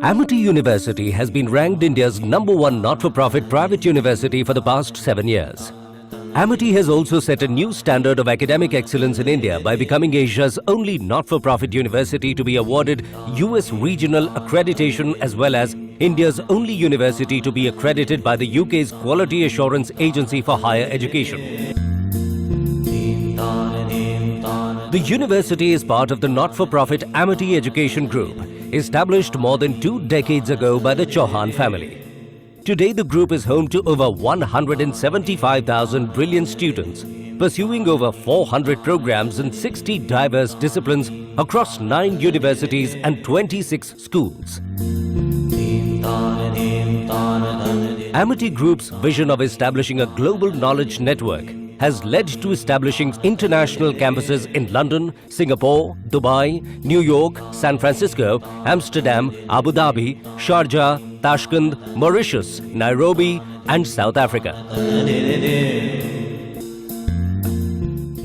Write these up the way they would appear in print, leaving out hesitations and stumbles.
Amity University has been ranked India's #1 not-for-profit private university for the past 7 years. Amity has also set a new standard of academic excellence in India by becoming Asia's only not-for-profit university to be awarded US Regional Accreditation as well as India's only university to be accredited by the UK's Quality Assurance Agency for Higher Education. The university is part of the not-for-profit Amity Education Group, established more than 2 decades ago by the Chauhan family. Today, the group is home to over 175,000 brilliant students, pursuing over 400 programs in 60 diverse disciplines across 9 universities and 26 schools. Amity Group's vision of establishing a global knowledge network has led to establishing international campuses in London, Singapore, Dubai, New York, San Francisco, Amsterdam, Abu Dhabi, Sharjah, Tashkent, Mauritius, Nairobi and South Africa.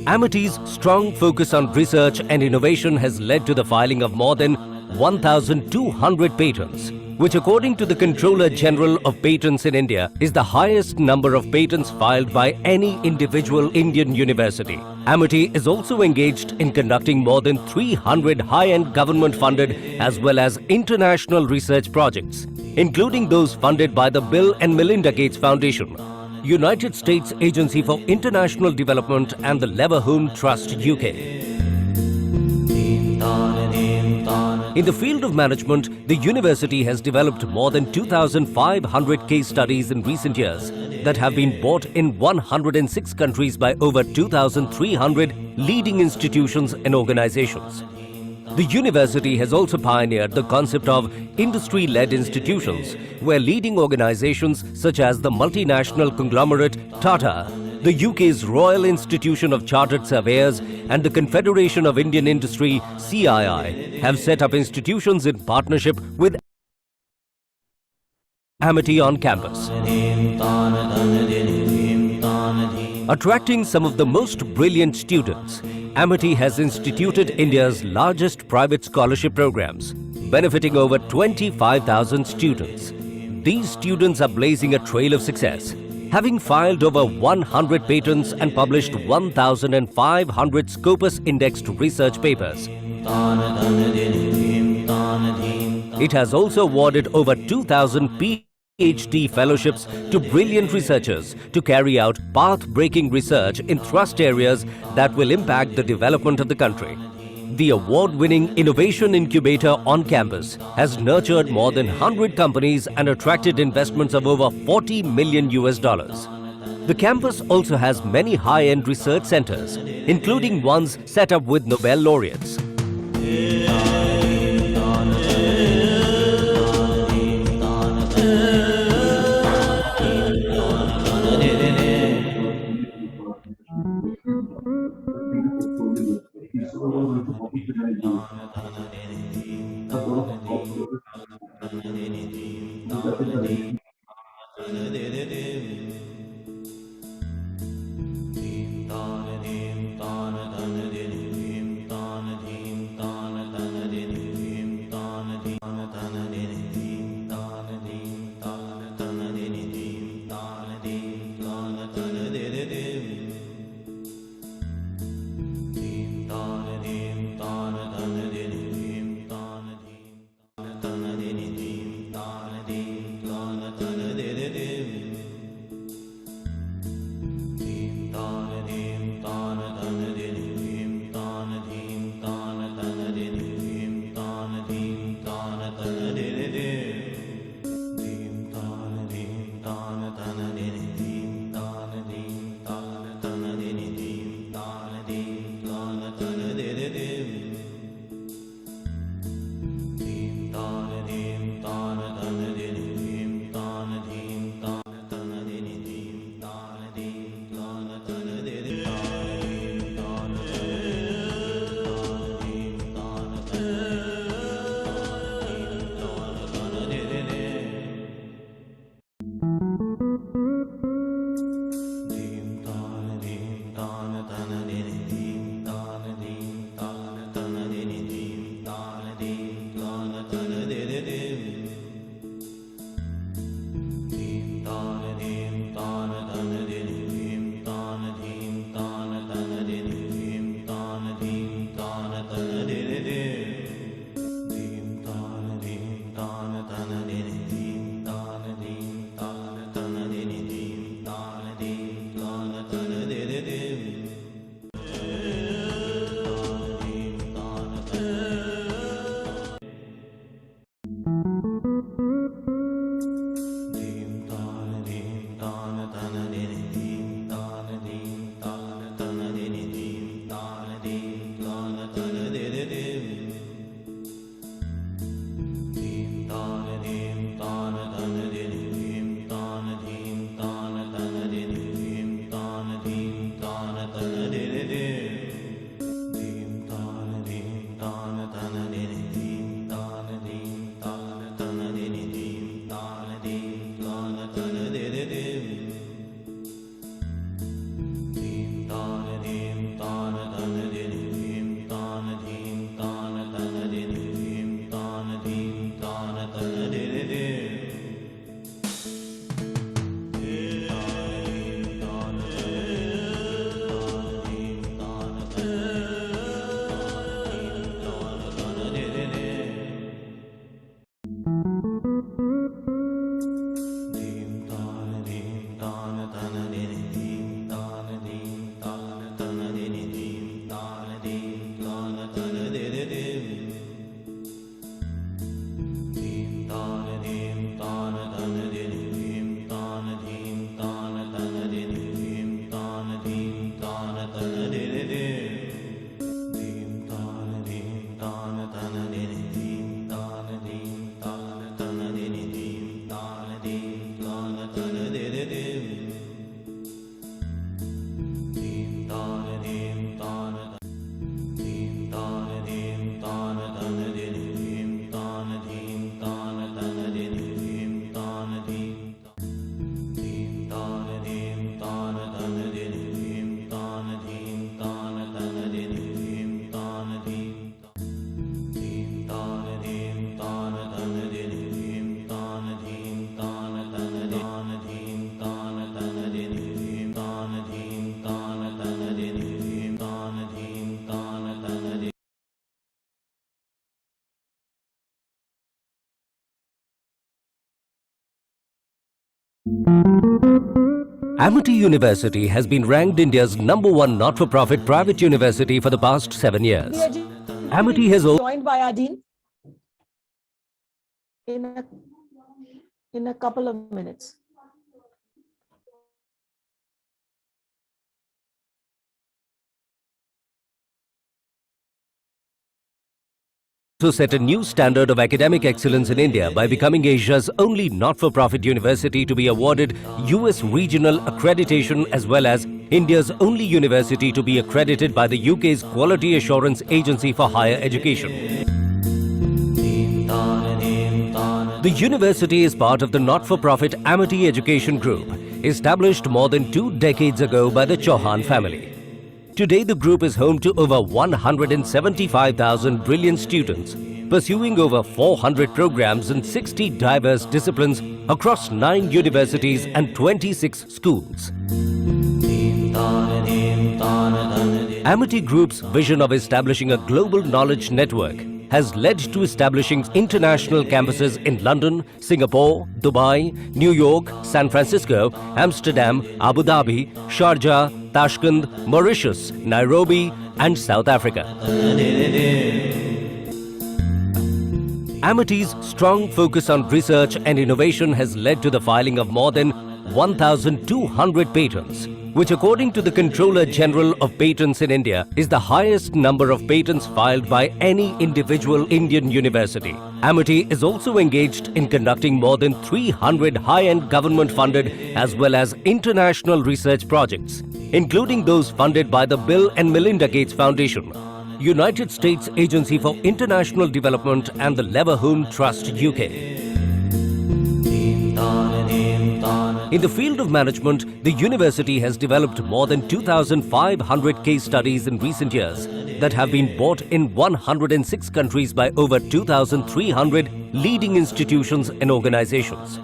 Amity's strong focus on research and innovation has led to the filing of more than 1,200 patents, which according to the Controller General of Patents in India is the highest number of patents filed by any individual Indian university. Amity is also engaged in conducting more than 300 high-end government-funded as well as international research projects, including those funded by the Bill and Melinda Gates Foundation, United States Agency for International Development and the Leverhulme Trust UK. In the field of management, the university has developed more than 2,500 case studies in recent years that have been bought in 106 countries by over 2,300 leading institutions and organizations. The university has also pioneered the concept of industry-led institutions, where leading organizations such as the multinational conglomerate Tata, the UK's Royal Institution of Chartered Surveyors and the Confederation of Indian Industry (CII) have set up institutions in partnership with Amity on campus. Attracting some of the most brilliant students, Amity has instituted India's largest private scholarship programs, benefiting over 25,000 students. These students are blazing a trail of success, having filed over 100 patents and published 1,500 Scopus-indexed research papers. It has also awarded over 2,000 PhD fellowships to brilliant researchers to carry out path-breaking research in thrust areas that will impact the development of the country. The award-winning Innovation Incubator on campus has nurtured more than 100 companies and attracted investments of over $40 million. The campus also has many high-end research centers, including ones set up with Nobel laureates. Amity University has been ranked India's #1 not-for-profit private university for the past 7 years. Amity has also joined by our dean in a couple of minutes. set a new standard of academic excellence in India by becoming Asia's only not-for-profit university to be awarded US regional accreditation, as well as India's only university to be accredited by the UK's Quality Assurance Agency for Higher Education. The university is part of the not-for-profit Amity Education Group, established more than 2 decades ago by the Chauhan family. Today, the group is home to over 175,000 brilliant students, pursuing over 400 programs in 60 diverse disciplines across 9 universities and 26 schools. Amity Group's vision of establishing a global knowledge network has led to establishing international campuses in London, Singapore, Dubai, New York, San Francisco, Amsterdam, Abu Dhabi, Sharjah, Tashkent, Mauritius, Nairobi, and South Africa. Amity's strong focus on research and innovation has led to the filing of more than 1,200 patents, which, according to the Controller General of Patents in India, is the highest number of patents filed by any individual Indian university. Amity is also engaged in conducting more than 300 high-end government-funded as well as international research projects, including those funded by the Bill and Melinda Gates Foundation, United States Agency for International Development, and the Leverhulme Trust UK. In the field of management, the university has developed more than 2,500 case studies in recent years that have been bought in 106 countries by over 2,300 leading institutions and organizations.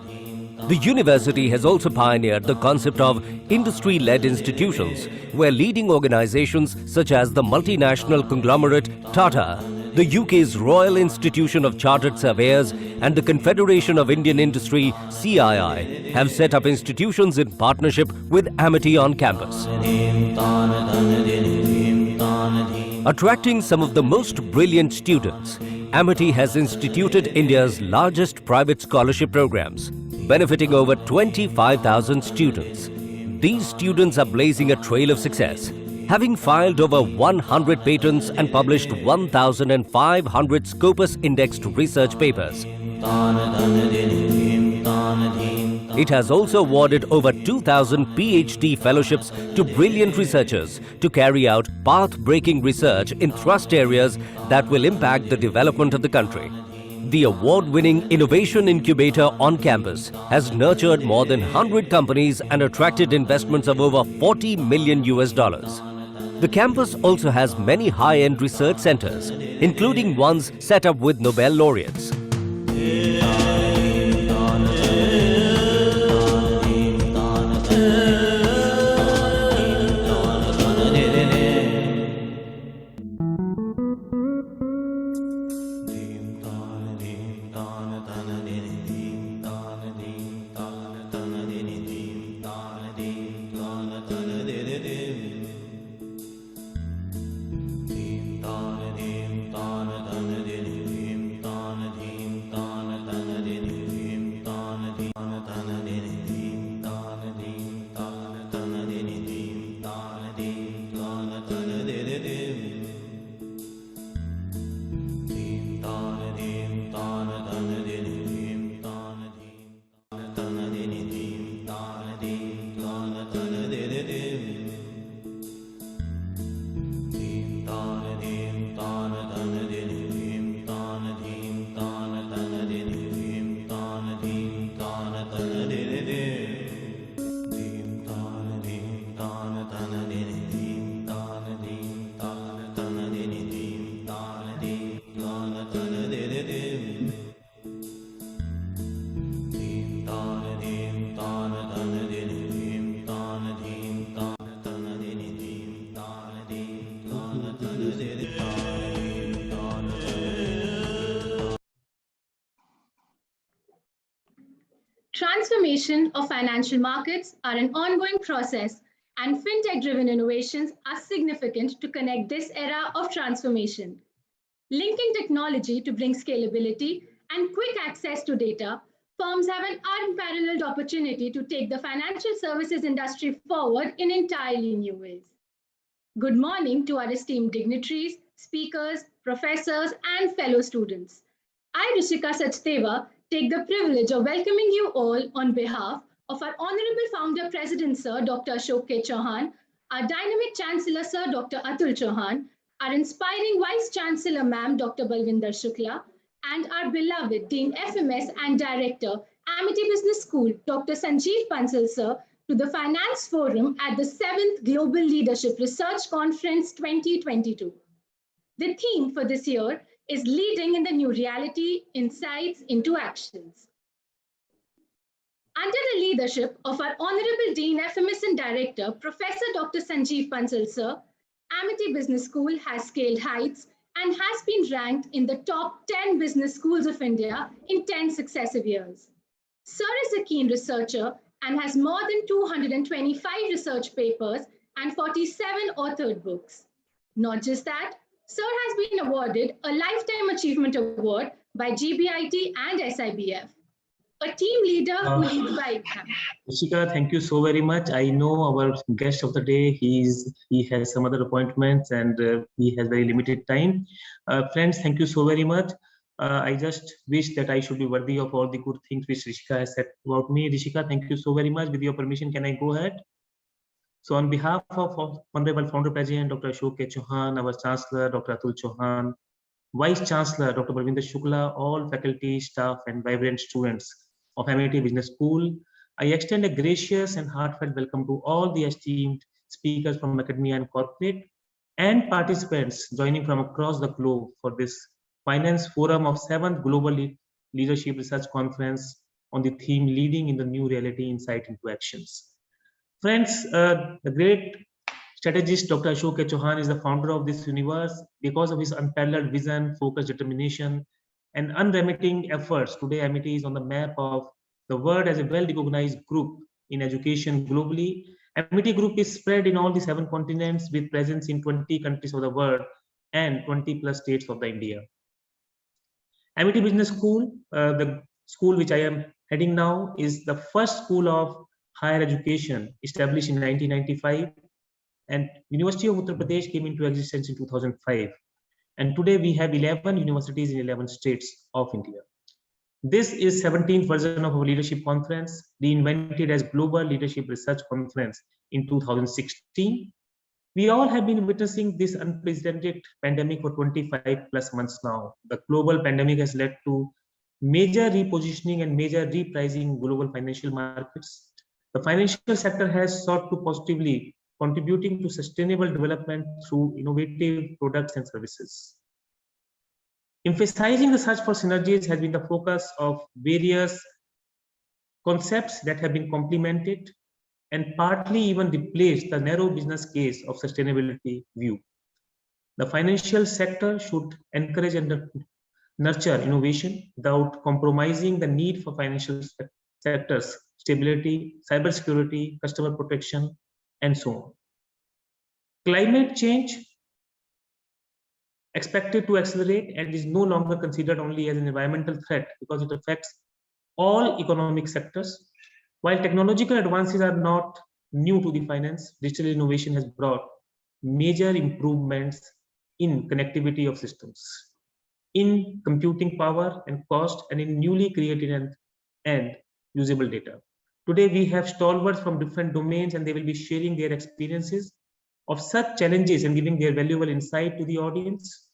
The university has also pioneered the concept of industry-led institutions, where leading organizations such as the multinational conglomerate Tata, the UK's Royal Institution of Chartered Surveyors, and the Confederation of Indian Industry (CII) have set up institutions in partnership with Amity on campus. Attracting some of the most brilliant students, Amity has instituted India's largest private scholarship programs, benefiting over 25,000 students. These students are blazing a trail of success, having filed over 100 patents and published 1,500 Scopus-indexed research papers. It has also awarded over 2,000 PhD fellowships to brilliant researchers to carry out path-breaking research in thrust areas that will impact the development of the country. The award-winning Innovation Incubator on campus has nurtured more than 100 companies and attracted investments of over $40 million. The campus also has many high-end research centers, including ones set up with Nobel laureates. Transformation of financial markets are an ongoing process, and fintech-driven innovations are significant to connect this era of transformation. Linking technology to bring scalability and quick access to data, firms have an unparalleled opportunity to take the financial services industry forward in entirely new ways. Good morning to our esteemed dignitaries, speakers, professors, and fellow students. I, Rishika Sachdeva, take the privilege of welcoming you all on behalf of our Honorable Founder President Sir Dr. Ashok K. Chauhan, our dynamic Chancellor Sir Dr. Atul Chauhan, our inspiring Vice Chancellor Ma'am Dr. Balvinder Shukla, and our beloved Dean FMS and Director, Amity Business School, Dr. Sanjeev Bansal Sir, to the Finance Forum at the 7th Global Leadership Research Conference 2022. The theme for this year is Leading in the New Reality, Insights into Actions. Under the leadership of our Honorable Dean FMS and Director, Professor Dr. Sanjeev Bansal Sir, Amity Business School has scaled heights and has been ranked in the top 10 business schools of India in 10 successive years. Sir is a keen researcher and has more than 225 research papers and 47 authored books. Not just that, Sir has been awarded a Lifetime Achievement Award by GBIT and SIBF. A team leader who leads by example. Rishika, thank you so very much. I know our guest of the day, he has some other appointments and he has very limited time. Friends, thank you so very much. I just wish that I should be worthy of all the good things which Rishika has said about me. Rishika, thank you so very much. With your permission, can I go ahead? So on behalf of Honorable Founder President Dr. Ashok K. Chauhan, our Chancellor Dr. Atul Chauhan, Vice Chancellor Dr. Balvinder Shukla, all faculty, staff and vibrant students of MIT Business School, I extend a gracious and heartfelt welcome to all the esteemed speakers from academia and corporate and participants joining from across the globe for this Finance Forum of 7th Global Leadership Research Conference on the theme Leading in the New Reality, Insight into Actions. Friends, the great strategist Dr. Ashok K. Chauhan is the founder of this universe. Because of his unparalleled vision, focus, determination, and unremitting efforts, today MIT is on the map of the world as a well-recognized group in education globally. MIT Group is spread in all the 7 continents with presence in 20 countries of the world and 20 plus states of the India. MIT Business School, the school which I am heading now, is the first school of higher education established in 1995, and University of Uttar Pradesh came into existence in 2005. And today we have 11 universities in 11 states of India. This is 17th version of our leadership conference, reinvented as Global Leadership Research Conference in 2016. We all have been witnessing this unprecedented pandemic for 25 plus months now. The global pandemic has led to major repositioning and major repricing global financial markets. The financial sector has sought to positively contributing to sustainable development through innovative products and services. Emphasizing the search for synergies has been the focus of various concepts that have been complemented and partly even replaced the narrow business case of sustainability view. The financial sector should encourage and nurture innovation without compromising the need for financial sectors, stability, cybersecurity, customer protection, and so on. Climate change expected to accelerate and is no longer considered only as an environmental threat because it affects all economic sectors. While technological advances are not new to the finance, digital innovation has brought major improvements in connectivity of systems, in computing power and cost, and in newly created and usable data. Today, we have stalwarts from different domains, and they will be sharing their experiences of such challenges and giving their valuable insight to the audience.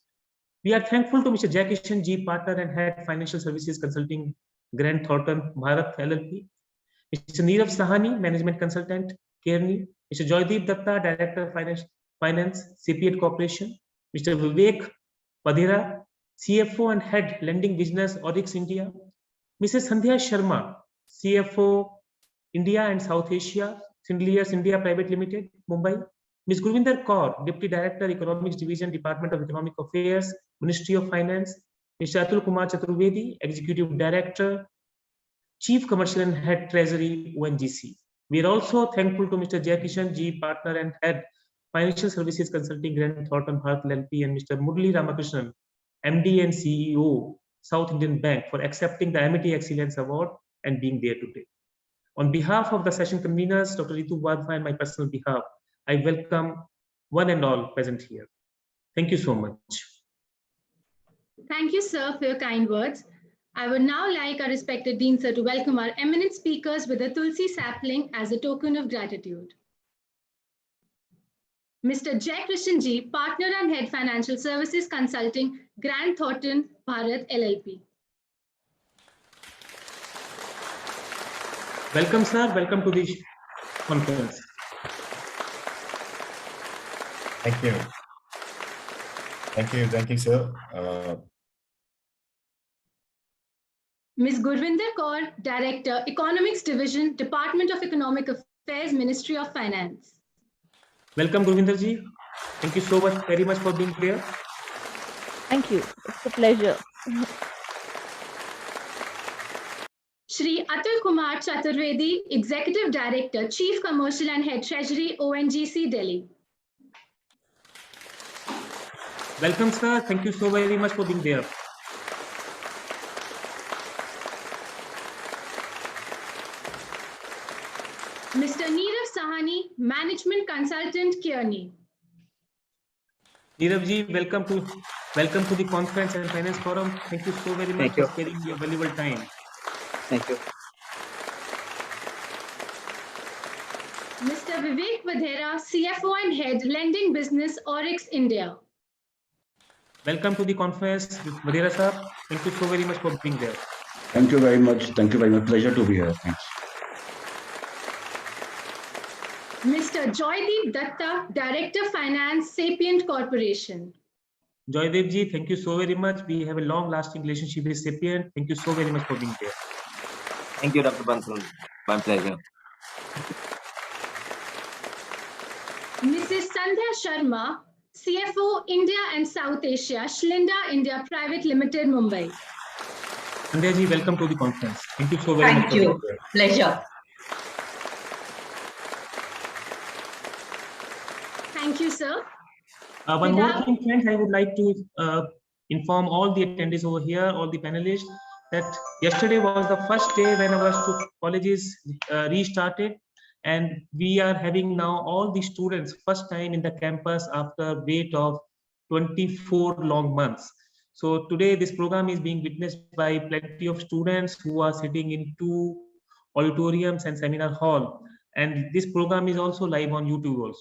We are thankful to Mr. Jackishan G. Partner and Head Financial Services Consulting, Grant Thornton, Bharat LLP. Mr. Neerav Sahani, Management Consultant, Kearney. Mr. Joydeep Datta, Director of Finance, CPAT Corporation. Mr. Vivek Padhira, CFO and Head Lending Business, Oryx India. Mrs. Sandhya Sharma, CFO India and South Asia, Sindliers India Private Limited, Mumbai. Ms. Gurvinder Kaur, Deputy Director, Economics Division, Department of Economic Affairs, Ministry of Finance. Mr. Atul Kumar Chaturvedi, Executive Director, Chief Commercial and Head Treasury, ONGC. We are also thankful to Mr. Jayakishan Ji, Partner and Head Financial Services Consulting, Grant Thornton Bharat LLP, and Mr. Murli Ramakrishnan, MD and CEO, South Indian Bank, for accepting the Amity Excellence Award and being there today. On behalf of the session conveners, Dr. Ritu Wadhwa, and my personal behalf, I welcome one and all present here. Thank you so much. Thank you, sir, for your kind words. I would now like our respected Dean, sir, to welcome our eminent speakers with a Tulsi sapling as a token of gratitude. Mr. Jayakishan Ji, Partner and Head Financial Services Consulting, Grant Thornton Bharat LLP. Welcome, sir. Welcome to the conference. Thank you. Thank you, sir. Ms. Gurvinder Kaur, Director, Economics Division, Department of Economic Affairs, Ministry of Finance. Welcome, Gurvinder Ji. Thank you so much, very much for being here. Thank you. It's a pleasure. Shri Atul Kumar Chaturvedi, Executive Director, Chief Commercial and Head Treasury, ONGC, Delhi. Welcome, sir. Thank you so very much for being there. Mr. Neerav Sahani, Management Consultant, Kearney. Neerav Ji, welcome to the conference and finance forum. Thank you so very much for sparing your valuable time. Thank you. Mr. Vivek Vadhera, CFO and Head, Lending Business, Oryx, India. Welcome to the conference, Vadhera sir. Thank you so very much for being there. Thank you very much. Thank you very much. Pleasure to be here. Thanks. Mr. Joydeep Datta, Director Finance, Sapient Corporation. Joydeep Ji, thank you so very much. We have a long-lasting relationship with Sapient. Thank you so very much for being there. Thank you, Dr. Bansal. My pleasure. Mrs. Sandhya Sharma, CFO, India and South Asia, Shlinda India Private Limited, Mumbai. Sandhya Ji, welcome to the conference. Thank you so very much. Thank you. Pleasure. Thank you, sir. One more thing, friends, I would like to inform all the attendees over here, all the panelists, that yesterday was the first day when our colleges restarted, and we are having now all the students first time in the campus after wait of 24 long months. So today this program is being witnessed by plenty of students who are sitting in 2 auditoriums and seminar hall, and this program is also live on YouTube also.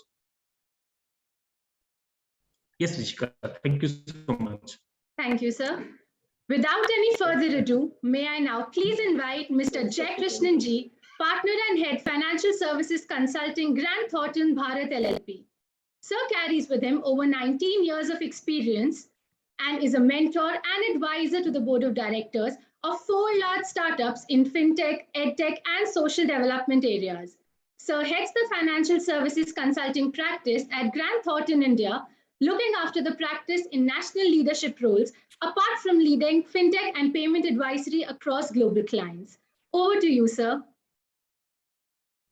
Yes, Rishika, thank you so much. Thank you, sir. Without any further ado, may I now please invite Mr. Jayakishan Ji, Partner and Head Financial Services Consulting, Grant Thornton Bharat LLP. Sir carries with him over 19 years of experience and is a mentor and advisor to the Board of Directors of 4 large startups in fintech, edtech, and social development areas. Sir heads the Financial Services Consulting practice at Grant Thornton India, looking after the practice in national leadership roles, apart from leading fintech and payment advisory across global clients. Over to you, sir.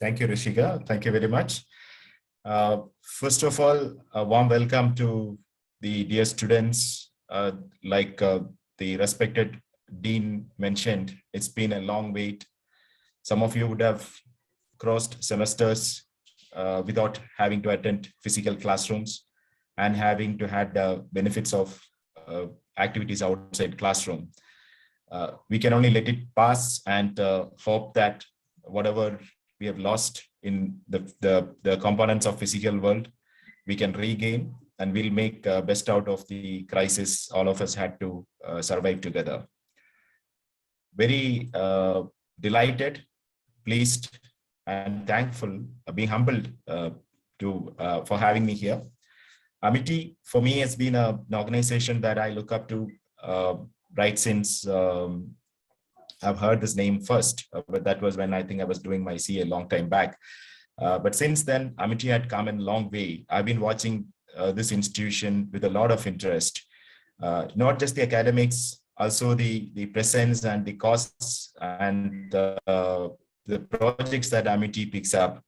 Thank you, Rishika. Thank you very much. First of all, a warm welcome to the dear students. Like the respected Dean mentioned, it's been a long wait. Some of you would have crossed semesters without having to attend physical classrooms and having to have the benefits of activities outside classroom. We can only let it pass and hope that whatever we have lost in the components of physical world, we can regain, and we'll make best out of the crisis all of us had to survive together. Very delighted, pleased, and thankful, being humbled for having me here. Amity for me has been an organization that I look up to right since I've heard this name first, but that was when I think I was doing my CA a long time back. But since then, Amity had come a long way. I've been watching this institution with a lot of interest, not just the academics, also the presence and the costs and the projects that Amity picks up,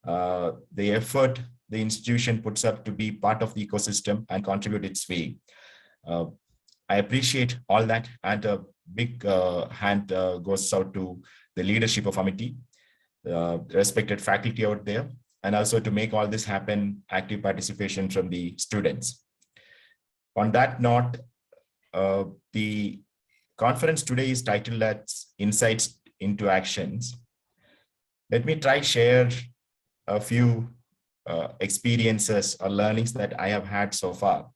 the effort the institution puts up to be part of the ecosystem and contribute its way. I appreciate all that, and a big hand goes out to the leadership of Amity, respected faculty out there, and also to make all this happen, active participation from the students. On that note, the conference today is titled as Insights into Actions. Let me try share a few experiences or learnings that I have had so far.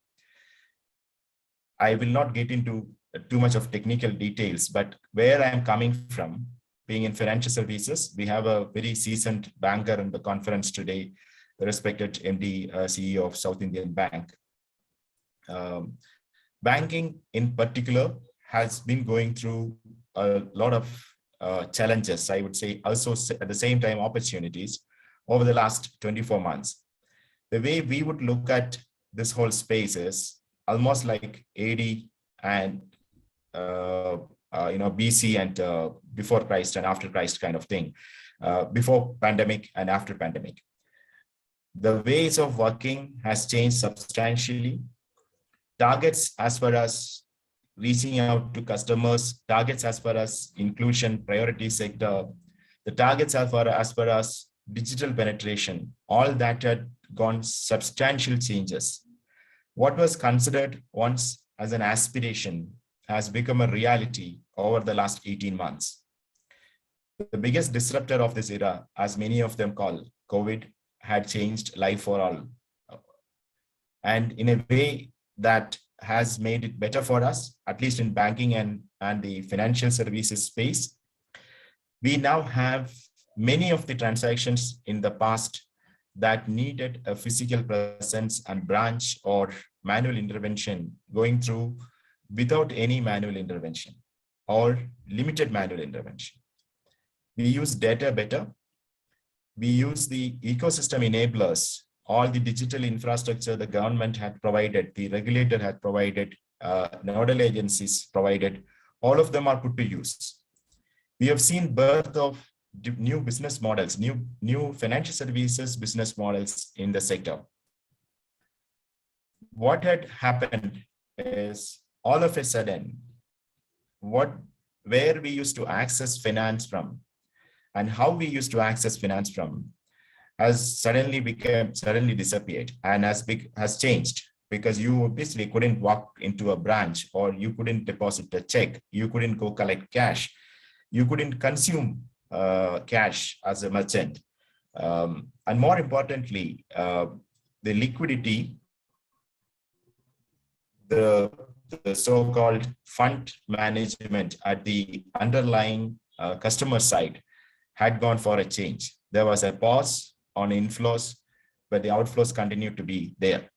I will not get into too much of technical details, but where I am coming from, being in financial services, we have a very seasoned banker in the conference today, the respected MD, CEO of South Indian Bank. Banking in particular has been going through a lot of challenges, I would say, also at the same time opportunities over the last 24 months. The way we would look at this whole space is almost like AD and BC and before Christ and after Christ kind of thing, before pandemic and after pandemic. The ways of working has changed substantially. Targets as far as reaching out to customers, targets as far as inclusion, priority sector, the targets as far as digital penetration, all that had gone substantial changes. What was considered once as an aspiration has become a reality over the last 18 months. The biggest disruptor of this era, as many of them call COVID, had changed life for all. And in a way that has made it better for us, at least in banking and the financial services space. We now have many of the transactions in the past that needed a physical presence and branch or manual intervention going through without any manual intervention or limited manual intervention. We use data better. We use the ecosystem enablers, all the digital infrastructure the government had provided, the regulator had provided, nodal agencies provided, all of them are put to use. We have seen birth of new business models, new financial services business models in the sector. What had happened is all of a sudden, where we used to access finance from and how we used to access finance from has suddenly disappeared and has changed, because you basically couldn't walk into a branch, or you couldn't deposit a check, you couldn't go collect cash, you couldn't consume cash as a merchant. And more importantly, the liquidity, the so-called fund management at the underlying customer side had gone for a change. There was a pause on inflows, but the outflows continued to be there.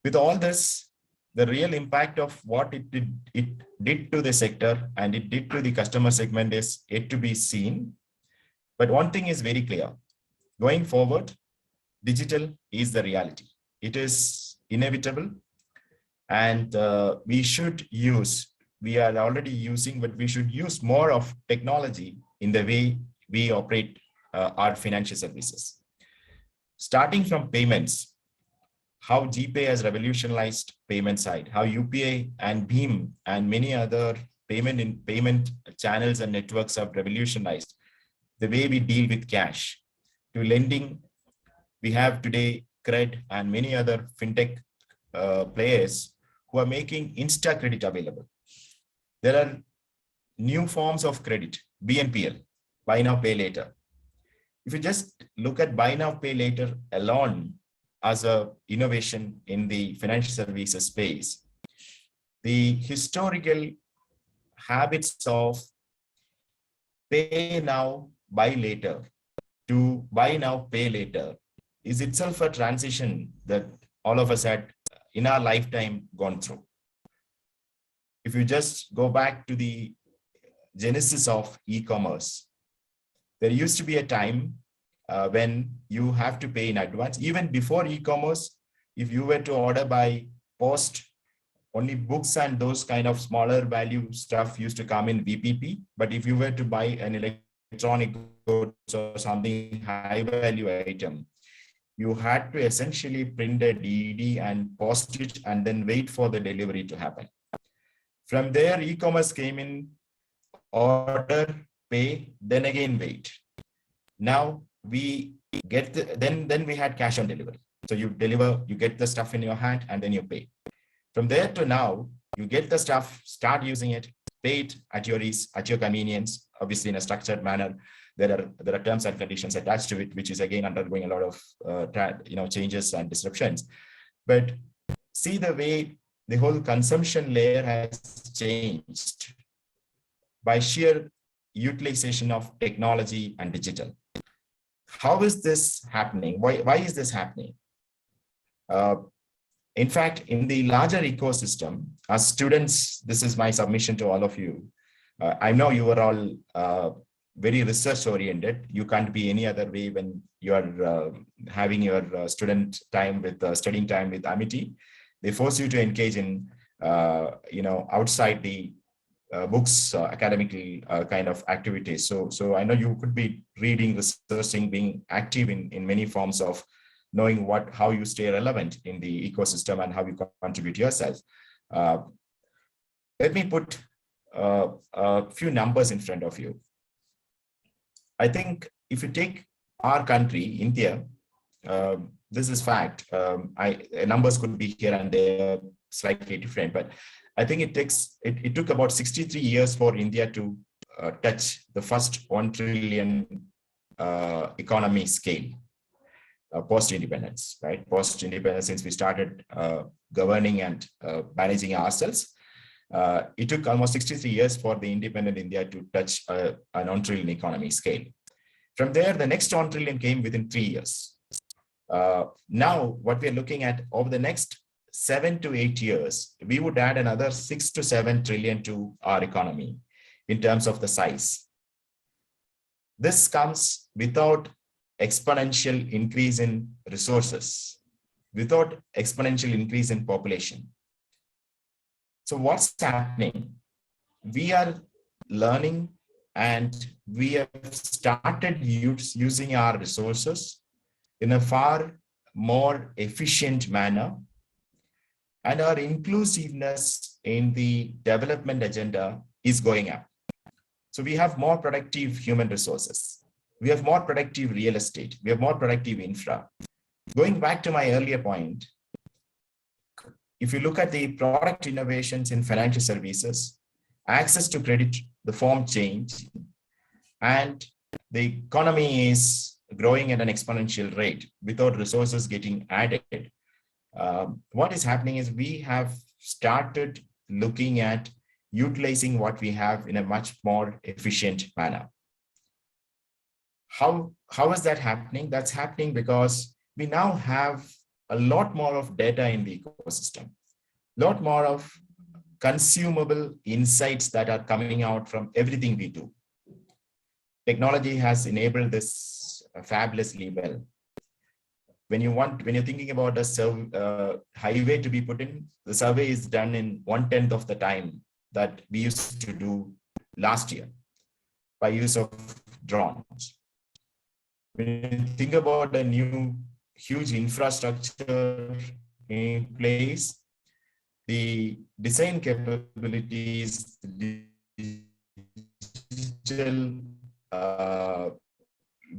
With all this, the real impact of what it did to the sector and it did to the customer segment is yet to be seen. But one thing is very clear. Going forward, digital is the reality. It is inevitable, and we are already using, but we should use more of technology in the way we operate our financial services. Starting from payments, how GPay has revolutionized payment side, how UPI and BHIM and many other payment channels and networks have revolutionized the way we deal with cash, to lending. We have today Cred and many other fintech players who are making Insta credit available. There are new forms of credit, BNPL, buy now, pay later. If you just look at buy now, pay later alone as a innovation in the financial services space, the historical habits of pay now, buy later to buy now, pay later is itself a transition that all of us had in our lifetime gone through. If you just go back to the genesis of e-commerce, there used to be a time when you have to pay in advance. Even before e-commerce, if you were to order by post only books and those kind of smaller value stuff used to come in VPP. But if you were to buy an electronic goods or something high value item, you had to essentially print a DD and post it and then wait for the delivery to happen. From there, e-commerce came in, order, pay, then again wait. Now we get then we had cash on delivery. So you deliver, you get the stuff in your hand, and then you pay. From there to now, you get the stuff, start using it, pay it at your ease, at your convenience, obviously in a structured manner. There are terms and conditions attached to it, which is again undergoing a lot of changes and disruptions. But see the way the whole consumption layer has changed by sheer utilization of technology and digital. How is this happening? Why is this happening? In fact, in the larger ecosystem, as students, this is my submission to all of you. I know you are all very research oriented. You can't be any other way when you are having your student time with studying time with Amity. They force you to engage in outside the books, academically kind of activities. So I know you could be reading, researching, being active in many forms of knowing how you stay relevant in the ecosystem and how you contribute yourself. Let me put a few numbers in front of you. I think if you take our country, India, this is fact. Numbers could be here and there, slightly different, but I think it took about 63 years for India to touch the first 1 trillion economy scale post-independence, right? Post-independence, since we started governing and managing ourselves, it took almost 63 years for the independent India to touch a 1 trillion economy scale. From there, the next 1 trillion came within 3 years. Now, what we're looking at over the next 7 to 8 years, we would add another 6 to 7 trillion to our economy in terms of the size. This comes without exponential increase in resources, without exponential increase in population. So what's happening? We are learning and we have started using our resources in a far more efficient manner, and our inclusiveness in the development agenda is going up. So we have more productive human resources. We have more productive real estate. We have more productive infra. Going back to my earlier point, if you look at the product innovations in financial services, access to credit, the form change, and the economy is growing at an exponential rate without resources getting added. What is happening is we have started looking at utilizing what we have in a much more efficient manner. How is that happening? That's happening because we now have a lot more of data in the ecosystem, a lot more of consumable insights that are coming out from everything we do. Technology has enabled this fabulously well. When you're thinking about a highway to be put in, the survey is done in 1/10 of the time that we used to do last year by use of drones. When you think about a new huge infrastructure in place, the design capabilities, the digital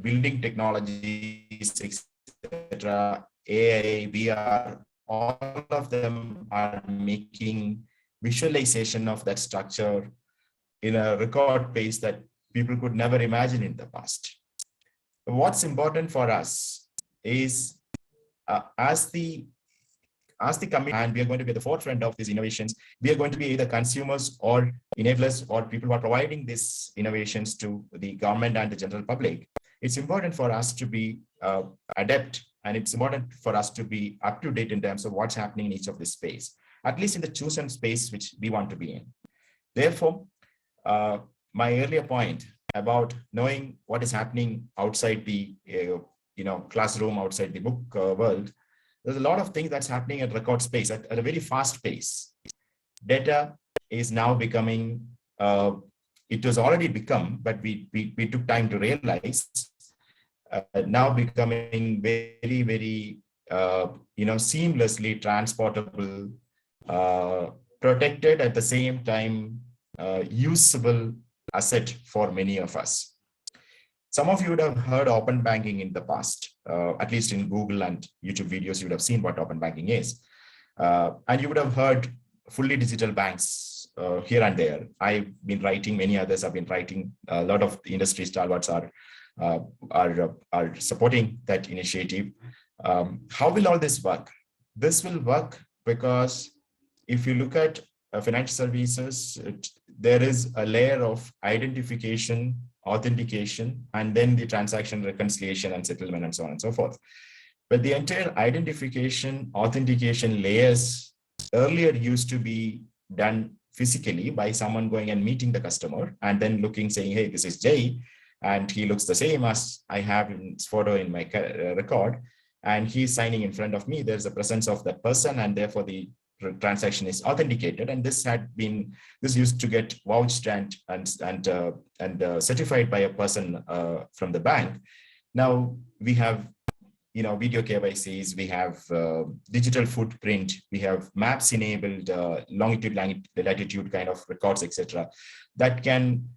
building technologies, etc., AI, VR, all of them are making visualization of that structure in a record pace that people could never imagine in the past. What's important for us is as the community, and we are going to be at the forefront of these innovations, we are going to be either consumers or enablers or people who are providing these innovations to the government and the general public. It's important for us to be adept, and it's important for us to be up to date in terms of what's happening in each of this space, at least in the chosen space which we want to be in. Therefore, my earlier point about knowing what is happening outside the classroom, outside the book world, there's a lot of things that's happening at record space, at a very fast pace. data is now becoming, it was already become, but we took time to realize, now becoming very, very, seamlessly transportable, protected, at the same time, usable asset for many of us. Some of you would have heard open banking in the past, at least in Google and YouTube videos, you would have seen what open banking is. And you would have heard fully digital banks here and there. I've been writing, many others have been writing, a lot of the industry stalwarts are supporting that initiative. How will all this work? This will work because if you look at financial services, there is a layer of identification, authentication, and then the transaction reconciliation and settlement and so on and so forth. But the entire identification, authentication layers earlier used to be done physically by someone going and meeting the customer and then looking, saying, hey, this is Jay, and he looks the same as I have in his photo in my record, and he's signing in front of me. There's a presence of that person, and therefore the transaction is authenticated. And this used to get vouched and certified by a person from the bank. Now we have, video KYCs, we have digital footprint, we have maps enabled, longitude, latitude kind of records, etc., that can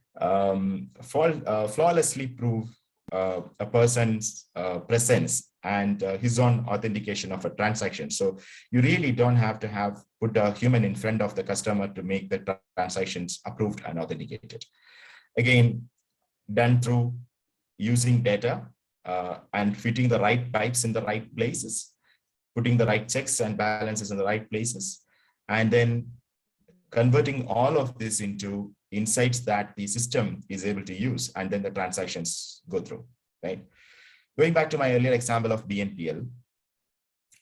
flawlessly prove a person's presence and his own authentication of a transaction. So you really don't have to put a human in front of the customer to make the transactions approved and authenticated. Again, done through using data and fitting the right pipes in the right places, putting the right checks and balances in the right places, and then converting all of this into insights that the system is able to use, and then the transactions go through, right? Going back to my earlier example of BNPL,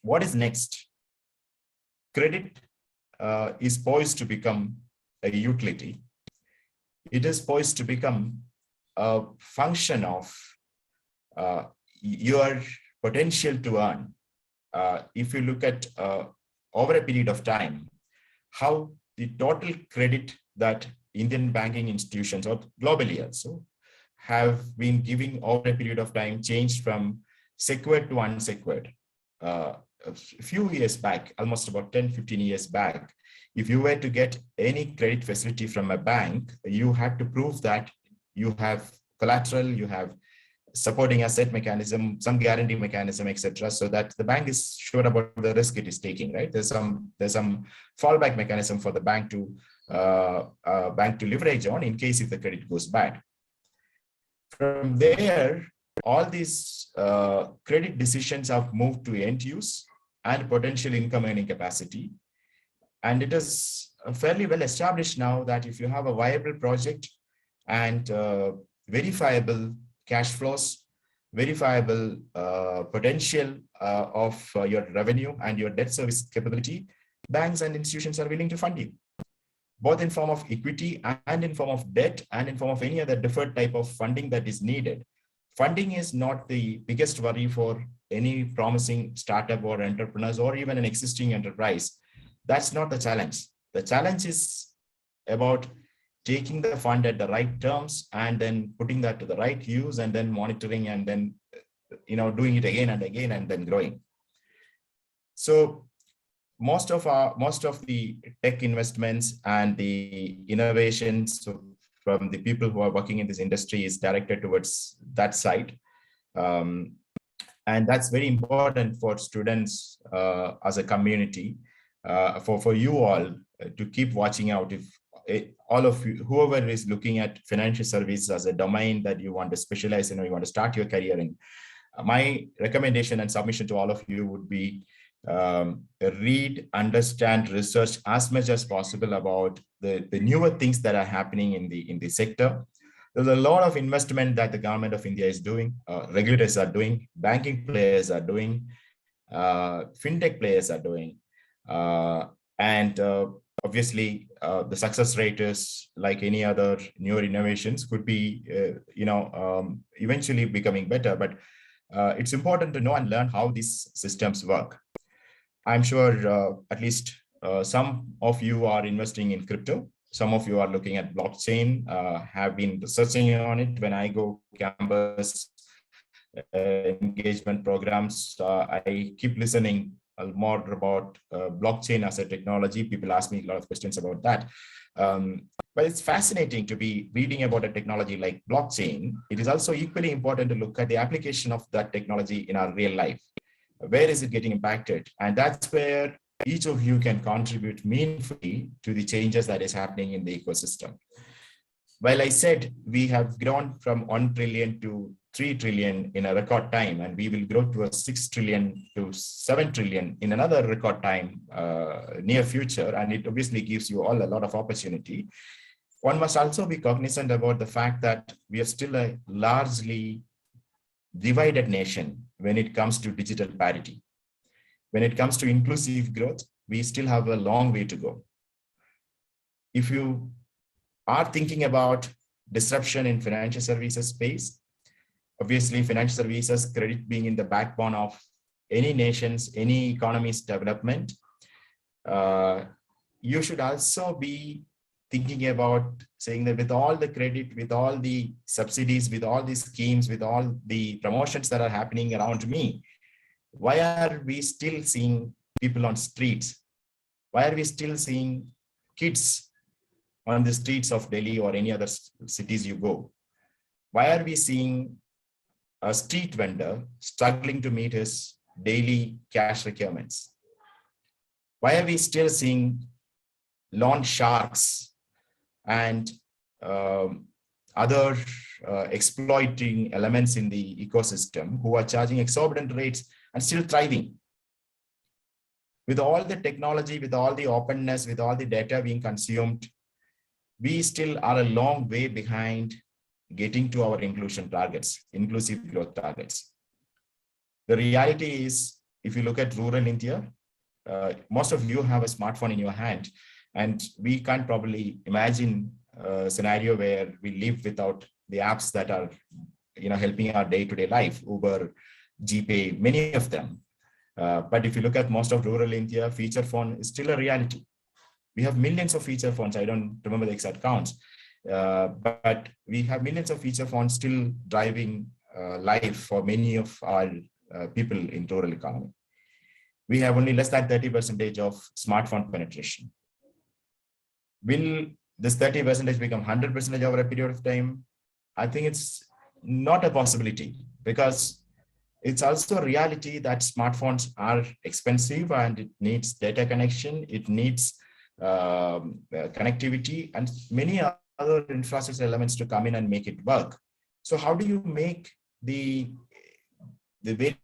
what is next? Credit is poised to become a utility. It is poised to become a function of your potential to earn. If you look at over a period of time, how the total credit that Indian banking institutions, or globally also, have been giving over a period of time changed from secured to unsecured. A few years back, almost about 10-15 years back, if you were to get any credit facility from a bank, you had to prove that you have collateral, you have supporting asset mechanism, some guarantee mechanism, etc., so that the bank is sure about the risk it is taking, right? There's some fallback mechanism for the bank to leverage on in case if the credit goes bad. From there, all these credit decisions have moved to end use and potential income earning capacity. And it is fairly well established now that if you have a viable project and verifiable cash flows, verifiable potential of your revenue and your debt service capability, banks and institutions are willing to fund you, both in form of equity and in form of debt and in form of any other deferred type of funding that is needed. Funding is not the biggest worry for any promising startup or entrepreneurs or even an existing enterprise. That's not the challenge. The challenge is about taking the fund at the right terms and then putting that to the right use and then monitoring and then doing it again and again and then growing. So most of the tech investments and the innovations from the people who are working in this industry is directed towards that side. And that's very important for students as a community, for you all to keep watching out. If all of you, whoever is looking at financial services as a domain that you want to specialize in or you want to start your career in, my recommendation and submission to all of you would be read, understand, research as much as possible about the newer things that are happening in the sector. There's a lot of investment that the government of India is doing, regulators are doing, banking players are doing, fintech players are doing, and obviously the success rate is like any other newer innovations could be, eventually becoming better, but it's important to know and learn how these systems work. I'm sure at least Some of you are investing in crypto. Some of you are looking at blockchain, have been researching on it. When I go campus engagement programs, I keep listening more about blockchain as a technology. People ask me a lot of questions about that. But it's fascinating to be reading about a technology like blockchain. It is also equally important to look at the application of that technology in our real life. Where is it getting impacted? And that's where each of you can contribute meaningfully to the changes that is happening in the ecosystem. While I said we have grown from 1 trillion to 3 trillion in a record time, and we will grow to a 6 trillion to 7 trillion in another record time, near future, and it obviously gives you all a lot of opportunity. One must also be cognizant about the fact that we are still a largely divided nation when it comes to digital parity. When it comes to inclusive growth, we still have a long way to go. If you are thinking about disruption in financial services space, obviously financial services, credit being in the backbone of any nation's, any economy's development, you should also be thinking about saying that with all the credit, with all the subsidies, with all the schemes, with all the promotions that are happening around me, why are we still seeing people on streets? Why are we still seeing kids on the streets of Delhi or any other cities you go? Why are we seeing a street vendor struggling to meet his daily cash requirements? Why are we still seeing loan sharks and other exploiting elements in the ecosystem who are charging exorbitant rates and still thriving? With all the technology, with all the openness, with all the data being consumed, we still are a long way behind getting to our inclusion targets, inclusive growth targets. The reality is, if you look at rural India, most of you have a smartphone in your hand, and we can't probably imagine a scenario where we live without the apps that are, helping our day-to-day life, Uber, GPay, many of them. But if you look at most of rural India, feature phone is still a reality. We have millions of feature phones. I don't remember the exact counts, but we have millions of feature phones still driving life for many of our people in rural economy. We have only less than 30% of smartphone penetration. Will this 30% become 100% over a period of time? I think it's not a possibility, because it's also a reality that smartphones are expensive and it needs data connection, it needs connectivity and many other infrastructure elements to come in and make it work. So how do you make the very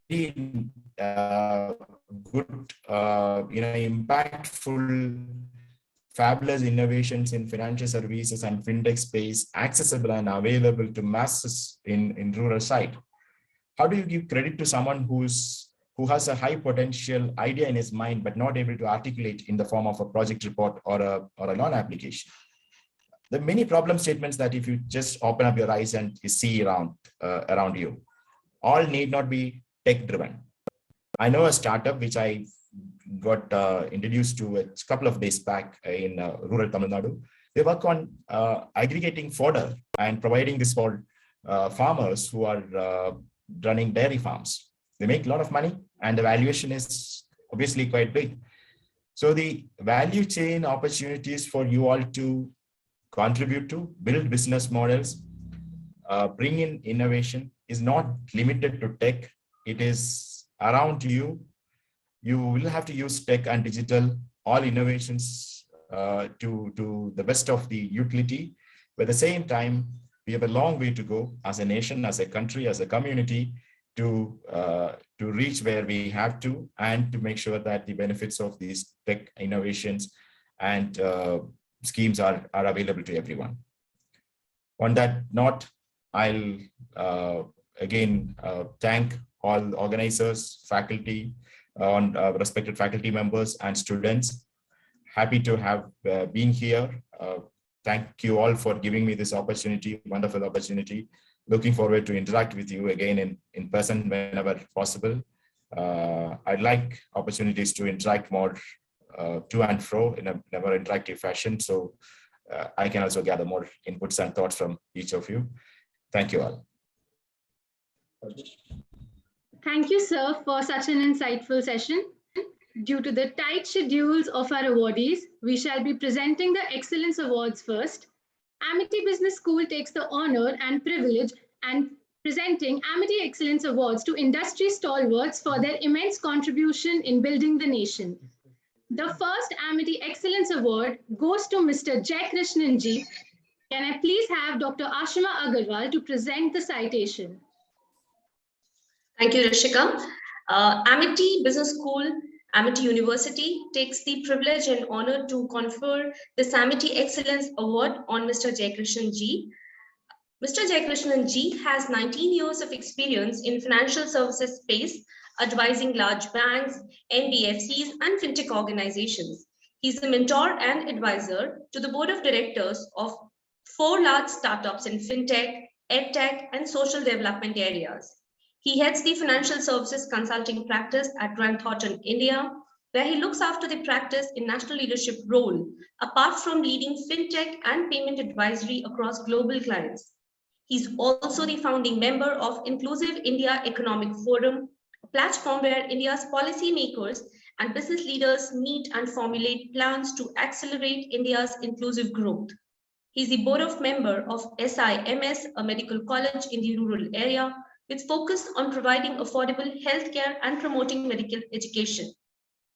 good, impactful, fabulous innovations in financial services and fintech space accessible and available to masses in rural side? How do you give credit to someone who has a high potential idea in his mind, but not able to articulate in the form of a project report or a loan application? There are many problem statements that if you just open up your eyes and you see around you, all need not be tech driven. I know a startup which I got introduced to a couple of days back in rural Tamil Nadu. They work on aggregating fodder and providing this for farmers who are running dairy farms. They make a lot of money and the valuation is obviously quite big. So the value chain opportunities for you all to contribute to build business models, bring in innovation is not limited to tech. It is around you. You will have to use tech and digital, all innovations to the best of the utility. But at the same time, we have a long way to go as a nation, as a country, as a community to reach where we have to, and to make sure that the benefits of these tech innovations and schemes are available to everyone. On that note, I'll again thank all organizers, faculty, respected faculty members and students. Happy to have been here. Thank you all for giving me this opportunity, wonderful opportunity. Looking forward to interact with you again in person whenever possible. I'd like opportunities to interact more to and fro in a more interactive fashion. So I can also gather more inputs and thoughts from each of you. Thank you all. Thank you, sir, for such an insightful session. Due to the tight schedules of our awardees, we shall be presenting the Excellence Awards first. Amity Business School takes the honor and privilege and presenting Amity Excellence Awards to industry stalwarts for their immense contribution in building the nation. The first Amity Excellence Award goes to Mr. Jai Krishnan ji. Can I please have Dr. Ashima Agarwal to present the citation? Thank you, Rishika. Amity Business School, Amity University takes the privilege and honor to confer this Amity Excellence Award on Mr. Jai Krishnan ji. Mr. Jai Krishnan ji has 19 years of experience in financial services space, advising large banks, NBFCs, and fintech organizations. He's a mentor and advisor to the board of directors of 4 large startups in fintech, edtech, and social development areas. He heads the financial services consulting practice at Grant Thornton, India, where he looks after the practice in national leadership role, apart from leading fintech and payment advisory across global clients. He's also the founding member of Inclusive India Economic Forum, a platform where India's policymakers and business leaders meet and formulate plans to accelerate India's inclusive growth. He's the board of member of SIMS, a medical college in the rural area, with focus on providing affordable healthcare and promoting medical education.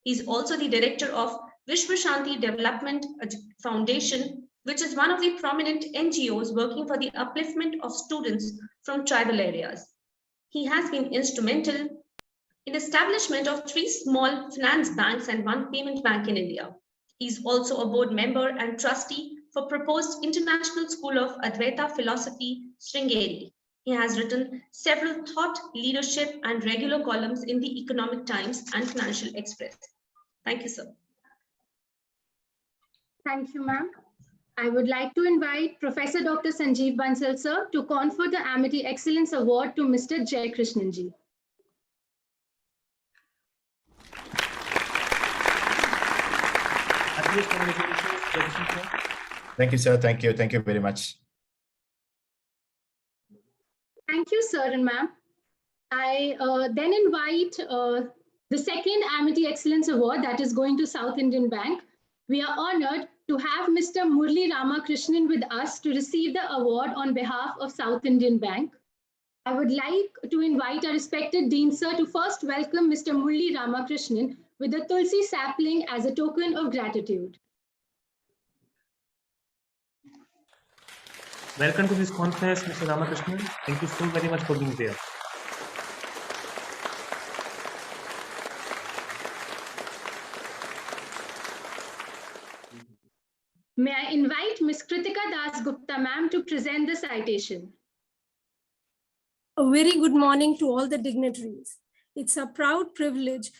He's also the director of Vishwa Shanti Development Foundation, which is one of the prominent NGOs working for the upliftment of students from tribal areas. He has been instrumental in establishment of 3 small finance banks and 1 payment bank in India. He's also a board member and trustee for proposed International School of Advaita Philosophy, Sringeri. He has written several thought leadership and regular columns in the Economic Times and Financial Express. Thank you, sir. Thank you, ma'am. I would like to invite Professor Dr. Sanjeev Bansal, sir, to confer the Amity Excellence Award to Mr. Jai Krishnan ji. Thank you, sir. Thank you. Thank you very much. Thank you, sir and ma'am. I then invite the second Amity Excellence Award that is going to South Indian Bank. We are honored to have Mr. Murli Ramakrishnan with us to receive the award on behalf of South Indian Bank. I would like to invite our respected Dean Sir to first welcome Mr. Murli Ramakrishnan with a Tulsi sapling as a token of gratitude. Welcome to this conference, Mr. Ramakrishnan. Thank you so very much for being there. May I invite Ms. Kritika Das Gupta ma'am to present the citation. A very good morning to all the dignitaries. It's a proud privilege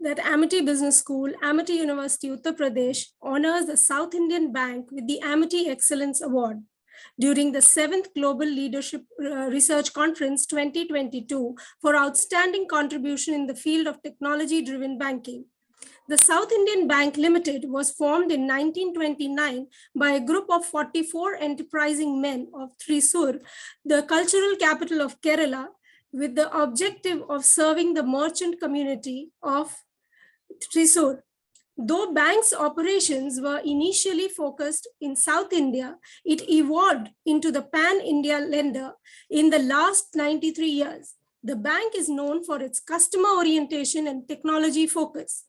that Amity Business School, Amity University, Uttar Pradesh honors the South Indian Bank with the Amity Excellence Award during the 7th Global Leadership Research Conference 2022 for outstanding contribution in the field of technology-driven banking. The South Indian Bank Limited was formed in 1929 by a group of 44 enterprising men of Thrissur, the cultural capital of Kerala, with the objective of serving the merchant community of Thrissur. Though bank's operations were initially focused in South India, it evolved into the pan-India lender in the last 93 years. The bank is known for its customer orientation and technology focus.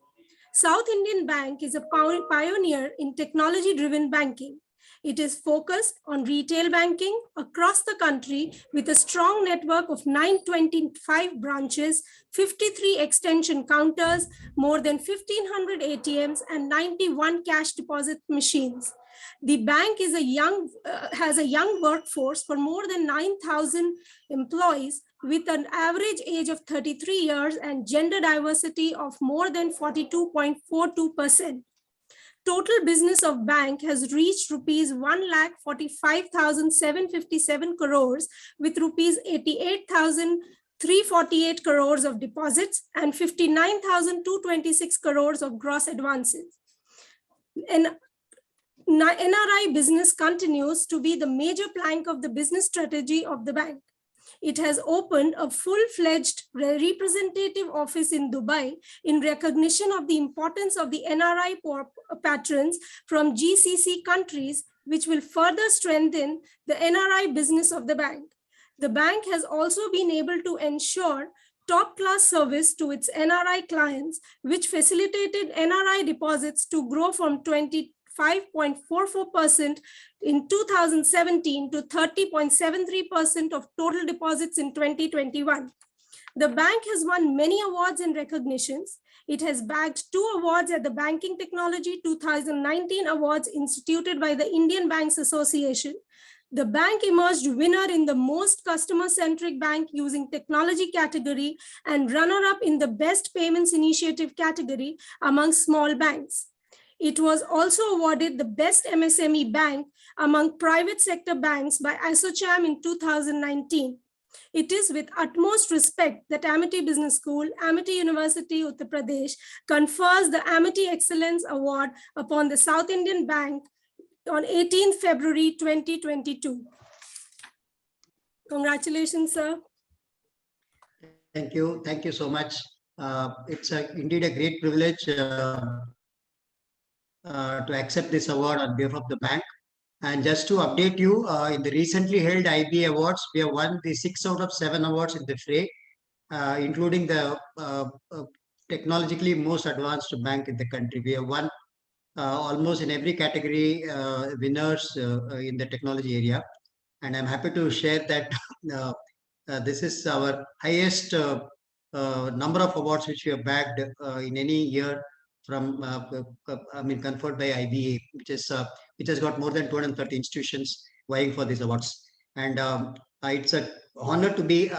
South Indian Bank is a pioneer in technology-driven banking. It is focused on retail banking across the country with a strong network of 925 branches, 53 extension counters, more than 1,500 ATMs, and 91 cash deposit machines. The bank is has a young workforce for more than 9,000 employees with an average age of 33 years and gender diversity of more than 42.42%. Total business of bank has reached rupees 1,45,757 crores with rupees 88,348 crores of deposits and 59,226 crores of gross advances. NRI business continues to be the major plank of the business strategy of the bank. It has opened a full-fledged representative office in Dubai in recognition of the importance of the NRI patrons from GCC countries, which will further strengthen the NRI business of the bank. The bank has also been able to ensure top-class service to its NRI clients, which facilitated NRI deposits to grow from 25.44% in 2017 to 30.73% of total deposits in 2021. The bank has won many awards and recognitions. It has bagged 2 awards at the Banking Technology 2019 Awards instituted by the Indian Banks Association. The bank emerged winner in the most customer-centric bank using technology category and runner-up in the best payments initiative category among small banks. It was also awarded the best MSME bank among private sector banks by ASSOCHAM in 2019. It is with utmost respect that Amity Business School, Amity University, Uttar Pradesh confers the Amity Excellence Award upon the South Indian Bank on 18th February 2022. Congratulations, sir. Thank you. Thank you so much. It's indeed a great privilege to accept this award on behalf of the bank. And just to update you, in the recently held IB Awards, we have won the 6 out of 7 awards in the fray, including the technologically most advanced bank in the country. We have won almost in every category winners in the technology area. And I'm happy to share that this is our highest number of awards which we have bagged in any year from, conferred by IBA, which has got more than 230 institutions vying for these awards. And it's an honor to be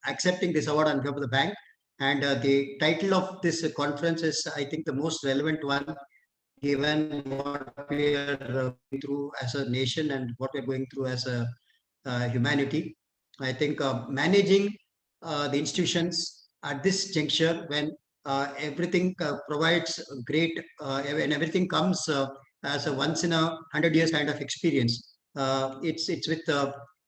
accepting this award on behalf of the bank. And the title of this conference is, I think, the most relevant one, given what we are going through as a nation and what we're going through as a humanity. I think managing the institutions at this juncture, when everything provides great, and everything comes as a once in a 100 years kind of experience,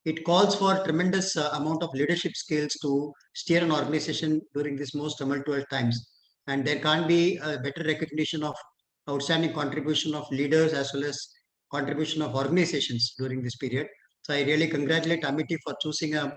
it calls for tremendous amount of leadership skills to steer an organization during this most tumultuous times. And there can't be a better recognition of outstanding contribution of leaders as well as contribution of organizations during this period. So I really congratulate Amity for choosing a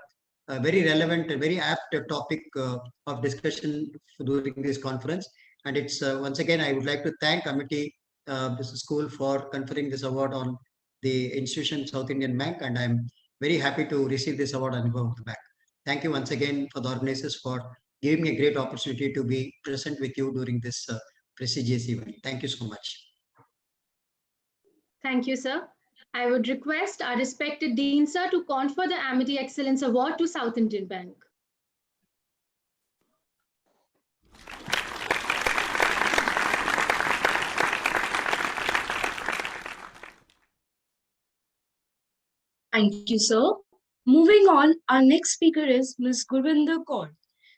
very relevant, very apt topic of discussion during this conference. And it's once again, I would like to thank Amity Business School for conferring this award on the institution South Indian Bank. And I'm very happy to receive this award on behalf of the bank. Thank you once again for the organizers for giving me a great opportunity to be present with you during this prestigious event. Thank you so much. Thank you, sir. I would request our respected Dean, sir, to confer the Amity Excellence Award to South Indian Bank. Thank you, sir. Moving on, our next speaker is Ms. Gurvinder Kaur.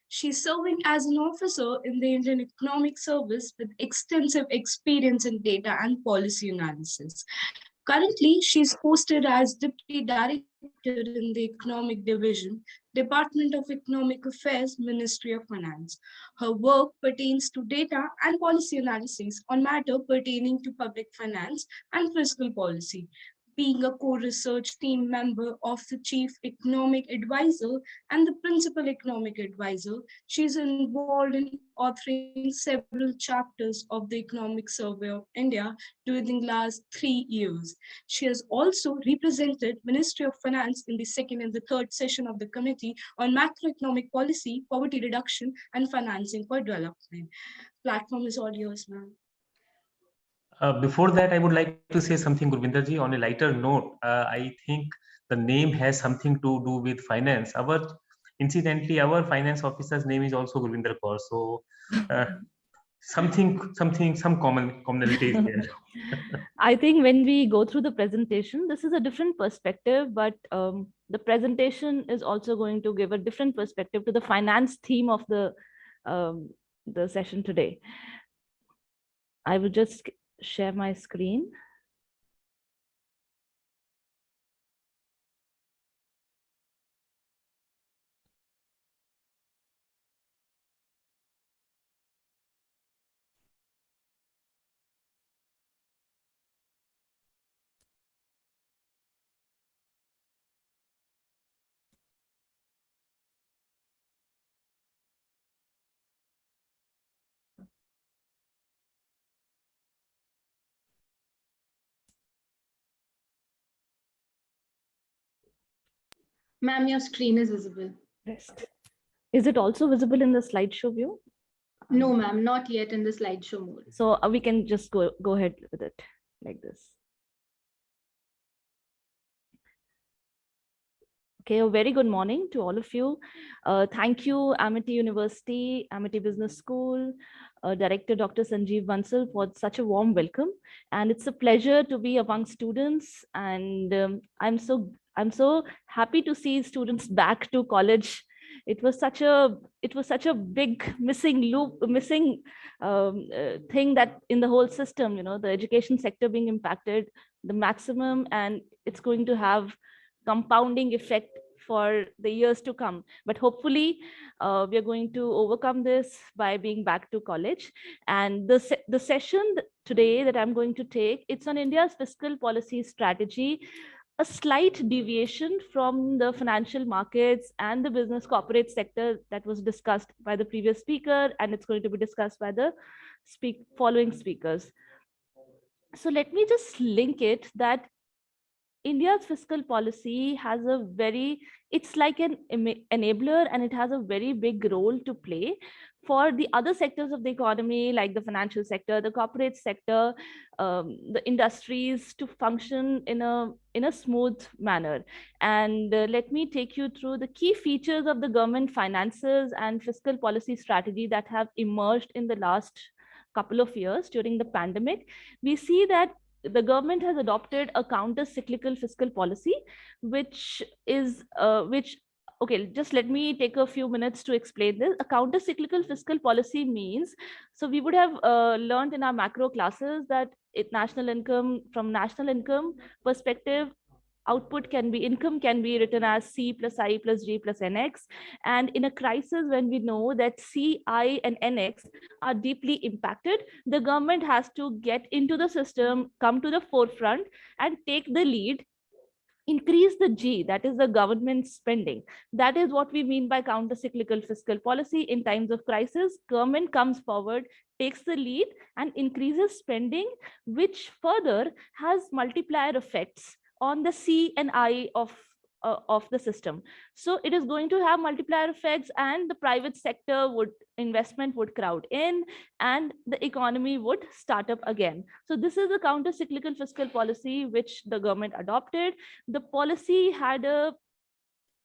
She's serving as an officer in the Indian Economic Service with extensive experience in data and policy analysis. Currently, she's posted as Deputy Director in the Economic Division, Department of Economic Affairs, Ministry of Finance. Her work pertains to data and policy analysis on matters pertaining to public finance and fiscal policy. Being a co-research team member of the Chief Economic Advisor and the Principal Economic Advisor, she is involved in authoring several chapters of the Economic Survey of India during the last 3 years. She has also represented Ministry of Finance in the second and the third session of the Committee on Macroeconomic Policy, Poverty Reduction and Financing for Development. Platform is all yours, ma'am. Before that, I would like to say something, Gurvinderji, on a lighter note. I think the name has something to do with finance. Incidentally, our finance officer's name is also Gurvinder Kaur. So some commonality is there. I think when we go through the presentation, this is a different perspective, but the presentation is also going to give a different perspective to the finance theme of the session today. I would just share my screen. Ma'am, your screen is visible. Is it also visible in the slideshow view? No, ma'am, not yet in the slideshow mode. So we can just go ahead with it like this. Okay, a very good morning to all of you. Thank you, Amity University, Amity Business School, Director Dr. Sanjeev Bansal for such a warm welcome. And it's a pleasure to be among students. And I'm so happy to see students back to college. It was such a big missing thing that in the whole system, the education sector being impacted the maximum, and it's going to have compounding effect for the years to come. But hopefully we are going to overcome this by being back to college. And the session today that I'm going to take, it's on India's fiscal policy strategy, a slight deviation from the financial markets and the business corporate sector that was discussed by the previous speaker, and it's going to be discussed by the following speakers. So let me just link it that India's fiscal policy has it's like an enabler, and it has a very big role to play for the other sectors of the economy, like the financial sector, the corporate sector, the industries to function in a smooth manner. And let me take you through the key features of the government finances and fiscal policy strategy that have emerged in the last couple of years during the pandemic. We see that the government has adopted a counter-cyclical fiscal policy, which okay, just let me take a few minutes to explain this. A counter-cyclical fiscal policy means, so we would have learned in our macro classes that from national income perspective, income can be written as C plus I plus G plus NX. And in a crisis, when we know that C, I, and NX are deeply impacted, the government has to get into the system, come to the forefront, and take the lead, increase the G, that is the government spending. That is what we mean by counter-cyclical fiscal policy. In times of crisis, government comes forward, takes the lead, and increases spending, which further has multiplier effects on the C and I of the system. So it is going to have multiplier effects, and the private sector investment would crowd in, and the economy would start up again. So this is the counter-cyclical fiscal policy which the government adopted. The policy had a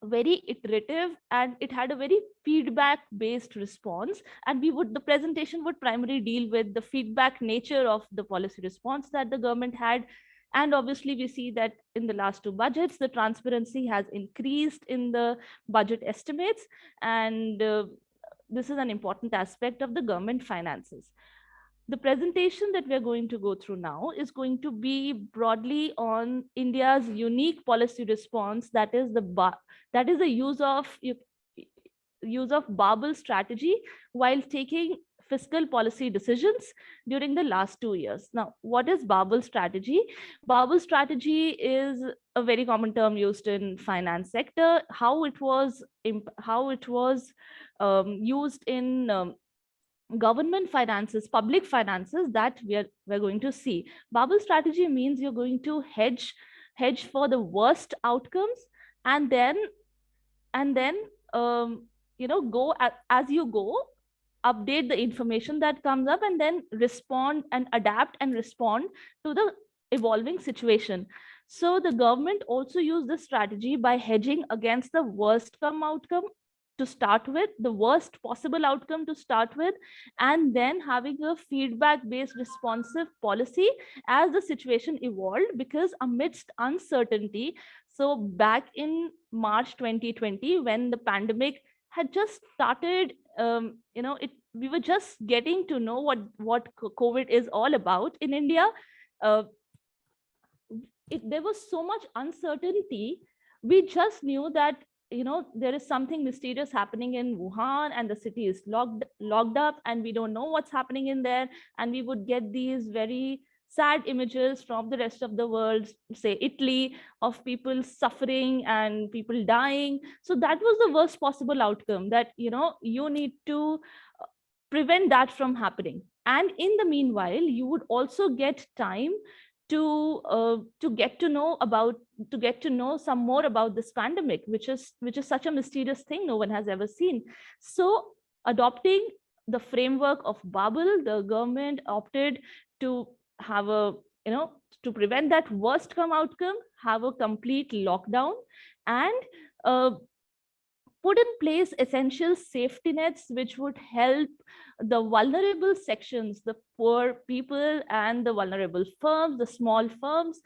very iterative, and it had a very feedback based response, and the presentation would primarily deal with the feedback nature of the policy response that the government had. And obviously we see that in the last two budgets, the transparency has increased in the budget estimates, and this is an important aspect of the government finances. The presentation that we're going to go through now is going to be broadly on India's unique policy response, that is the use of barbell strategy while taking fiscal policy decisions during the last 2 years. Now, what is barbell strategy? Barbell strategy is a very common term used in finance sector. How it was used in government finances, public finances, that we're going to see. Barbell strategy means you're going to hedge for the worst outcomes, and then go as you go, update the information that comes up, and then respond and adapt and respond to the evolving situation. So the government also used this strategy by hedging against the worst outcome to start with, the worst possible outcome to start with, and then having a feedback-based responsive policy as the situation evolved, because amidst uncertainty, so back in March 2020, when the pandemic had just started, we were just getting to know what COVID is all about in India. uh, there was so much uncertainty. We just knew that there is something mysterious happening in Wuhan, and the city is locked up, and we don't know what's happening in there. And we would get these very sad images from the rest of the world, say Italy, of people suffering and people dying. So that was the worst possible outcome, that you need to prevent that from happening. And in the meanwhile, you would also get time to get to know some more about this pandemic, which is such a mysterious thing no one has ever seen. So adopting the framework of bubble, the government opted to have to prevent that worst come outcome, have a complete lockdown, and put in place essential safety nets which would help the vulnerable sections, the poor people and the vulnerable firms, the small firms.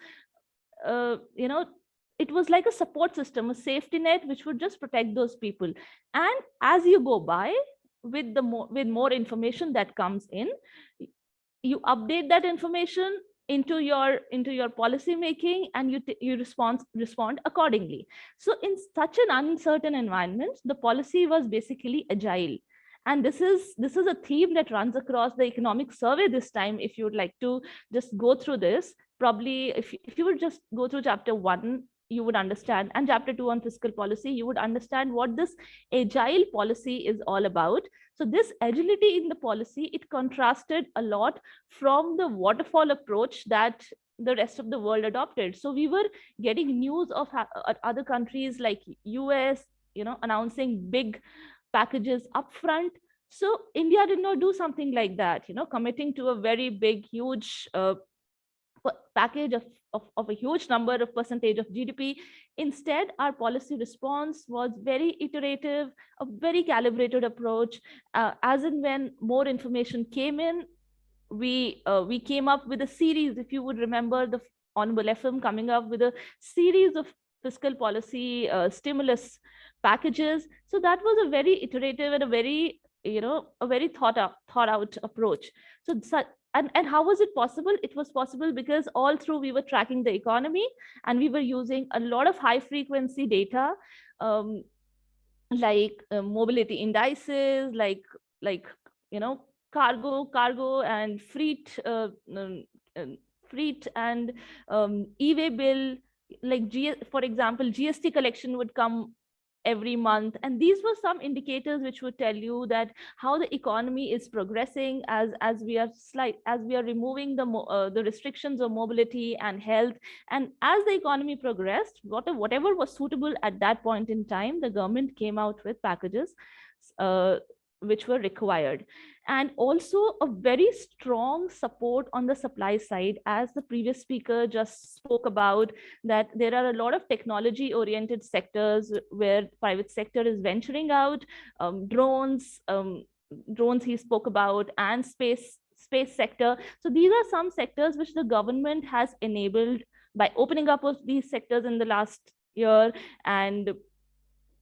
It was like a support system, a safety net which would just protect those people. And as you go by, with more information that comes in, you update that information into your policy making, and you respond accordingly. So in such an uncertain environment, the policy was basically agile. And this is a theme that runs across the economic survey this time. If you would like to just go through this, probably if you would just go through chapter 1, you would understand, and chapter 2 on fiscal policy, you would understand what this agile policy is all about. So this agility in the policy, it contrasted a lot from the waterfall approach that the rest of the world adopted. So we were getting news of other countries like US, announcing big packages upfront. So India did not do something like that, committing to a very big, huge package of a huge number of percentage of GDP. Instead, our policy response was very iterative, a very calibrated approach. As and when more information came in, we came up with a series. If you would remember, the Honorable FM coming up with a series of fiscal policy stimulus packages. So that was a very iterative and a very thought out approach. So and how was it possible? It was possible because all through we were tracking the economy, and we were using a lot of high frequency data, like mobility indices, like cargo and freight, and e-way bill, like for example, GST collection would come every month, and these were some indicators which would tell you that how the economy is progressing as we are removing the restrictions of mobility and health. And as the economy progressed, whatever was suitable at that point in time, the government came out with packages which were required. And also a very strong support on the supply side, as the previous speaker just spoke about, that there are a lot of technology oriented sectors where private sector is venturing out. Drones he spoke about, and space sector. So these are some sectors which the government has enabled by opening up of these sectors in the last year. And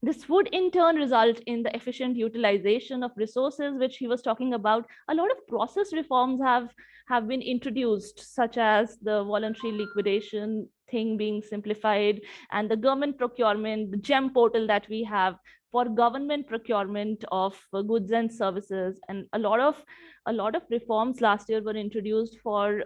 this would in turn result in the efficient utilization of resources, which he was talking about. A lot of process reforms have been introduced, such as the voluntary liquidation thing being simplified, and the government procurement, the GEM portal that we have for government procurement of goods and services. And a lot of reforms last year were introduced for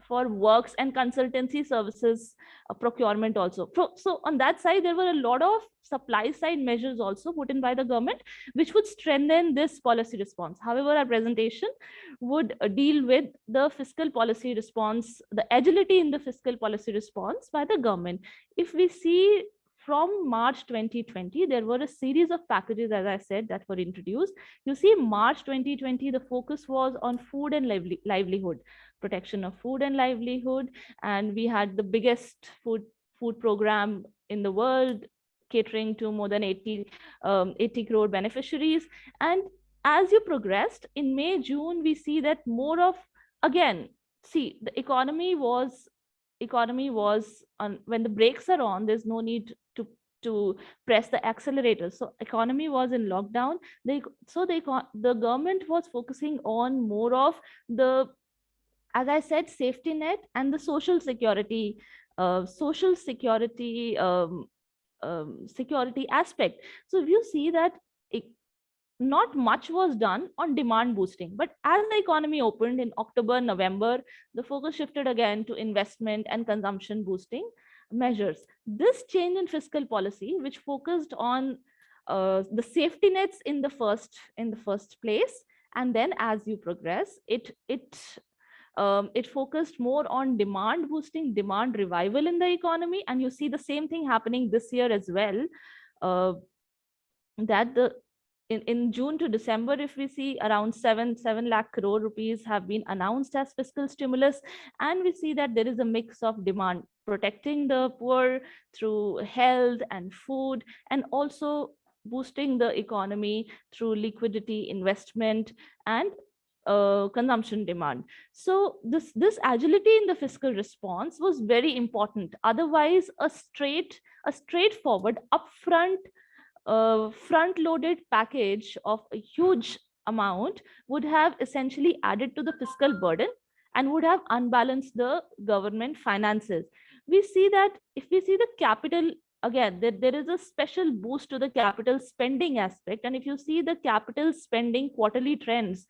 works and consultancy services procurement also. So on that side, there were a lot of supply side measures also put in by the government, which would strengthen this policy response. However, our presentation would deal with the fiscal policy response, the agility in the fiscal policy response by the government. If we see from March 2020, there were a series of packages, as I said, that were introduced. You see, March 2020, the focus was on food and livelihood, protection of food and livelihood. And we had the biggest food program in the world, catering to more than 80 crore beneficiaries. And as you progressed in May, June, we see that more of, again, see, the economy was on, when the brakes are on, there's no need to press the accelerator. So economy was in lockdown. The government was focusing on more of the, as I said, safety net and the social security, security aspect. So you see that not much was done on demand boosting, but as the economy opened in October, November, the focus shifted again to investment and consumption boosting measures. This change in fiscal policy, which focused on the safety nets in the first place, and then as you progress, it focused more on demand boosting, demand revival in the economy, and you see the same thing happening this year as well. That in June to December, if we see, around 7 lakh crore rupees have been announced as fiscal stimulus, and we see that there is a mix of demand, protecting the poor through health and food, and also boosting the economy through liquidity, investment, and consumption demand. So this agility in the fiscal response was very important. Otherwise, a straightforward upfront front-loaded package of a huge amount would have essentially added to the fiscal burden and would have unbalanced the government finances. We see that if we see the capital, again, there is a special boost to the capital spending aspect. And if you see the capital spending quarterly trends,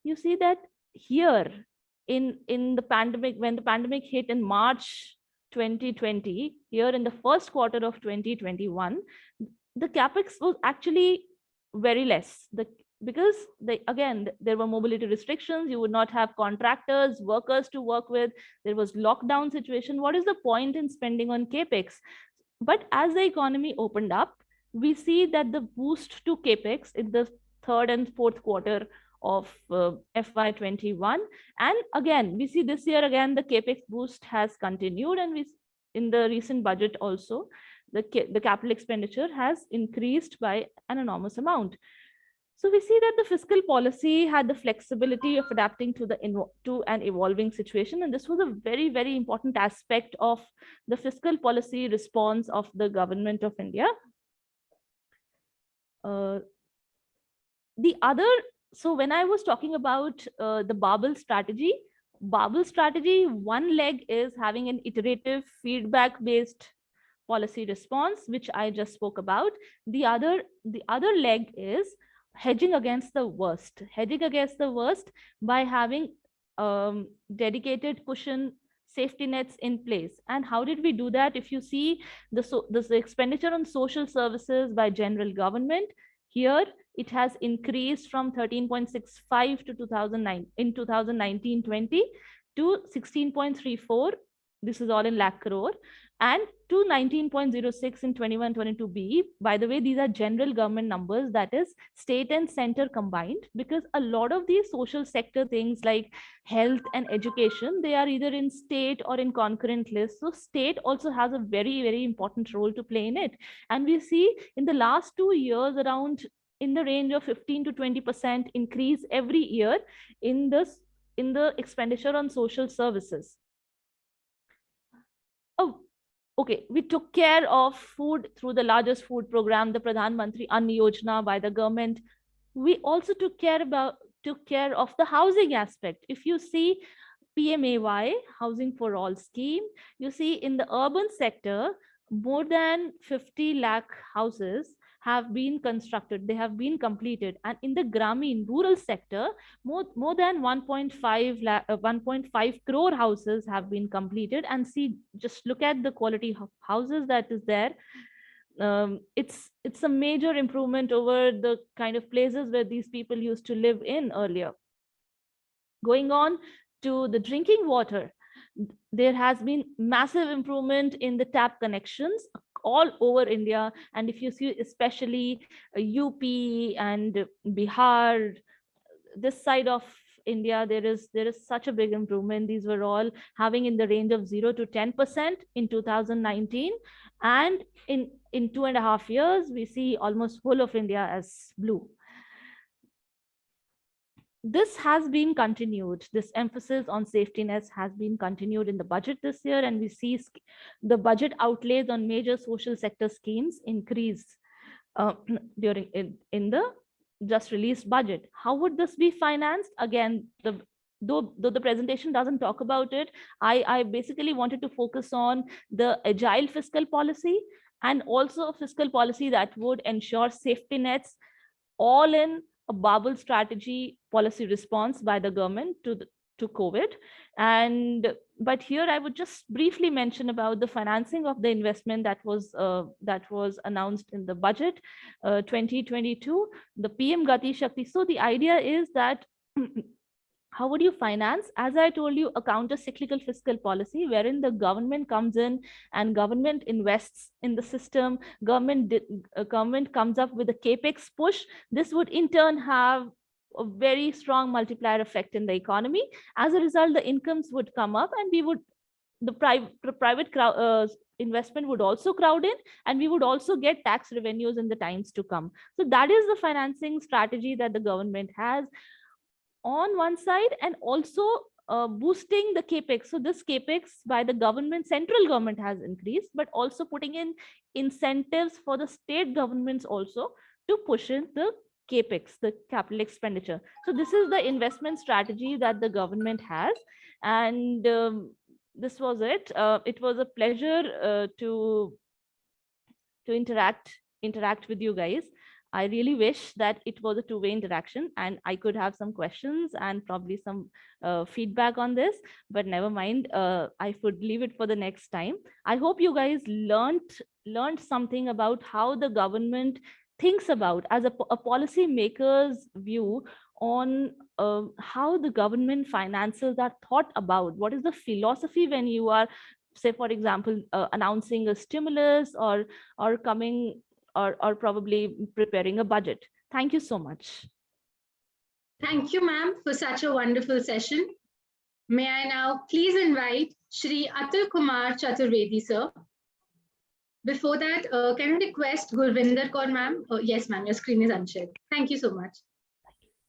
you see that here in the pandemic, when the pandemic hit in March 2020, here in the first quarter of 2021, the capex was actually very less. Because there were mobility restrictions, you would not have contractors, workers to work with, there was lockdown situation. What is the point in spending on capex? But as the economy opened up, we see that the boost to capex in the third and fourth quarter of FY21, and again we see this year again the capex boost has continued, and we in the recent budget also the capital expenditure has increased by an enormous amount. So we see that the fiscal policy had the flexibility of adapting to an evolving situation, and this was a very, very important aspect of the fiscal policy response of the government of India. So when I was talking about the barbell strategy, one leg is having an iterative feedback-based policy response, which I just spoke about. The other leg is hedging against the worst by having dedicated cushion safety nets in place. And how did we do that? If you see the expenditure on social services by general government, here it has increased from 13.65 to 2009 in 2019-20 to 16.34. This is all in lakh crore, and to 19.06 in 21-22B. By the way, these are general government numbers, that is state and center combined, because a lot of these social sector things like health and education, they are either in state or in concurrent lists. So state also has a very, very important role to play in it. And we see in the last 2 years around in the range of 15 to 20% increase every year in the expenditure on social services. Oh, okay, we took care of food through the largest food program, the Pradhan Mantri Ann Yojana by the government. We also took care of the housing aspect. If you see PMAY, Housing for All scheme, you see in the urban sector, more than 50 lakh houses have been constructed, they have been completed. And in the Grameen rural sector, more than 1.5 crore houses have been completed. And see, just look at the quality of houses that is there. It's a major improvement over the kind of places where these people used to live in earlier. Going on to the drinking water, there has been massive improvement in the tap connections all over India. And if you see especially UP and Bihar, this side of India, there is such a big improvement. These were all having in the range of 0 to 10% in 2019. And in 2.5 years, we see almost whole of India as blue. this has been continued. This emphasis on safety nets has been continued in the budget this year, and we see the budget outlays on major social sector schemes increase during in the just released budget. How would this be financed? Again, though the presentation doesn't talk about it, I basically wanted to focus on the agile fiscal policy and also a fiscal policy that would ensure safety nets, all in a bubble strategy policy response by the government to COVID. And but here I would just briefly mention about the financing of the investment that was announced in the budget 2022, the PM Gati Shakti. So the idea is that how would you finance, as I told you, a counter-cyclical fiscal policy wherein the government comes in and government invests in the system, government comes up with a capex push. This would in turn have a very strong multiplier effect in the economy. As a result, the incomes would come up, and the private investment would also crowd in, and we would also get tax revenues in the times to come. So that is the financing strategy that the government has on one side, and also boosting the capex. So this capex by the government, central government, has increased, but also putting in incentives for the state governments also to push in the capex, the capital expenditure. So this is the investment strategy that the government has, and this was it. It was a pleasure to interact with you guys. I really wish that it was a two-way interaction and I could have some questions and probably some feedback on this, but never mind. I would leave it for the next time. I hope you guys learned something about how the government thinks about, as a policy maker's view on how the government finances are thought about. What is the philosophy when you are, say, for example, announcing a stimulus or probably preparing a budget. Thank you so much. Thank you, ma'am, for such a wonderful session. May I now please invite Shri Atul Kumar Chaturvedi, sir. Before that, can I request Gurvinder Kaur, ma'am? Yes, ma'am, your screen is unshared. Thank you so much.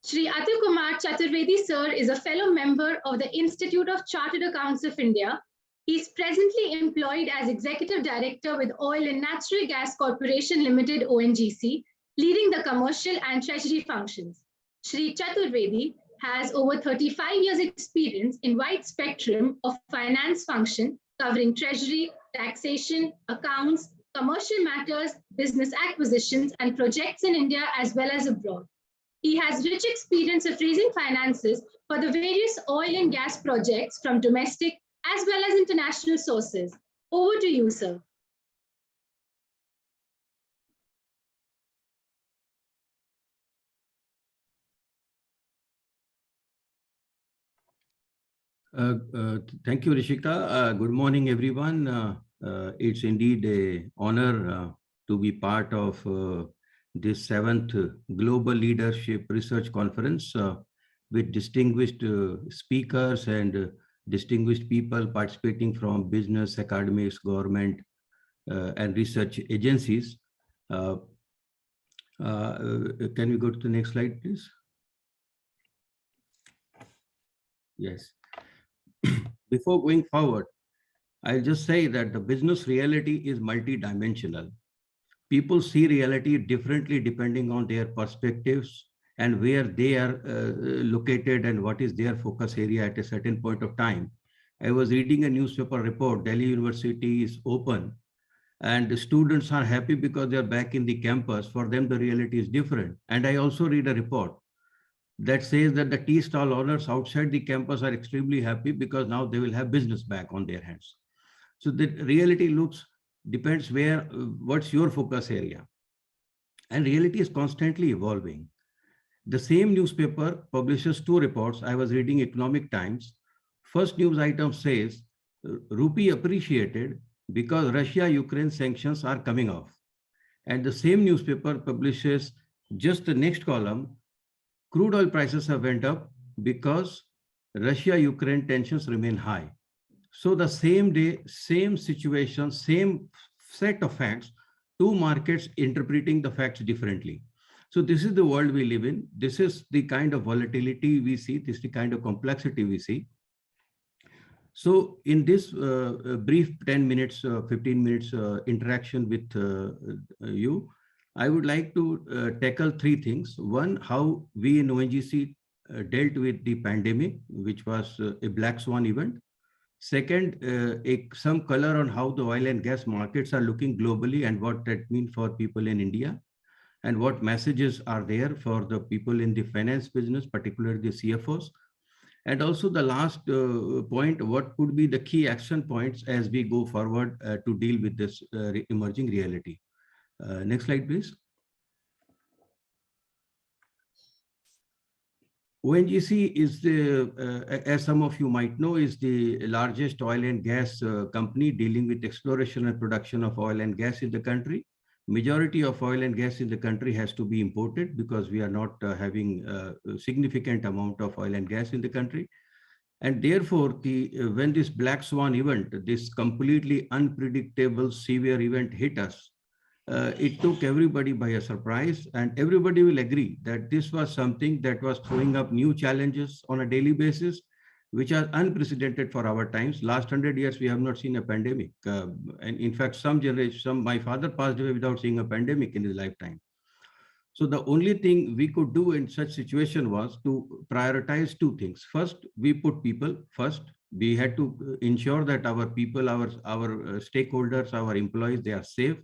Shri Atul Kumar Chaturvedi, sir, is a fellow member of the Institute of Chartered Accountants of India. He is presently employed as Executive Director with Oil and Natural Gas Corporation Limited, ONGC, leading the commercial and treasury functions. Shri Chaturvedi has over 35 years experience in wide spectrum of finance function covering treasury, taxation, accounts, commercial matters, business acquisitions, and projects in India as well as abroad. He has rich experience of raising finances for the various oil and gas projects from domestic as well as international sources. Over to you, sir. Thank you, Rishika. Good morning, everyone. It's indeed an honor to be part of this 7th Global Leadership Research Conference with distinguished speakers and distinguished people participating from business, academics, government, and research agencies. Can we go to the next slide, please? Yes. Before going forward, I'll just say that the business reality is multidimensional. People see reality differently depending on their perspectives and where they are located and what is their focus area at a certain point of time. I was reading a newspaper report, Delhi University is open and the students are happy because they're back in the campus. For them, the reality is different. And I also read a report that says that the tea stall owners outside the campus are extremely happy because now they will have business back on their hands. So the reality depends what's your focus area. And reality is constantly evolving. The same newspaper publishes 2 reports. I was reading Economic Times. First news item says, rupee appreciated because Russia-Ukraine sanctions are coming off. And the same newspaper publishes just the next column, crude oil prices have went up because Russia-Ukraine tensions remain high. So the same day, same situation, same set of facts, 2 markets interpreting the facts differently. So this is the world we live in. This is the kind of volatility we see. This is the kind of complexity we see. So in this brief 10 minutes, 15 minutes interaction with you, I would like to tackle three things. One, how we in ONGC dealt with the pandemic, which was a black swan event. Second, some color on how the oil and gas markets are looking globally and what that means for people in India, and what messages are there for the people in the finance business, particularly the CFOs. And also the last point, what could be the key action points as we go forward to deal with this emerging reality. Next slide, please. ONGC is the, as some of you might know, is the largest oil and gas company dealing with exploration and production of oil and gas in the country. Majority of oil and gas in the country has to be imported because we are not having a significant amount of oil and gas in the country. And therefore, when this black swan event, this completely unpredictable, severe event hit us, it took everybody by a surprise, and everybody will agree that this was something that was throwing up new challenges on a daily basis, which are unprecedented for our times. Last 100 years, we have not seen a pandemic. And in fact, some generations, my father passed away without seeing a pandemic in his lifetime. So the only thing we could do in such situation was to prioritize two things. First, we put people first. We had to ensure that our people, our stakeholders, our employees, they are safe.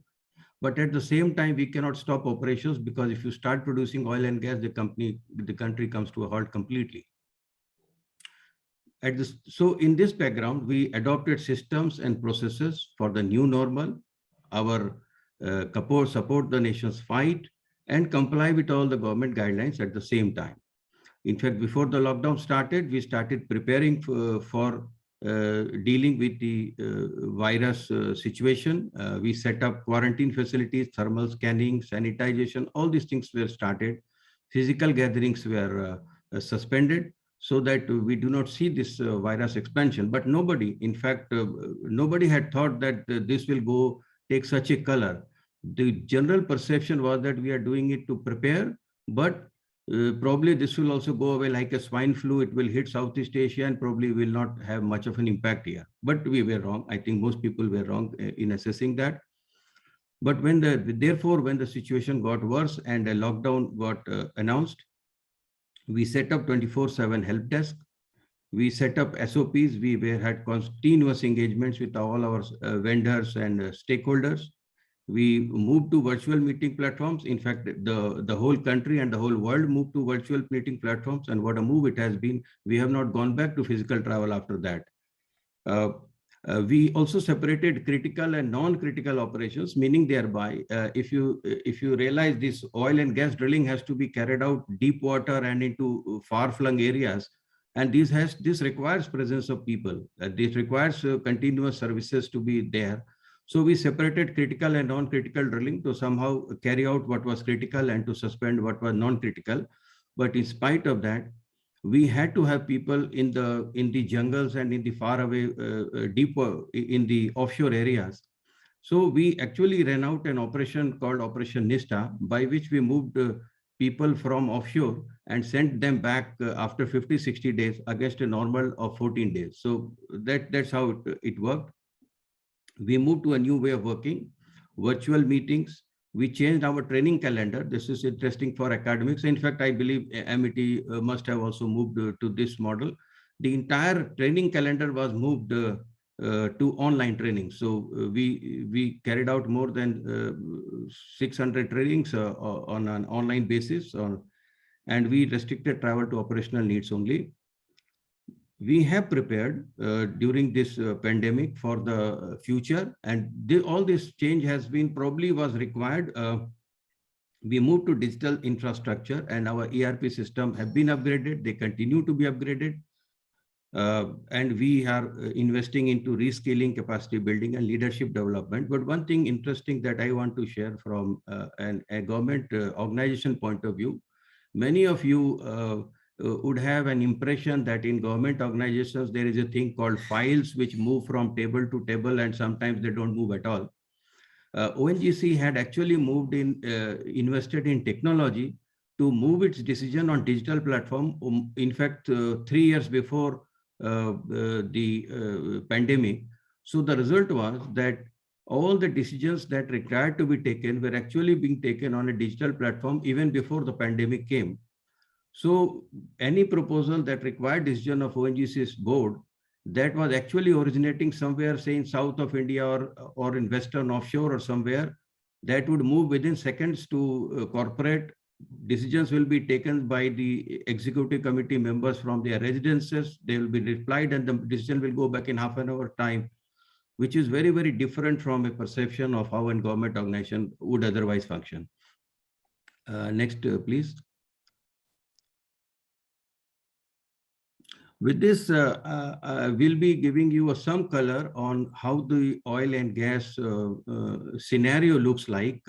But at the same time, we cannot stop operations, because if you start producing oil and gas, the country comes to a halt completely. So in this background, we adopted systems and processes for the new normal, our support the nation's fight, and comply with all the government guidelines at the same time. In fact, before the lockdown started, we started preparing for dealing with the virus situation. We set up quarantine facilities, thermal scanning, sanitization, all these things were started. Physical gatherings were suspended so that we do not see this virus expansion. But nobody, in fact, nobody had thought that this will take such a color. The general perception was that we are doing it to prepare, but probably this will also go away like a swine flu. It will hit Southeast Asia and probably will not have much of an impact here. But we were wrong. I think most people were wrong in assessing that. But therefore, when the situation got worse and a lockdown got announced, we set up 24/7 help desk. We set up SOPs. We had continuous engagements with all our vendors and stakeholders. We moved to virtual meeting platforms. In fact, the whole country and the whole world moved to virtual meeting platforms. And what a move it has been. We have not gone back to physical travel after that. We also separated critical and non-critical operations, meaning thereby, if you realize this oil and gas drilling has to be carried out deep water and into far-flung areas, and this requires presence of people. This requires continuous services to be there. So we separated critical and non-critical drilling to somehow carry out what was critical and to suspend what was non-critical. But in spite of that, we had to have people in the jungles and in the far away, deeper in the offshore areas. So we actually ran out an operation called Operation Nista, by which we moved people from offshore and sent them back after 50, 60 days against a normal of 14 days. So that's how it worked. We moved to a new way of working, virtual meetings. We changed our training calendar. This is interesting for academics. In fact, I believe MIT must have also moved to this model. The entire training calendar was moved to online training. So we carried out more than 600 trainings on an online basis, and we restricted travel to operational needs only. We have prepared during this pandemic for the future, and all this change was required. We moved to digital infrastructure, and our ERP system have been upgraded. They continue to be upgraded. And we are investing into reskilling, capacity building, and leadership development. But one thing interesting that I want to share from a government organization point of view, many of you would have an impression that in government organizations, there is a thing called files which move from table to table, and sometimes they don't move at all. ONGC had actually invested in technology to move its decision on digital platform. In fact, 3 years before the pandemic. So the result was that all the decisions that required to be taken were actually being taken on a digital platform even before the pandemic came. So any proposal that required decision of ONGC's board that was actually originating somewhere, say in south of India or in Western offshore or somewhere, that would move within seconds to corporate. Decisions will be taken by the executive committee members from their residences. They will be replied and the decision will go back in half an hour time, which is very, very different from a perception of how a government organization would otherwise function. Next, please. With this, we'll be giving you some color on how the oil and gas scenario looks like,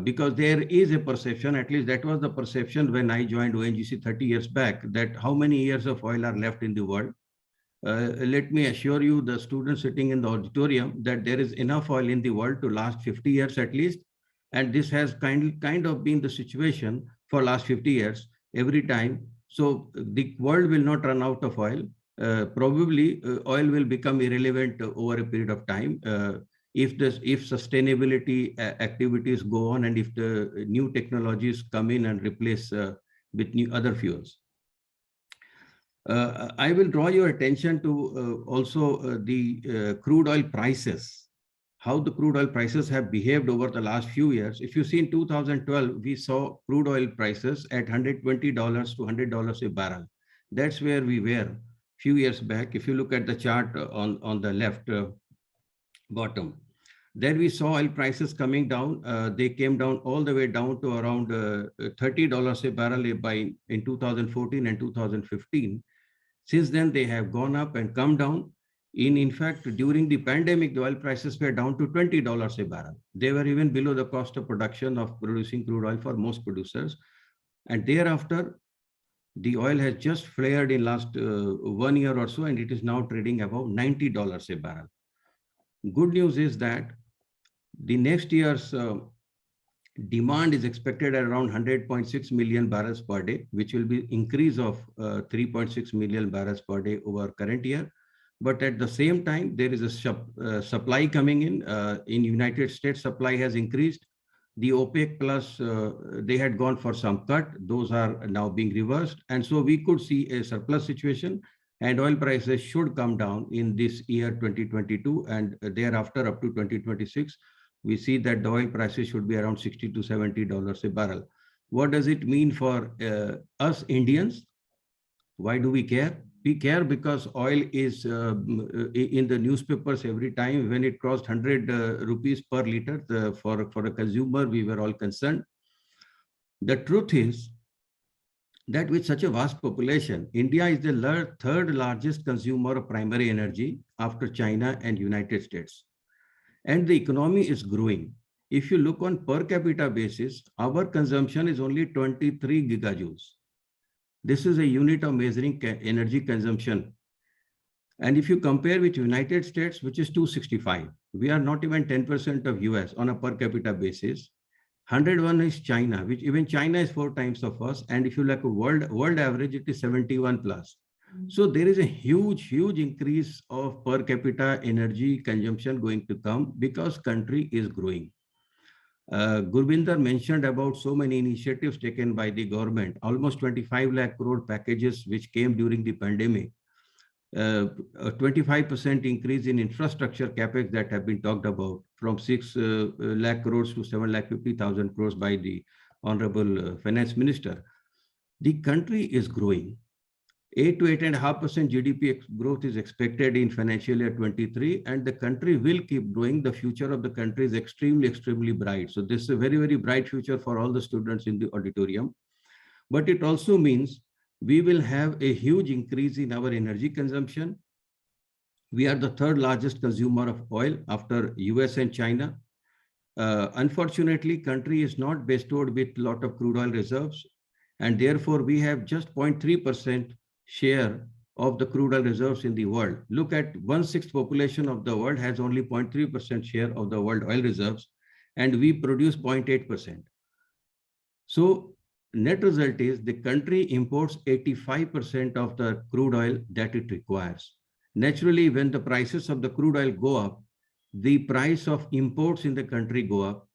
because there is a perception, at least that was the perception when I joined ONGC 30 years back, that how many years of oil are left in the world. Let me assure you, the students sitting in the auditorium, that there is enough oil in the world to last 50 years at least. And this has kind of been the situation for last 50 years every time. So the world will not run out of oil. Probably oil will become irrelevant over a period of time if sustainability activities go on and if the new technologies come in and replace with new other fuels. I will draw your attention to also the crude oil prices, how the crude oil prices have behaved over the last few years. If you see in 2012, we saw crude oil prices at $120 to $100 a barrel. That's where we were a few years back. If you look at the chart on the left bottom, then we saw oil prices coming down. They came down all the way down to around $30 a barrel in 2014 and 2015. Since then, they have gone up and come down. In fact, during the pandemic, the oil prices were down to $20 a barrel. They were even below the cost of production of producing crude oil for most producers. And thereafter, the oil has just flared in last 1 year or so, and it is now trading above $90 a barrel. Good news is that the next year's demand is expected at around 100.6 million barrels per day, which will be increase of 3.6 million barrels per day over current year. But at the same time, there is a supply coming in. In United States, supply has increased. The OPEC plus, they had gone for some cut. Those are now being reversed. And so we could see a surplus situation, and oil prices should come down in this year 2022 and thereafter up to 2026. We see that the oil prices should be around $60 to $70 a barrel. What does it mean for us Indians? Why do we care? We care because oil is in the newspapers every time. When it crossed 100 rupees per liter for a consumer, we were all concerned. The truth is that with such a vast population, India is the third largest consumer of primary energy after China and United States. And the economy is growing. If you look on per capita basis, our consumption is only 23 gigajoules. This is a unit of measuring energy consumption. And if you compare with United States, which is 265, we are not even 10% of US on a per capita basis. 101 is China, which even China is 4 times of us. And if you look at world average, it is 71 plus. So there is a huge increase of per capita energy consumption going to come because country is growing. Gurvinder mentioned about so many initiatives taken by the government, almost 25 lakh crore packages which came during the pandemic, a 25% increase in infrastructure capex that have been talked about from 6 lakh crores to 7 lakh 50,000 crores by the Honorable Finance Minister. The country is growing. 8 to 8.5% GDP growth is expected in financial year 23, and the country will keep growing. The future of the country is extremely bright. So this is a very bright future for all the students in the auditorium. But it also means we will have a huge increase in our energy consumption. We are the third largest consumer of oil after US and China. Unfortunately, country is not bestowed with a lot of crude oil reserves, and therefore we have just 0.3% share of the crude oil reserves in the world. Look at 1/6 population of the world has only 0.3% share of the world oil reserves, and we produce 0.8%. So net result is the country imports 85% of the crude oil that it requires. Naturally, when the prices of the crude oil go up, the price of imports in the country go up.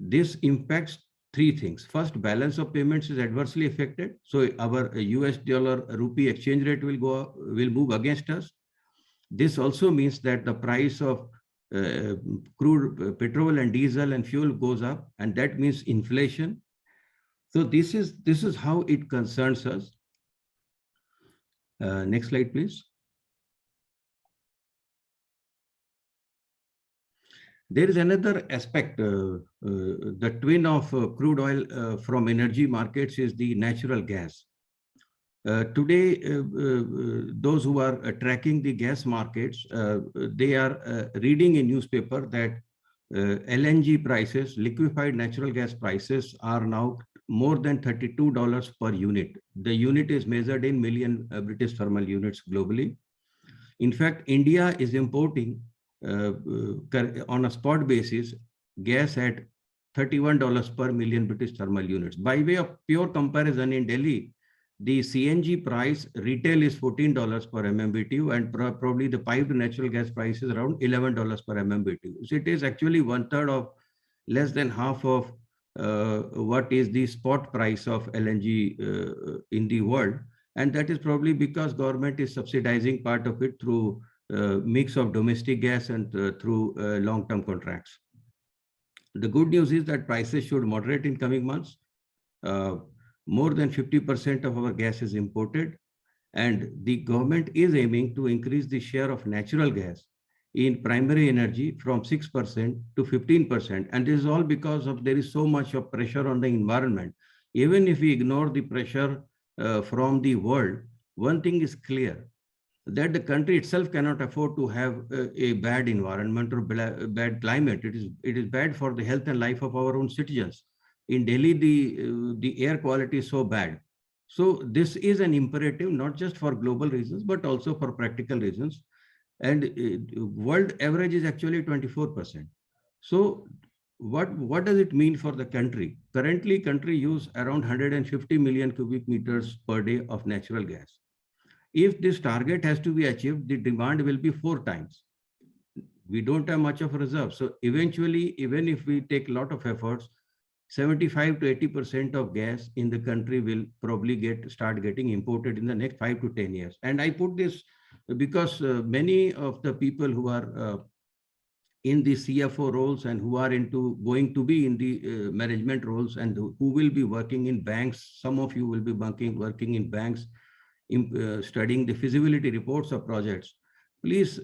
This impacts three things. First, balance of payments is adversely affected. So our US dollar rupee exchange rate will move against us. This also means that the price of crude petrol and diesel and fuel goes up, and that means inflation. So this is how it concerns us. Next slide, please. There is another aspect. The twin of crude oil from energy markets is the natural gas. Today, those who are tracking the gas markets, they are reading in newspaper that LNG prices, liquefied natural gas prices, are now more than $32 per unit. The unit is measured in million British thermal units globally. In fact, India is importing on a spot basis gas at $31 per million British thermal units. By way of pure comparison, in Delhi, the CNG price retail is $14 per MMBTU, and probably the piped natural gas price is around $11 per MMBTU. So it is actually 1/3 of, less than half of what is the spot price of LNG in the world. And that is probably because government is subsidizing part of it through mix of domestic gas and through long-term contracts. The good news is that prices should moderate in coming months. More than 50% of our gas is imported, and the government is aiming to increase the share of natural gas in primary energy from 6% to 15%. And this is all because of there is so much of pressure on the environment. Even if we ignore the pressure from the world, one thing is clear, that the country itself cannot afford to have a bad environment or bad climate. It is bad for the health and life of our own citizens. In Delhi, the air quality is so bad. So this is an imperative, not just for global reasons, but also for practical reasons. And world average is actually 24%. So what does it mean for the country? Currently, country use around 150 million cubic meters per day of natural gas. If this target has to be achieved, the demand will be 4 times. We don't have much of a reserve. So eventually, even if we take a lot of efforts, 75 to 80% of gas in the country will probably start getting imported in the next 5 to 10 years. And I put this because many of the people who are in the CFO roles and who are going to be in the management roles and who will be working in banks, some of you will be working in banks, studying the feasibility reports of projects. Please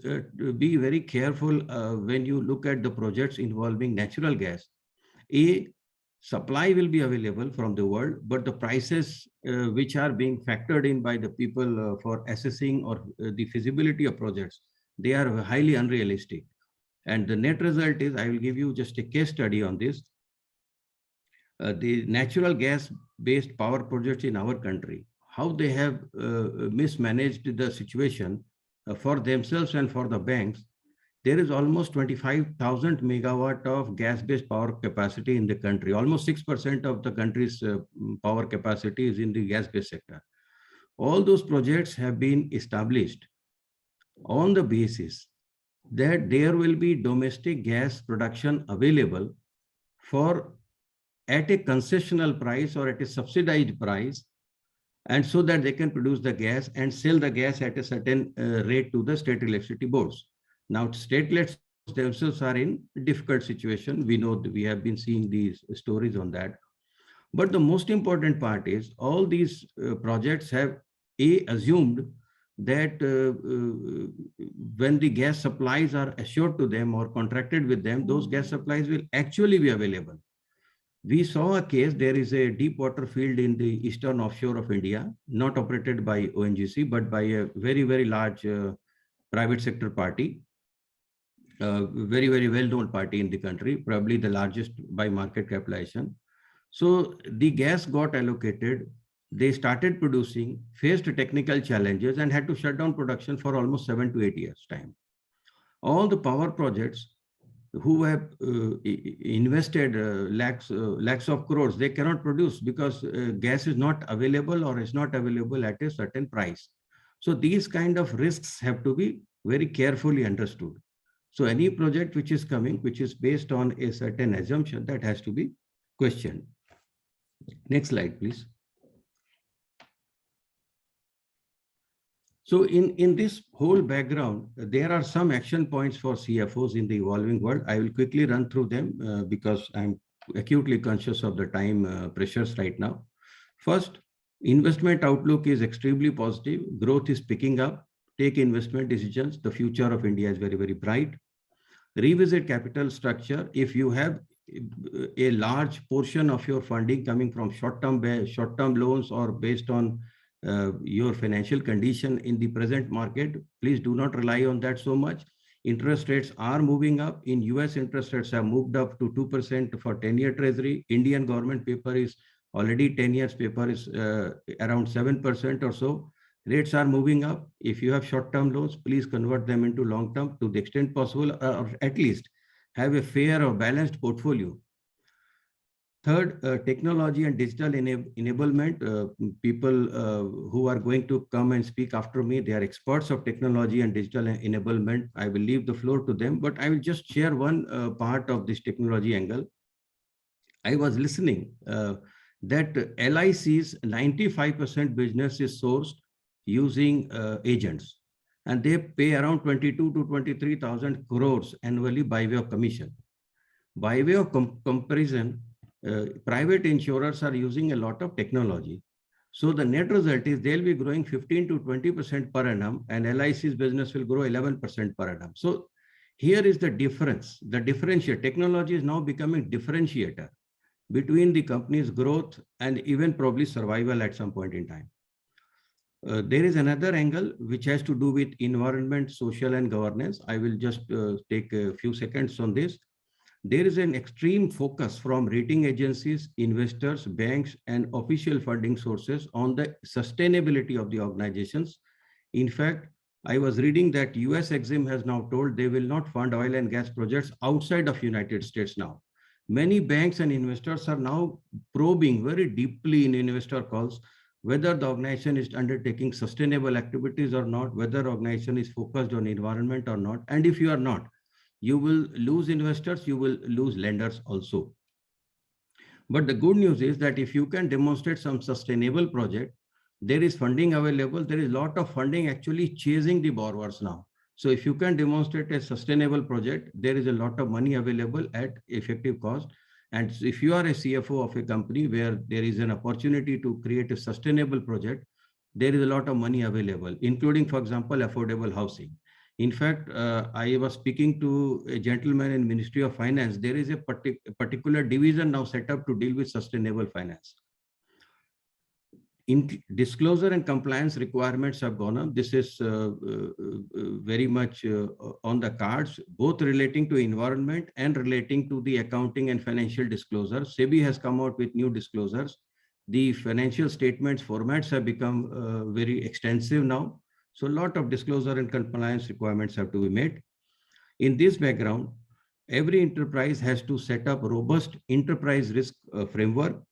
be very careful when you look at the projects involving natural gas. Supply will be available from the world, but the prices which are being factored in by the people for assessing or the feasibility of projects, they are highly unrealistic. And the net result is, I will give you just a case study on this. The natural gas-based power projects in our country, how they have mismanaged the situation for themselves and for the banks. There is almost 25,000 megawatt of gas-based power capacity in the country. Almost 6% of the country's power capacity is in the gas-based sector. All those projects have been established on the basis that there will be domestic gas production available at a concessional price or at a subsidized price, and so that they can produce the gas and sell the gas at a certain rate to the state electricity boards. Now, statelets themselves are in a difficult situation. We know that we have been seeing these stories on that. But the most important part is all these projects have assumed that when the gas supplies are assured to them or contracted with them, those gas supplies will actually be available. We saw a case, there is a deep water field in the eastern offshore of India, not operated by ONGC, but by a very, very large private sector party. Very, very well-known party in the country, probably the largest by market capitalization. So the gas got allocated. They started producing, faced technical challenges, and had to shut down production for almost 7 to 8 years' time. All the power projects who have invested lakhs of crores, they cannot produce because gas is not available or is not available at a certain price. So these kind of risks have to be very carefully understood. So any project which is coming, which is based on a certain assumption, that has to be questioned. Next slide, please. So in this whole background, there are some action points for CFOs in the evolving world. I will quickly run through them because I'm acutely conscious of the time pressures right now. First, investment outlook is extremely positive. Growth is picking up. Take investment decisions. The future of India is very, very bright. Revisit capital structure. If you have a large portion of your funding coming from short-term loans or based on your financial condition in the present market, please do not rely on that so much. Interest rates are moving up. In US, interest rates have moved up to 2% for 10-year treasury. Indian government paper is already 10 years paper is around 7% or so. Rates are moving up. If you have short-term loans, please convert them into long-term to the extent possible, or at least have a fair or balanced portfolio. Third, technology and digital enablement. People who are going to come and speak after me, they are experts of technology and digital enablement. I will leave the floor to them, but I will just share one part of this technology angle. I was listening that LIC's 95% business is sourced using agents, and they pay around 22 to 23,000 crores annually by way of commission. By way of comparison, private insurers are using a lot of technology. So the net result is they'll be growing 15 to 20% per annum, and LIC's business will grow 11% per annum. So here is the difference. The differentiator, technology is now becoming differentiator between the company's growth and even probably survival at some point in time. There is another angle which has to do with environment, social, and governance. I will just take a few seconds on this. There is an extreme focus from rating agencies, investors, banks, and official funding sources on the sustainability of the organizations. In fact, I was reading that US Exim has now told they will not fund oil and gas projects outside of United States now. Many banks and investors are now probing very deeply in investor calls whether the organization is undertaking sustainable activities or not, whether the organization is focused on environment or not. And if you are not, you will lose investors, you will lose lenders also. But the good news is that if you can demonstrate some sustainable project, there is funding available. There is a lot of funding actually chasing the borrowers now. So if you can demonstrate a sustainable project, there is a lot of money available at effective cost. And if you are a CFO of a company where there is an opportunity to create a sustainable project, there is a lot of money available, including, for example, affordable housing. In fact, I was speaking to a gentleman in Ministry of Finance. There is a particular division now set up to deal with sustainable finance. In disclosure and compliance requirements have gone up. This is very much on the cards, both relating to environment and relating to the accounting and financial disclosures. SEBI has come out with new disclosures. The financial statements formats have become very extensive now. So a lot of disclosure and compliance requirements have to be made. In this background, every enterprise has to set up robust enterprise risk framework,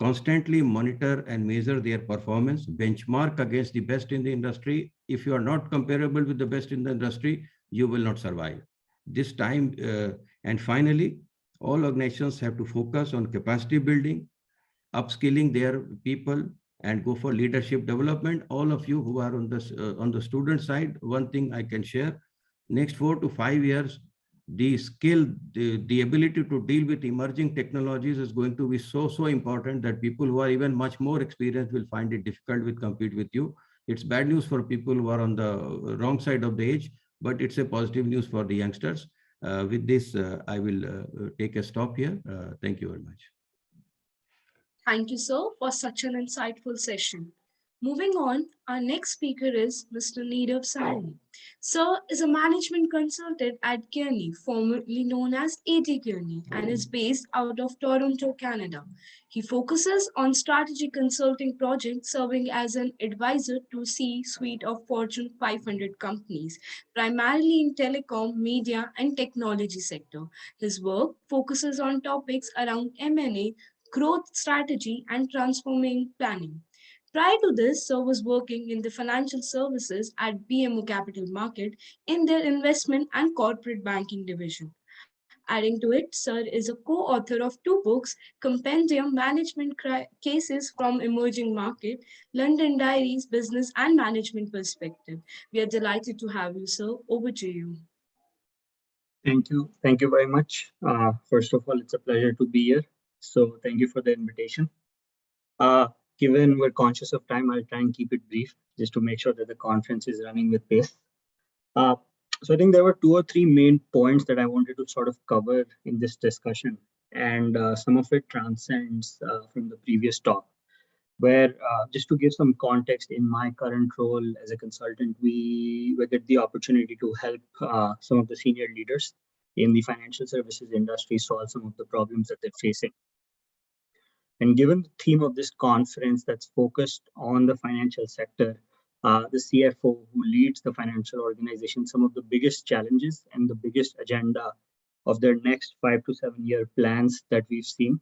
constantly monitor and measure their performance, benchmark against the best in the industry. If you are not comparable with the best in the industry, you will not survive. This time, and finally, all organizations have to focus on capacity building, upskilling their people, and go for leadership development. All of you who are on the student side, one thing I can share, next 4 to 5 years, the skill, the ability to deal with emerging technologies is going to be so important that people who are even much more experienced will find it difficult to compete with you. It's bad news for people who are on the wrong side of the age, but it's a positive news for the youngsters. With this, I will take a stop here. Thank you very much. Thank you, sir, for such an insightful session. Moving on, our next speaker is Mr. Neerav Sahni. Sir is a management consultant at Kearney, formerly known as AT Kearney, and is based out of Toronto, Canada. He focuses on strategy consulting projects, serving as an advisor to C-suite of Fortune 500 companies, primarily in telecom, media, and technology sector. His work focuses on topics around M&A, growth strategy, and transforming planning. Prior to this, Sir was working in the financial services at BMO Capital Market in their investment and corporate banking division. Adding to it, Sir is a co-author of two books, Compendium Management Cases from Emerging Market, London Diaries, Business and Management Perspective. We are delighted to have you, Sir. Over to you. Thank you. Thank you very much. First of all, it's a pleasure to be here. So thank you for the invitation. Given we're conscious of time, I'll try and keep it brief just to make sure that the conference is running with pace. So I think there were 2 or 3 main points that I wanted to sort of cover in this discussion. And some of it transcends from the previous talk, where just to give some context, in my current role as a consultant, we get the opportunity to help some of the senior leaders in the financial services industry solve some of the problems that they're facing. And given the theme of this conference that's focused on the financial sector, the CFO who leads the financial organization, some of the biggest challenges and the biggest agenda of their next 5 to 7 year plans that we've seen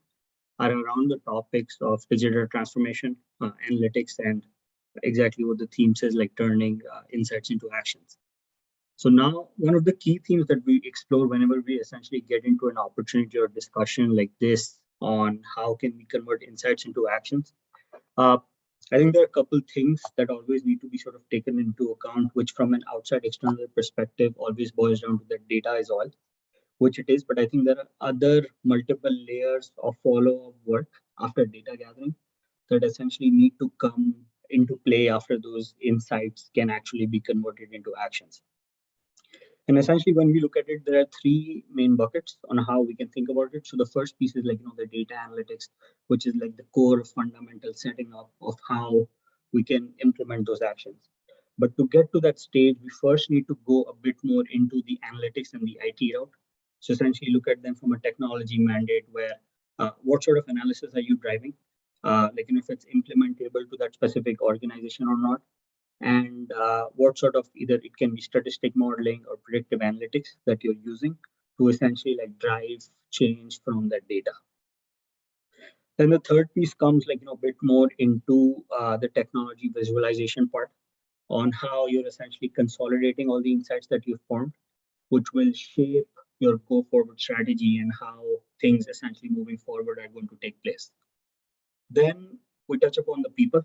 are around the topics of digital transformation, analytics, and exactly what the theme says, like turning insights into actions. So now one of the key themes that we explore whenever we essentially get into an opportunity or discussion like this on how can we convert insights into actions. I think there are a couple things that always need to be sort of taken into account, which from an outside external perspective always boils down to that data is all, which it is. But I think there are other multiple layers of follow-up work after data gathering that essentially need to come into play after those insights can actually be converted into actions. And essentially, when we look at it, there are 3 main buckets on how we can think about it. So the first piece is like, the data analytics, which is like the core fundamental setting up of how we can implement those actions. But to get to that stage, we first need to go a bit more into the analytics and the IT route. So essentially look at them from a technology mandate where what sort of analysis are you driving? If it's implementable to that specific organization or not. And what sort of either it can be statistic modeling or predictive analytics that you're using to essentially like drive change from that data. Then the third piece comes like a bit more into the technology visualization part on how you're essentially consolidating all the insights that you've formed, which will shape your go forward strategy and how things essentially moving forward are going to take place. Then we touch upon the people.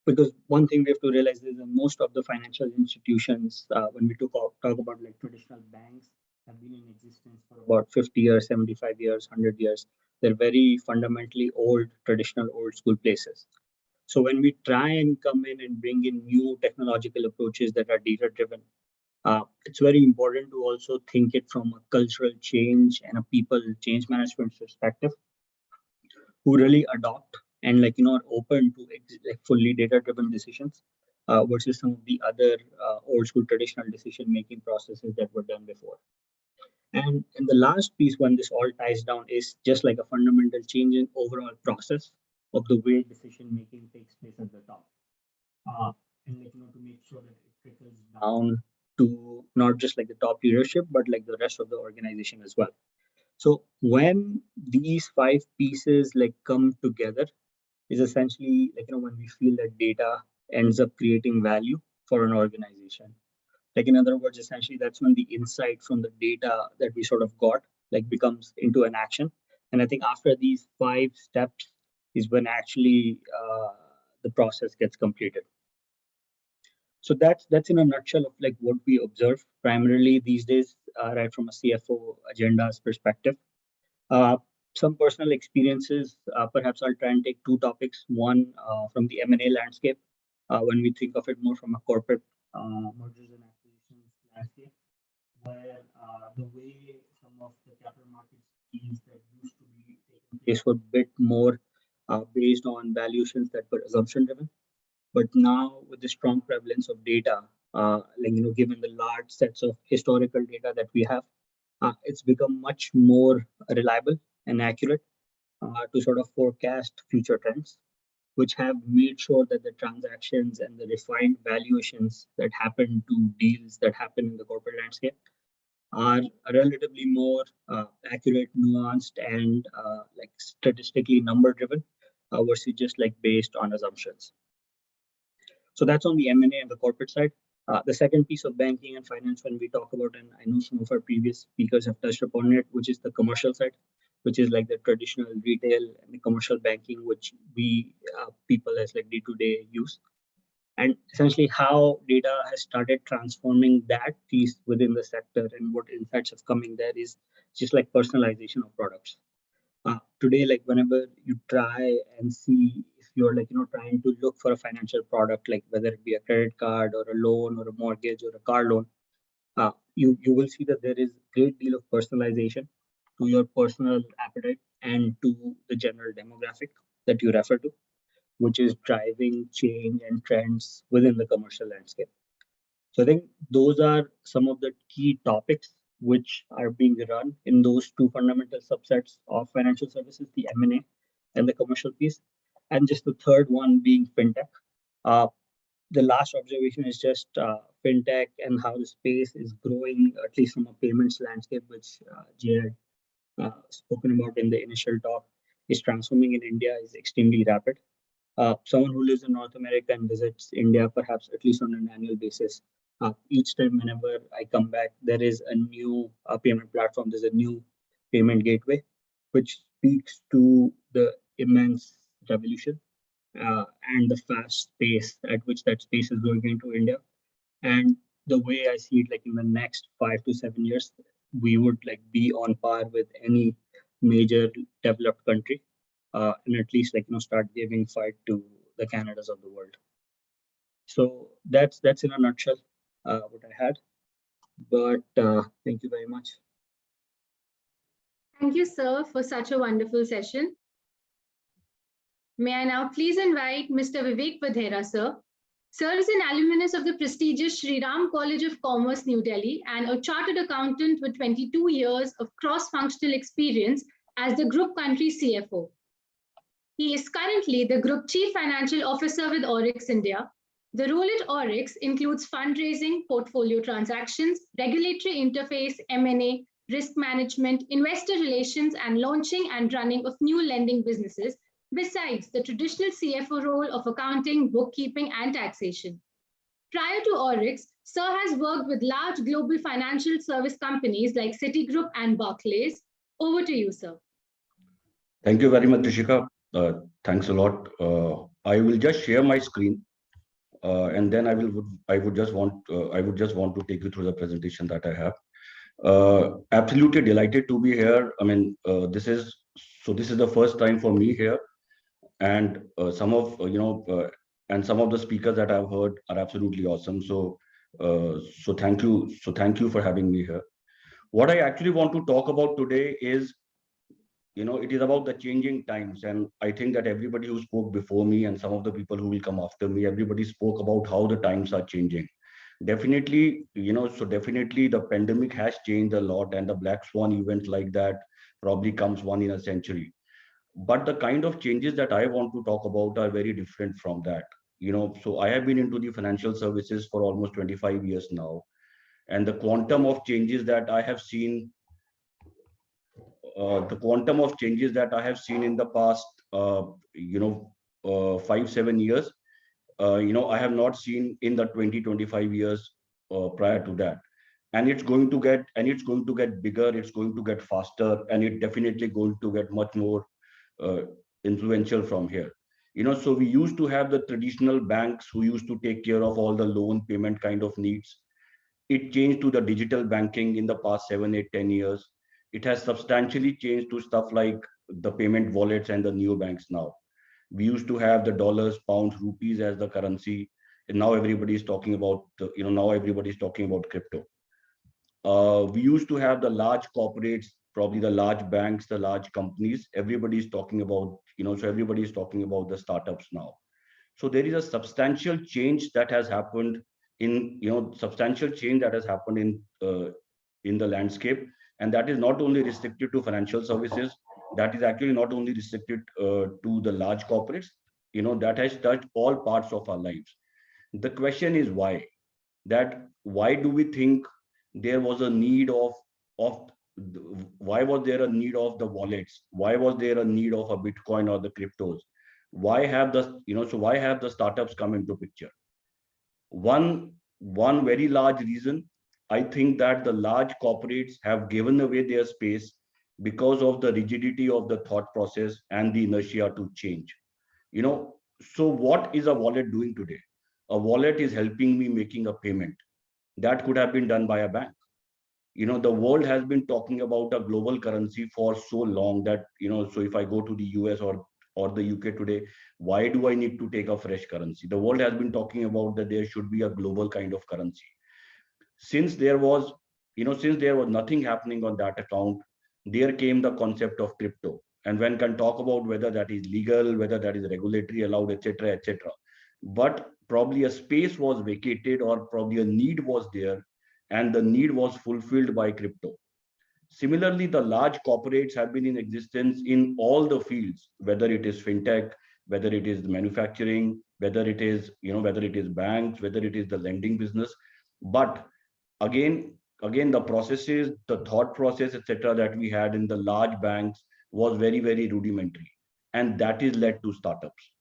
Because one thing we have to realize is that most of the financial institutions, when we talk about like traditional banks, have been in existence for about 50 years, 75 years, 100 years. They're very fundamentally old, traditional, old school places. So when we try and come in and bring in new technological approaches that are data driven, it's very important to also think it from a cultural change and a people change management perspective, who really adopt and are open to like fully data-driven decisions versus some of the other old school traditional decision-making processes that were done before. And the last piece, when this all ties down, is just like a fundamental change in overall process of the way decision-making takes place at the top. And to make sure that it trickles down to not just like the top leadership, but like the rest of the organization as well. So when these 5 pieces like come together, is essentially like when we feel that data ends up creating value for an organization. Like in other words, essentially that's when the insight from the data that we sort of got like becomes into an action. And I think after these 5 steps is when actually the process gets completed. So that's in a nutshell of like what we observe primarily these days, right from a CFO agendas perspective. Some personal experiences, perhaps I'll try and take 2 topics. One from the M&A landscape, when we think of it more from a corporate mergers and acquisitions landscape, where the way some of the capital markets deals that used to be taking place were a bit more based on valuations that were assumption driven. But now with the strong prevalence of data, given the large sets of historical data that we have, it's become much more reliable and accurate to sort of forecast future trends, which have made sure that the transactions and the refined valuations that happen to deals that happen in the corporate landscape are relatively more accurate, nuanced, and like statistically number driven versus just like based on assumptions. So that's on the M&A and the corporate side. The second piece of banking and finance when we talk about, and I know some of our previous speakers have touched upon it, which is the commercial side, which is like the traditional retail and the commercial banking, which we people as like day-to-day use. And essentially how data has started transforming that piece within the sector and what insights have coming there is just like personalization of products. Today, like whenever you try and see if you're like, trying to look for a financial product, like whether it be a credit card or a loan or a mortgage or a car loan, you will see that there is a great deal of personalization to your personal appetite and to the general demographic that you refer to, which is driving change and trends within the commercial landscape. So I think those are some of the key topics which are being run in those two fundamental subsets of financial services, the M&A and the commercial piece. And just the third one being fintech. The last observation is just fintech and how the space is growing, at least from a payments landscape, which Jay had spoken about in the initial talk, is transforming in India is extremely rapid. Someone who lives in North America and visits India, perhaps at least on an annual basis, each time whenever I come back, there is a new payment platform, there's a new payment gateway, which speaks to the immense revolution and the fast pace at which that space is going into India. And the way I see it, like in the next 5 to 7 years, we would like be on par with any major developed country, and at least start giving fight to the Canadas of the world. So that's in a nutshell what I had. But thank you very much. Thank you, sir, for such a wonderful session. May I now please invite Mr. Vivek Vadhera, sir. Sir is an alumnus of the prestigious Shri Ram College of Commerce, New Delhi, and a chartered accountant with 22 years of cross-functional experience as the group country CFO. He is currently the Group Chief Financial Officer with Oryx India. The role at Oryx includes fundraising, portfolio transactions, regulatory interface, M&A, risk management, investor relations, and launching and running of new lending businesses, besides the traditional CFO role of accounting, bookkeeping, and taxation. Prior to Oryx, Sir has worked with large global financial service companies like Citigroup and Barclays. Over to you, sir. Thank you very much, Rishika. Thanks a lot. I will just share my screen, and then I would just want to take you through the presentation that I have. Absolutely delighted to be here. I mean, this is the first time for me here, and some of the speakers that I've heard are absolutely awesome. So thank you for having me here. What I actually want to talk about today is, it is about the changing times. And I think that everybody who spoke before me and some of the people who will come after me, everybody spoke about how the times are changing. Definitely, definitely the pandemic has changed a lot, and the black swan events like that probably comes one in a century. But the kind of changes that I want to talk about are very different from that. So I have been into the financial services for almost 25 years now. And the quantum of changes that I have seen in the past, 5-7 years, I have not seen in the 20-25 years prior to that. And it's going to get bigger, it's going to get faster, and it definitely going to get much more influential from here. So we used to have the traditional banks who used to take care of all the loan payment kind of needs. It changed to the digital banking in the past 7, 8, 10 years. It has substantially changed to stuff like the payment wallets and the neobanks now. We used to have the dollars, pounds, rupees as the currency, and now everybody is talking about crypto. We used to have the large corporates, probably the large banks, the large companies. Everybody is talking about, so everybody is talking about the startups now. So there is a substantial change that has happened in, substantial change that has happened in the landscape. And that is not only restricted to financial services, that is actually not only restricted to the large corporates, that has touched all parts of our lives. The question is why? Why do we think there was a need of why was there a need of the wallets? Why was there a need of a Bitcoin or the cryptos? Why have why have the startups come into picture? One very large reason, I think that the large corporates have given away their space because of the rigidity of the thought process and the inertia to change. So what is a wallet doing today? A wallet is helping me making a payment that could have been done by a bank. The world has been talking about a global currency for so long that, so if I go to the US or the UK today, why do I need to take a fresh currency? The world has been talking about that there should be a global kind of currency. Since there was nothing happening on that account, there came the concept of crypto. And one can talk about whether that is legal, whether that is regulatory allowed, etc., etc. But probably a space was vacated, or probably a need was there, and the need was fulfilled by crypto. Similarly, the large corporates have been in existence in all the fields, whether it is fintech, whether it is manufacturing, whether it is, whether it is banks, whether it is the lending business. But again, the processes, the thought process, etc., that we had in the large banks was very, very rudimentary, and that is led to startups.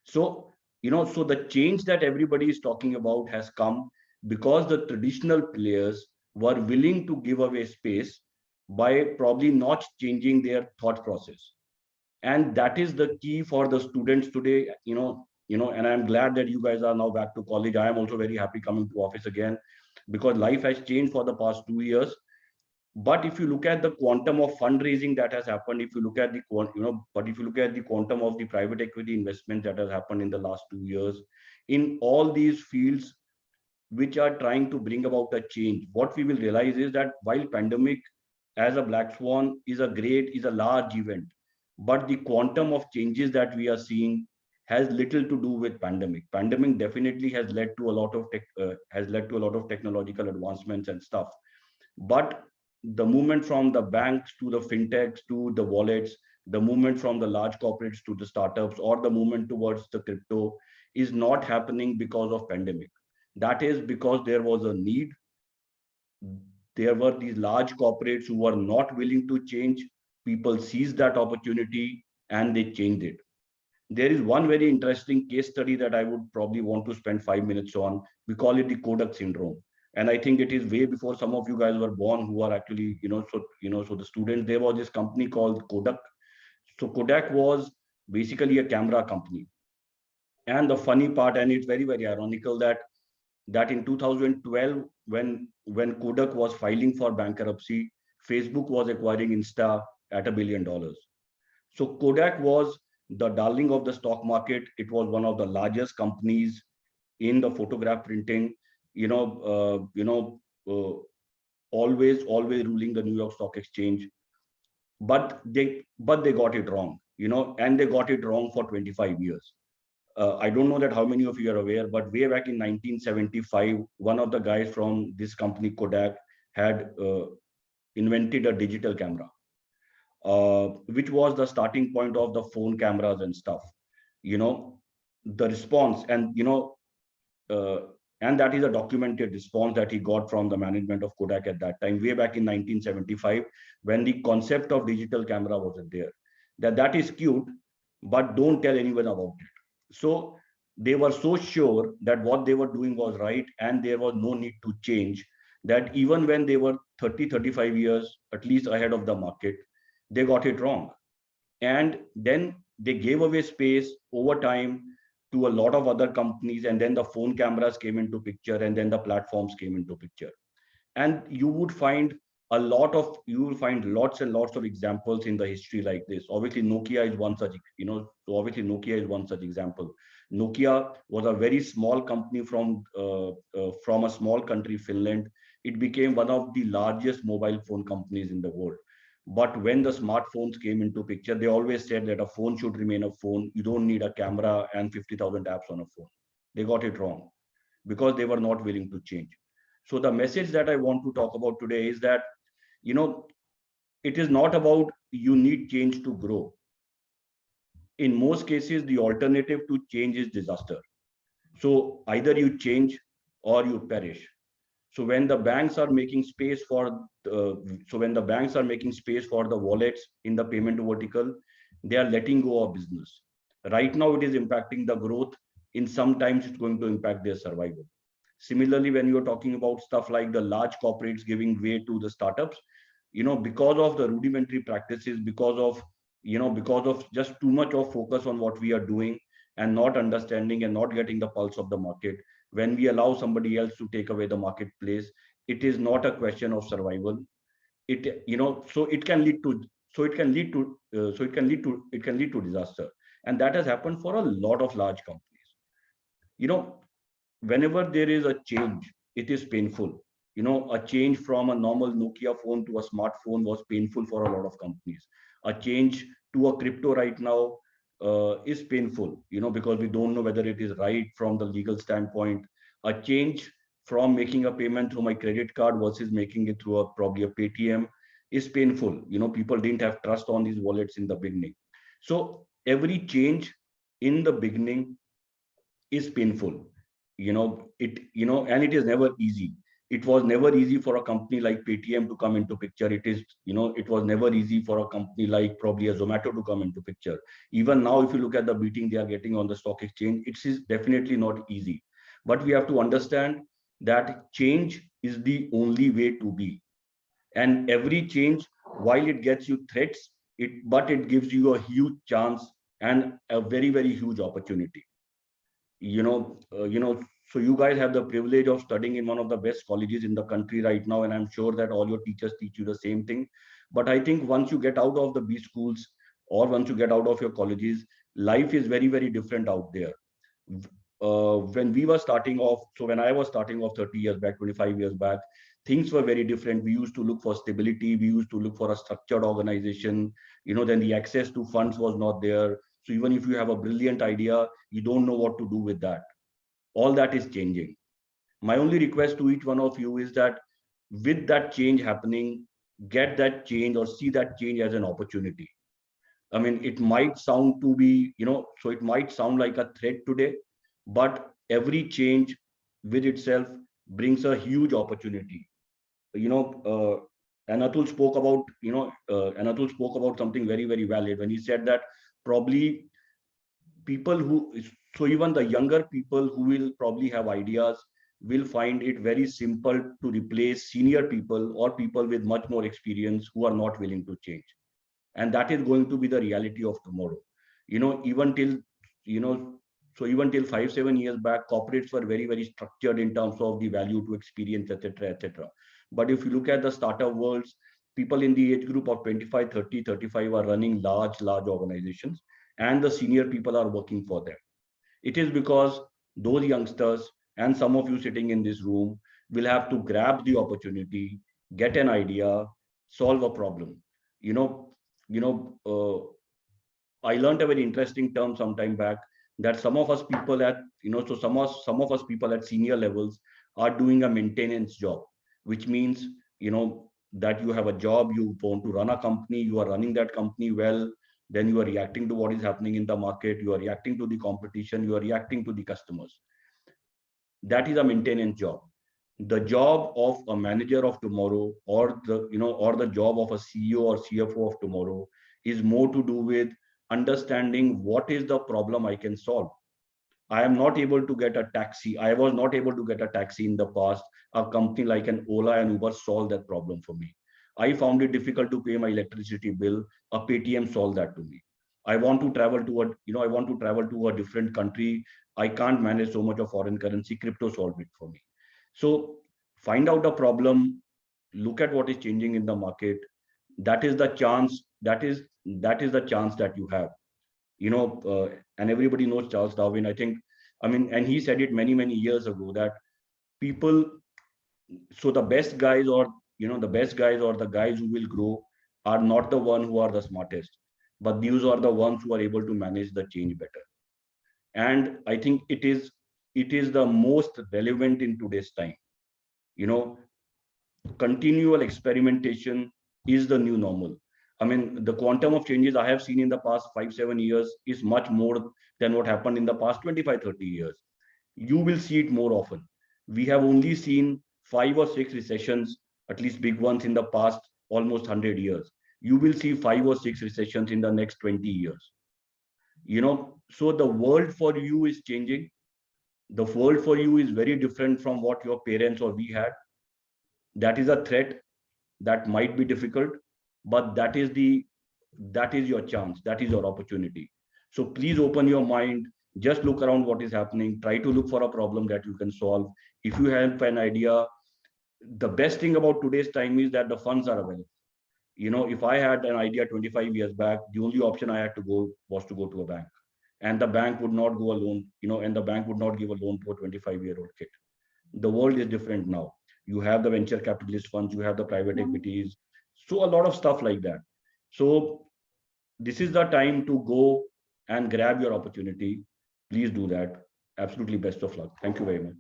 So, so the change that everybody is talking about has come because the traditional players were willing to give away space by probably not changing their thought process. And that is the key for the students today, and I'm glad that you guys are now back to college. I am also very happy coming to office again, because life has changed for the past 2 years. But if you look at the quantum of fundraising that has happened, if you look at the quantum of the private equity investment that has happened in the last 2 years in all these fields which are trying to bring about a change, what we will realize is that while pandemic as a black swan is a large event, but the quantum of changes that we are seeing has little to do with pandemic. Pandemic definitely has led to a lot of technological advancements and stuff. But the movement from the banks to the fintechs to the wallets, the movement from the large corporates to the startups, or the movement towards the crypto is not happening because of pandemic. That is because there was a need. There were these large corporates who were not willing to change. People seized that opportunity and they changed it. There is one very interesting case study that I would probably want to spend 5 minutes on. We call it the Kodak syndrome. And I think it is way before some of you guys were born, who are actually, so the students, there was this company called Kodak. So Kodak was basically a camera company. And the funny part, and it's very, very ironical, that in 2012, when Kodak was filing for bankruptcy, Facebook was acquiring Insta at $1 billion. So Kodak was the darling of the stock market. It was one of the largest companies in the photograph printing, always ruling the New York Stock Exchange. But they got it wrong, and they got it wrong for 25 years. I don't know that how many of you are aware, but way back in 1975, one of the guys from this company, Kodak, had invented a digital camera, which was the starting point of the phone cameras and stuff. The response, and and that is a documented response that he got from the management of Kodak at that time, way back in 1975, when the concept of digital camera wasn't there. That is cute, but don't tell anyone about it. So they were so sure that what they were doing was right and there was no need to change, that even when they were 30-35 years at least ahead of the market, they got it wrong. And then they gave away space over time to a lot of other companies, and then the phone cameras came into picture, and then the platforms came into picture. And you will find lots and lots of examples in the history like this. Obviously Nokia is one such, Nokia is one such example. Nokia was a very small company from a small country, Finland. It became one of the largest mobile phone companies in the world. But when the smartphones came into picture, they always said that a phone should remain a phone. You don't need a camera and 50,000 apps on a phone. They got it wrong because they were not willing to change. So the message that I want to talk about today is that, it is not about you need change to grow. In most cases, the alternative to change is disaster. So either you change or you perish. So when the banks are making space for the wallets in the payment vertical, they are letting go of business. Right now, it is impacting the growth. In sometimes it's going to impact their survival. Similarly, when you're talking about stuff like the large corporates giving way to the startups, because of the rudimentary practices, because of just too much of focus on what we are doing and not understanding and not getting the pulse of the market, when we allow somebody else to take away the marketplace, it is not a question of survival. It can lead to disaster. And that has happened for a lot of large companies. Whenever there is a change, it is painful. A change from a normal Nokia phone to a smartphone was painful for a lot of companies. A change to a crypto right now is painful, because we don't know whether it is right from the legal standpoint. A change from making a payment through my credit card versus making it through probably a Paytm is painful. People didn't have trust on these wallets in the beginning. So every change in the beginning is painful. And it is never easy. It was never easy for a company like Paytm to come into picture. It was never easy for a company like probably a Zomato to come into picture. Even now, if you look at the beating they are getting on the stock exchange, it is definitely not easy. But we have to understand that change is the only way to be. And every change, while it gets you threats, but it gives you a huge chance and a very, very huge opportunity. So you guys have the privilege of studying in one of the best colleges in the country right now, and I'm sure that all your teachers teach you the same thing. But I think once you get out of the B schools or once you get out of your colleges, life is very, very different out there. When we were starting off, so when I was starting off 30 years back, 25 years back, things were very different. We used to look for stability. We used to look for a structured organization. Then the access to funds was not there. So even if you have a brilliant idea, you don't know what to do with that. All that is changing. My only request to each one of you is that with that change happening, get that change or see that change as an opportunity. I mean, it might sound to be, so it might sound like a threat today, but every change with itself brings a huge opportunity. And Atul spoke about something very, very valid when he said that probably even the younger people who will probably have ideas will find it very simple to replace senior people or people with much more experience who are not willing to change. And that is going to be the reality of tomorrow. Even till 5-7 years back, corporates were very, very structured in terms of the value to experience, etc., etc. But if you look at the startup worlds, people in the age group of 25, 30, 35 are running large organizations, and the senior people are working for them. It is because those youngsters and some of you sitting in this room will have to grab the opportunity, get an idea, solve a problem. I learned a very interesting term some time back that some of us people at senior levels are doing a maintenance job, which means that you have a job, you want to run a company, you are running that company well, then you are reacting to what is happening in the market, you are reacting to the competition, you are reacting to the customers. That is a maintenance job. The job of a manager of tomorrow, or the job of a CEO or CFO of tomorrow, is more to do with understanding what is the problem I can solve. I am not able to get a taxi. I was not able to get a taxi in the past. A company like an Ola and Uber solved that problem for me. I found it difficult to pay my electricity bill. A Paytm solved that to me. I want to travel to a different country. I can't manage so much of foreign currency. Crypto solved it for me. So find out the problem, look at what is changing in the market. That is the chance. That is the chance that you have. And everybody knows Charles Darwin. And he said it many, many years ago that the best guys or the guys who will grow are not the one who are the smartest, but these are the ones who are able to manage the change better. And I think it is the most relevant in today's time. You know, continual experimentation is the new normal. I mean, the quantum of changes I have seen in the past 5-7 years is much more than what happened in the past 25-30 years. You will see it more often. We have only seen 5 or 6 recessions, at least big ones, in the past almost 100 years. You will see 5 or 6 recessions in the next 20 years. You know, so the world for you is changing. The world for you is very different from what your parents or we had. That is a threat. That might be difficult, but that is your chance, that is your opportunity. So please open your mind, just look around what is happening, try to look for a problem that you can solve. If you have an idea, the best thing about today's time is that the funds are available. You know, if I had an idea 25 years back, the only option I had to go was to go to a bank, and the bank would not go alone, you know, and the bank would not give a loan to a 25-year-old kid. The world is different now. You have the venture capitalist funds, you have the private equities, so a lot of stuff like that. So this is the time to go and grab your opportunity. Please do that. Absolutely best of luck. Thank you very much.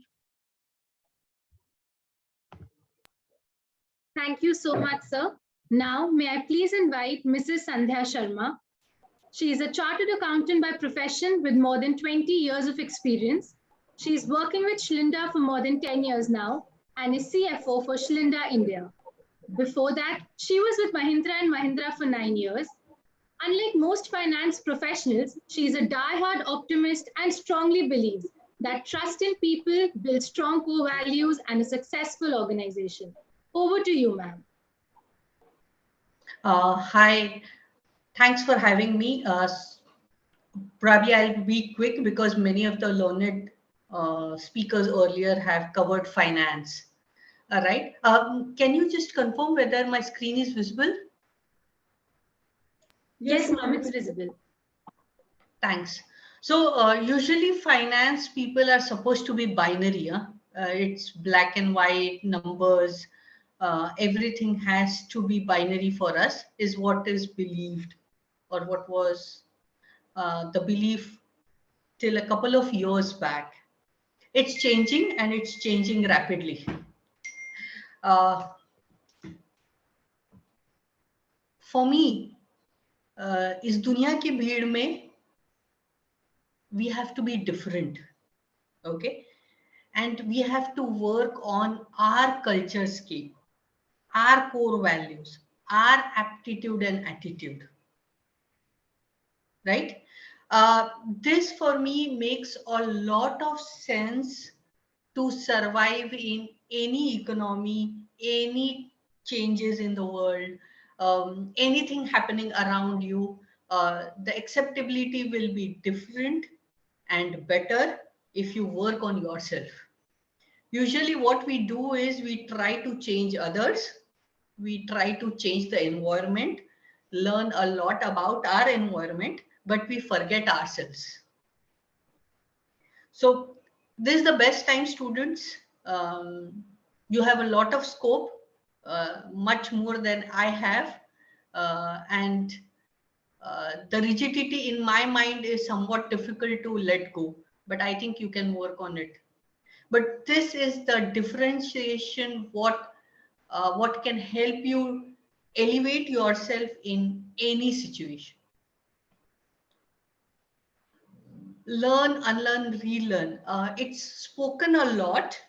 Thank you so much, sir. Now, may I please invite Mrs. Sandhya Sharma. She is a chartered accountant by profession with more than 20 years of experience. She is working with Schlinda for more than 10 years now and is CFO for Schlinda India. Before that, she was with Mahindra & Mahindra for 9 years. Unlike most finance professionals, she is a die-hard optimist and strongly believes that trust in people builds strong core values and a successful organization. Over to you, ma'am. Hi, thanks for having me. Probably I'll be quick because many of the learned speakers earlier have covered finance. All right. Can you just confirm whether my screen is visible? Yes, ma'am, it's visible. Thanks. So usually finance people are supposed to be binary. It's black and white, numbers. Everything has to be binary for us, is what is believed, or what was the belief till a couple of years back. It's changing, and it's changing rapidly. For me, इस दुनिया की भीड़ में we have to be different, okay, and we have to work on our culture scape, our core values, our aptitude and attitude, right? This for me makes a lot of sense to survive in any economy, any changes in the world, anything happening around you. The acceptability will be different and better if you work on yourself. Usually what we do is we try to change others. We try to change the environment, learn a lot about our environment, but we forget ourselves. So this is the best time, students. You have a lot of scope, much more than I have. And the rigidity in my mind is somewhat difficult to let go, but I think you can work on it. But this is the differentiation, what can help you elevate yourself in any situation. Learn, unlearn, relearn. It's spoken a lot,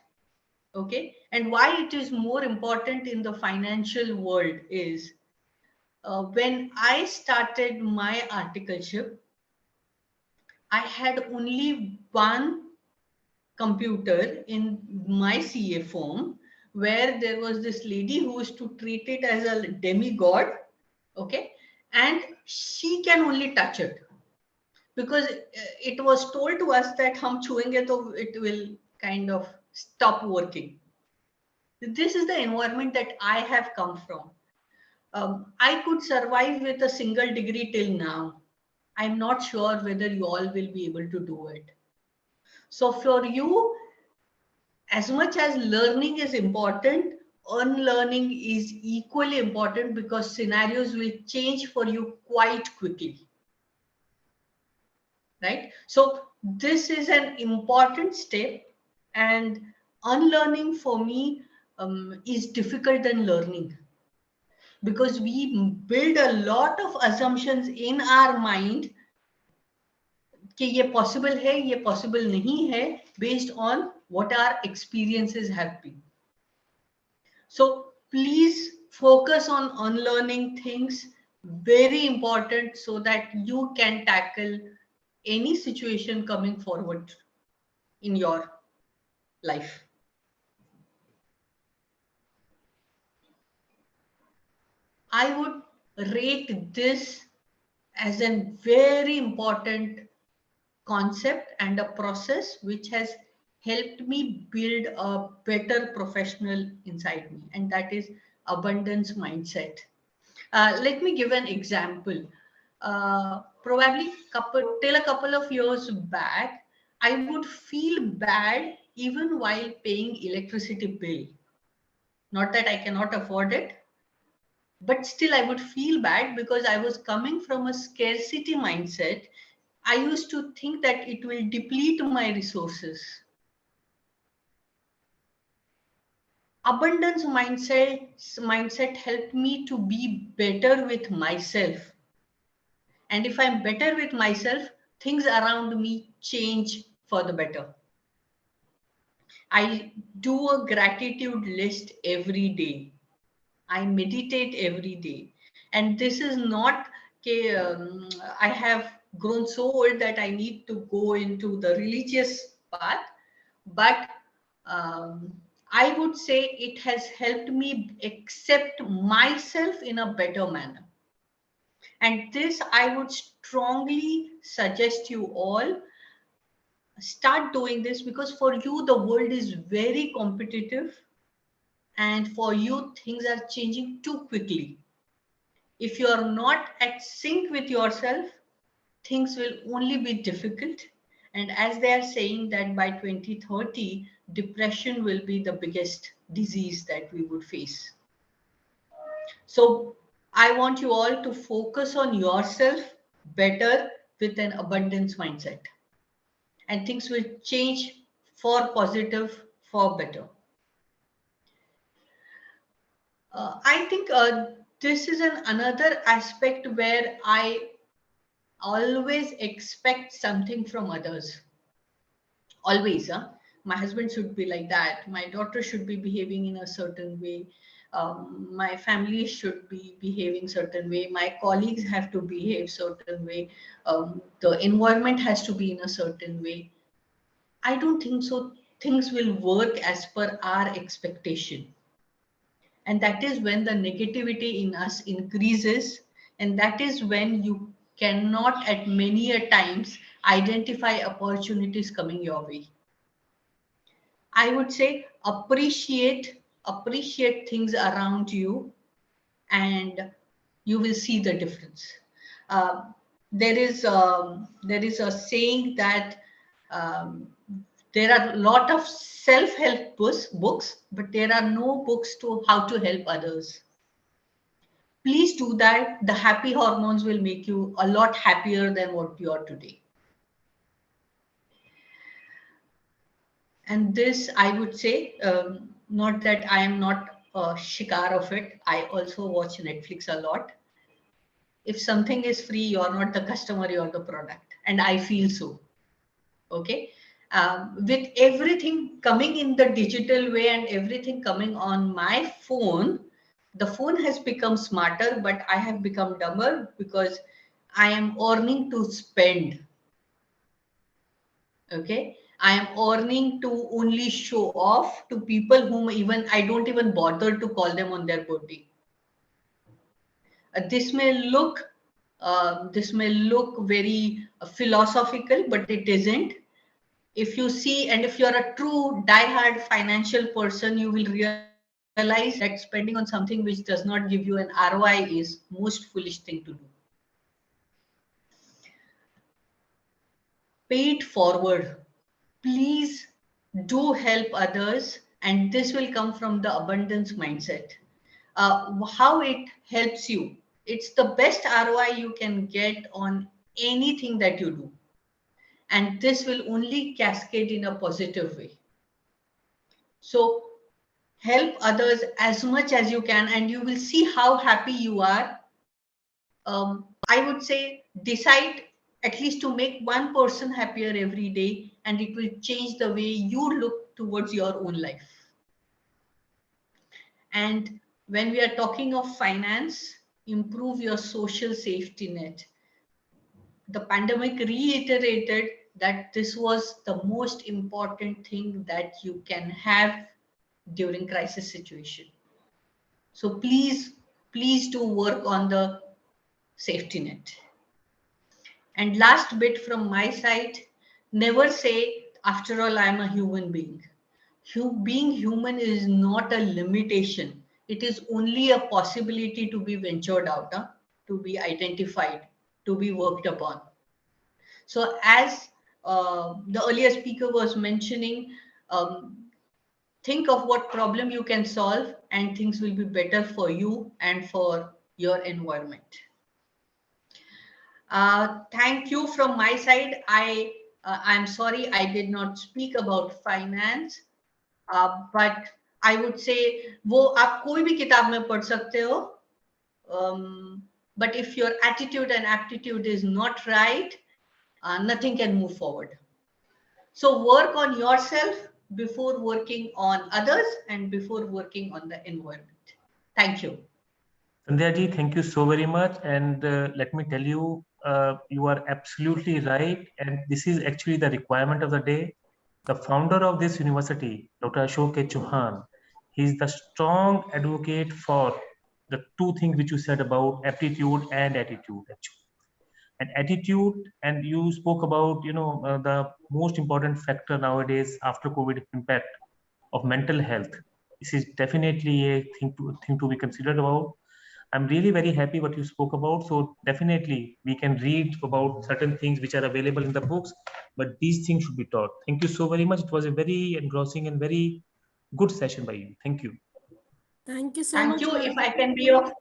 okay? And why it is more important in the financial world is when I started my articleship, I had only one computer in my CA firm, where there was this lady who used to treat it as a demigod, okay? And she can only touch it, because it was told to us that hum chhuenge to it will kind of stop working. This is the environment that I have come from. I could survive with a single degree till now. I'm not sure whether you all will be able to do it. So for you, as much as learning is important, unlearning is equally important because scenarios will change for you quite quickly. Right? So this is an important step, and unlearning for me is difficult than learning, because we build a lot of assumptions in our mind कि ये possible है, ये possible नहीं है, based on what our experiences have been. So please focus on unlearning things, very important, so that you can tackle any situation coming forward in your life. I would rate this as a very important concept and a process which has helped me build a better professional inside me, and that is abundance mindset. Let me give an example. Probably till a couple of years back, I would feel bad even while paying electricity bill. Not that I cannot afford it, but still I would feel bad because I was coming from a scarcity mindset. I used to think that it will deplete my resources. Abundance mindset helped me to be better with myself. And if I'm better with myself, things around me change for the better. I do a gratitude list every day. I meditate every day. And this is not, I have grown so old that I need to go into the religious path, but I would say it has helped me accept myself in a better manner. And this I would strongly suggest you all start doing this, because for you the world is very competitive, and for you things are changing too quickly. If you are not at sync with yourself, things will only be difficult. And as they are saying that by 2030, depression will be the biggest disease that we would face. So I want you all to focus on yourself better with an abundance mindset. And things will change for positive, for better. I think this is another aspect where I always expect something from others. Always. My husband should be like that. My daughter should be behaving in a certain way. My family should be behaving certain way. My colleagues have to behave certain way. The environment has to be in a certain way. I don't think so. Things will work as per our expectation. And that is when the negativity in us increases. And that is when you cannot at many a times identify opportunities coming your way. I would say appreciate things around you, and you will see the difference. There is a saying that there are a lot of self-help books, but there are no books to how to help others. Please do that. The happy hormones will make you a lot happier than what you are today. And this, I would say, not that I am not a shikar of it. I also watch Netflix a lot. If something is free, you're not the customer, you're the product. And I feel so. Okay. With everything coming in the digital way and everything coming on my phone, the phone has become smarter, but I have become dumber because I am earning to spend. Okay. I am earning to only show off to people whom even I don't even bother to call them on their birthday. This may look very philosophical, but it isn't. If you see, and if you're a true diehard financial person, you will realize that spending on something which does not give you an ROI is most foolish thing to do. Pay it forward. Please do help others. And this will come from the abundance mindset. How it helps you. It's the best ROI you can get on anything that you do. And this will only cascade in a positive way. So help others as much as you can, and you will see how happy you are. I would say decide at least to make one person happier every day, and it will change the way you look towards your own life. And when we are talking of finance, improve your social safety net. The pandemic reiterated that this was the most important thing that you can have during crisis situation. So please do work on the safety net. And last bit from my side, never say, after all, I'm a human being. Being human is not a limitation. It is only a possibility to be ventured out, to be identified, to be worked upon. So as the earlier speaker was mentioning, think of what problem you can solve and things will be better for you and for your environment. Thank you from my side. I'm sorry I did not speak about finance, but I would say वो आप कोई भी किताब में पढ़ सकते हो. But if your attitude and aptitude is not right, nothing can move forward. So work on yourself before working on others and before working on the environment. Thank you. Sandhya ji, thank you so very much. And let me tell you, you are absolutely right. And this is actually the requirement of the day. The founder of this university, Dr. Ashok K. Chauhan, he is the strong advocate for the two things which you said about aptitude and attitude. Actually. And attitude, and you spoke about, the most important factor nowadays after COVID impact of mental health. This is definitely a thing to be considered about. I'm really very happy what you spoke about. So definitely we can read about certain things which are available in the books, but these things should be taught. Thank you so very much. It was a very engrossing and very good session by you. Thank you. Thank you so much. Thank you. If I can be of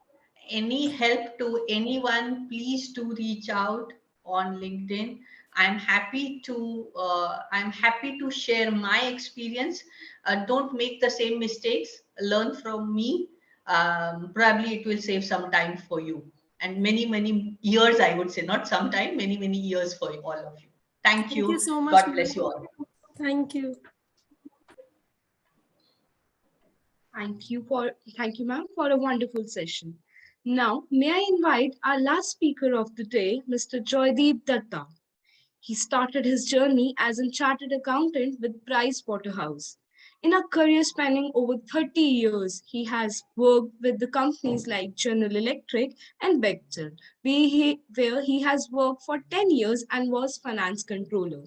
any help to anyone, please do reach out on LinkedIn. I'm happy to share my experience. Don't make the same mistakes. Learn from me. Probably it will save some time for you, and many years, I would say, not some time, many years for all of you. Thank you. Thank you so much. God bless you all. Thank you. Thank you, ma'am, for a wonderful session. Now, may I invite our last speaker of the day, Mr. Joydeep Datta. He started his journey as a chartered accountant with Price Waterhouse. In a career spanning over 30 years, he has worked with the companies like General Electric and Bechtel, where he has worked for 10 years and was finance controller.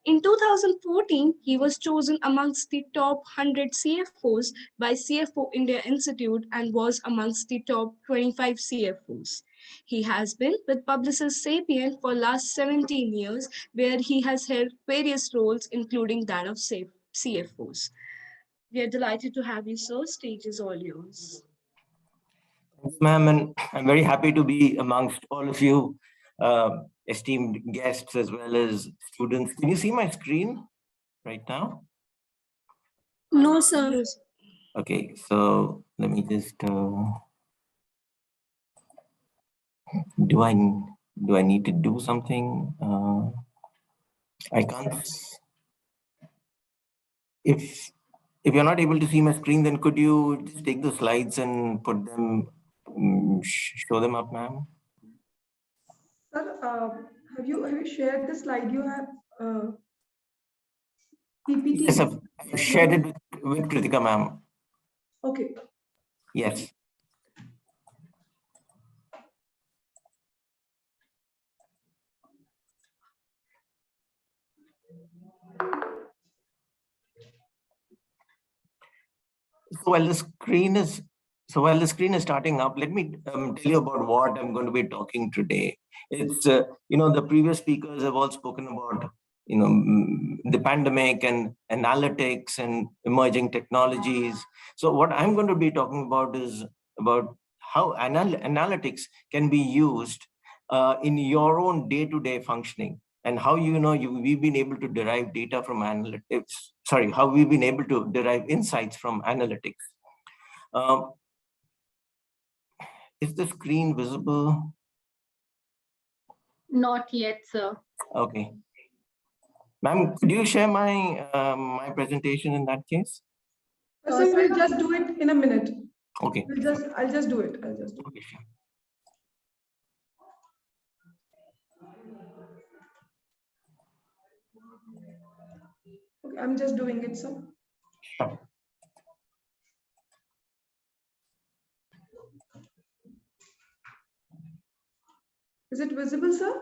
In 2014, he was chosen amongst the top 100 CFOs by CFO India Institute and was amongst the top 25 CFOs. He has been with Publicis Sapient for last 17 years, where he has held various roles, including that of CFOs. We are delighted to have you, sir. Stage is all yours. Thanks, ma'am, and I'm very happy to be amongst all of you, esteemed guests as well as students. Can you see my screen right now? No, sir. Okay, so let me just. Do I need to do something? I can't. If you're not able to see my screen, then could you just take the slides and put them, show them up, ma'am? Sir, have you shared the slide you have? PPT? Yes, I've shared it with Kritika, ma'am. Okay. Yes. So while the screen is starting up, let me tell you about what I'm going to be talking today. It's the previous speakers have all spoken about the pandemic and analytics and emerging technologies. So what I'm going to be talking about is about how analytics can be used in your own day-to-day functioning, and how we've been able to derive data from analytics. Sorry, how we've been able to derive insights from analytics. Is the screen visible? Not yet, sir. Okay. Ma'am, could you share my my presentation in that case? So we'll just do it in a minute. Okay. I'll just do it. I'll just do it. Okay, sure. Okay, I'm just doing it, sir. Sure. Is it visible, sir?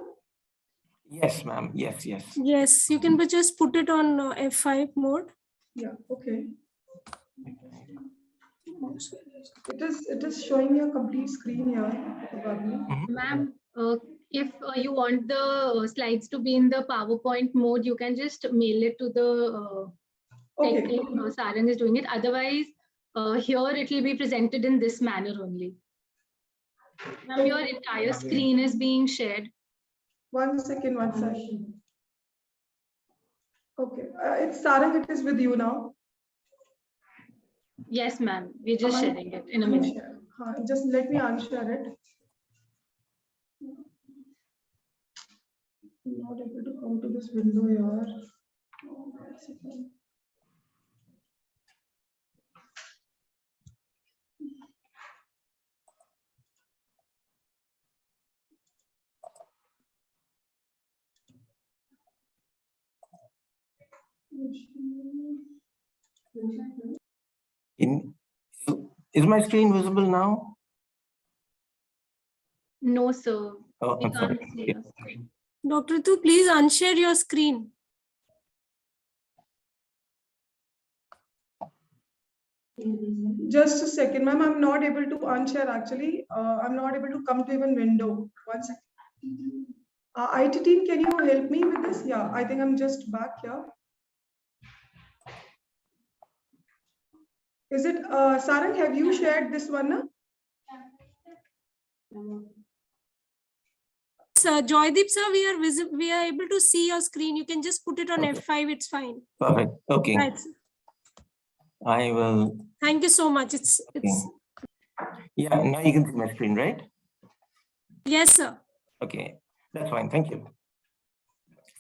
Yes, ma'am. Yes, yes. Yes, you can just put it on F5 mode. Yeah, okay. It is showing me a complete screen here, probably. Ma'am, if you want the slides to be in the PowerPoint mode, you can just mail it to the tech team. Saran is doing it. Otherwise, here it will be presented in this manner only. Ma'am, your entire screen is being shared. One second. Okay, it's Sarang, it is with you now. Yes, ma'am. We're just sharing it in a minute. Just let me unshare it. I'm not able to come to this window here. Oh, one second. Is my screen visible now? No, sir. Oh, I'm sorry. Dr. Tu, please unshare your screen. Just a second, ma'am. I'm not able to unshare actually. I'm not able to come to even window. One second. IT team, can you help me with this? Yeah, I think I'm just back here. Is it Sarang? Have you shared this one? Sir, Joydeep sir, we are able to see your screen. You can just put it on F5. It's fine. Perfect. Okay. Right. I will. Thank you so much. It's Yeah, now you can see my screen, right? Yes, sir. Okay, that's fine. Thank you.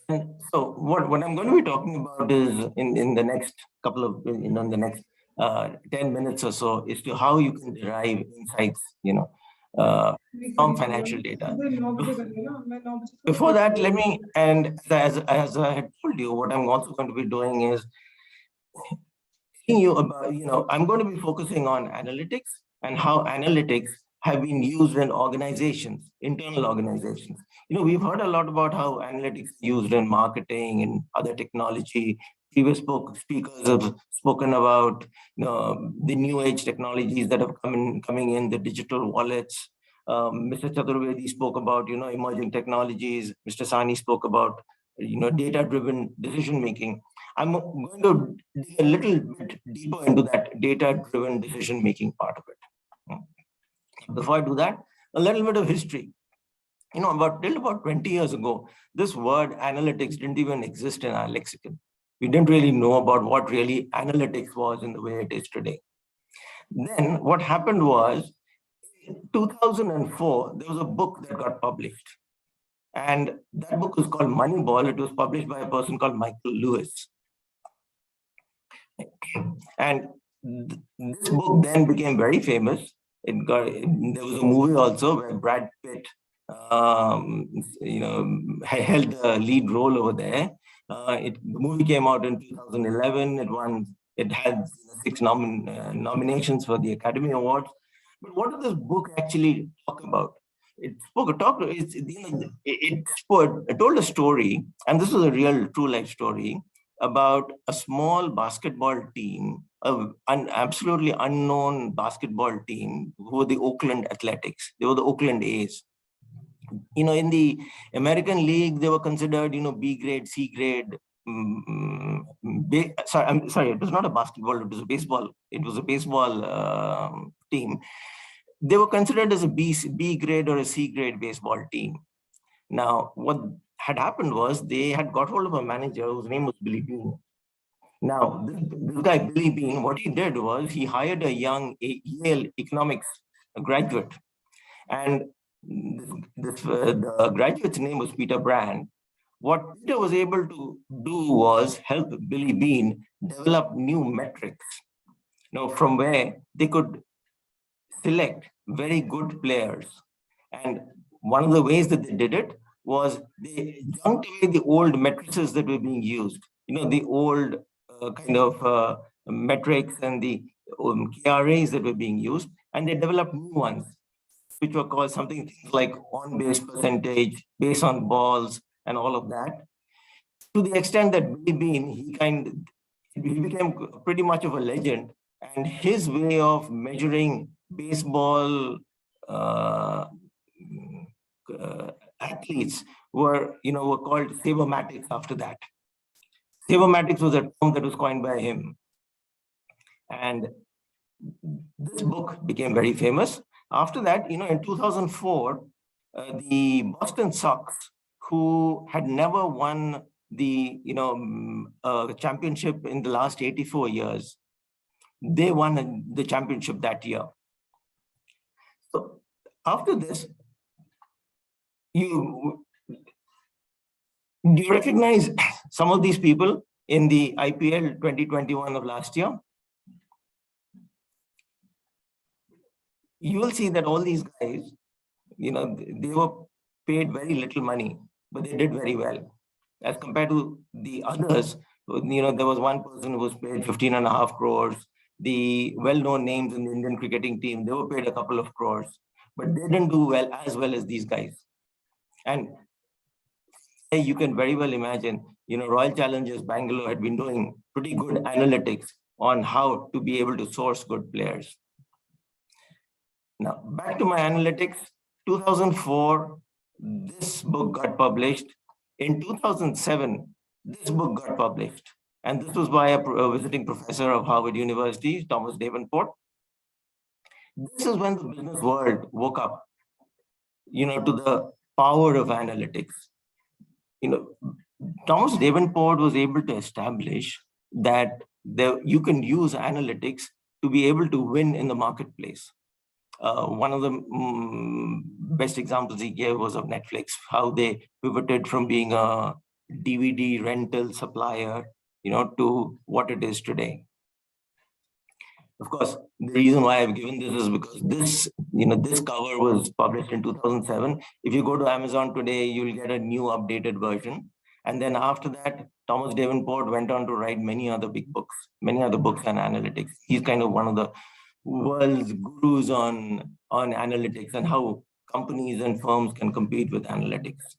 And so what I'm going to be talking about is in the next couple of, in the next 10 minutes or so, is to how you can derive insights, from financial data. Before that, let me, and as I had told you, what I'm also going to be doing is you about, I'm going to be focusing on analytics and how analytics have been used in organizations, internal organizations. We've heard a lot about how analytics is used in marketing and other technology. Previous speakers have spoken about the new age technologies that have coming in, the digital wallets. Mr. Chaturvedi spoke about emerging technologies. Mr. Sani spoke about data-driven decision making. I'm going to dig a little bit deeper into that data-driven decision-making part of it. Before I do that, a little bit of history. Till about 20 years ago, this word analytics didn't even exist in our lexicon. We didn't really know about what really analytics was in the way it is today. Then what happened was, in 2004, there was a book that got published. And that book was called Moneyball. It was published by a person called Michael Lewis. And this book then became very famous. There was a movie also where Brad Pitt, held the lead role over there. The movie came out in 2011. It had 6 nominations for the Academy Awards. But what does this book actually talk about? It told a story, and this was a real true life story, about a small basketball team, an absolutely unknown basketball team, who were the Oakland Athletics. They were the Oakland A's. In the American League, they were considered, B grade, C grade sorry, it was not a basketball, it was a baseball. It was a baseball team. They were considered as a B grade or a C grade baseball team. Now, what had happened was they had got hold of a manager whose name was Billy Bean. Now, this guy, Billy Bean, what he did was he hired a young Yale economics graduate. And the graduate's name was Peter Brand. What Peter was able to do was help Billy Bean develop new metrics, from where they could select very good players. And one of the ways that they did it was they junked away the old matrices that were being used, the old kind of metrics and the KRAs that were being used, and they developed new ones, which were called something like on-base percentage, base on balls, and all of that. To the extent that Billy Bean, he became pretty much of a legend, and his way of measuring baseball athletes were called sabermatics after that. Sabermatics was a term that was coined by him. And this book became very famous. After that, in 2004, the Boston Sox, who had never won the championship in the last 84 years, they won the championship that year. So after this, you recognize some of these people in the IPL 2021 of last year? You will see that all these guys, they were paid very little money, but they did very well. As compared to the others, there was one person who was paid 15.5 crores. The well-known names in the Indian cricketing team, they were paid a couple of crores, but they didn't do as well as these guys. And you can very well imagine, Royal Challengers Bangalore had been doing pretty good analytics on how to be able to source good players. Now, back to my analytics. 2004, this book got published. In 2007, this book got published. And this was by a visiting professor of Harvard University, Thomas Davenport. This is when the business world woke up, to the power of analytics. Thomas Davenport was able to establish that you can use analytics to be able to win in the marketplace. One of the best examples he gave was of Netflix, how they pivoted from being a DVD rental supplier, to what it is today. Of course, the reason why I've given this is because this cover was published in 2007. If you go to Amazon today, you'll get a new updated version. And then after that, Thomas Davenport went on to write many other books on analytics. He's kind of one of the world's gurus on analytics and how companies and firms can compete with analytics.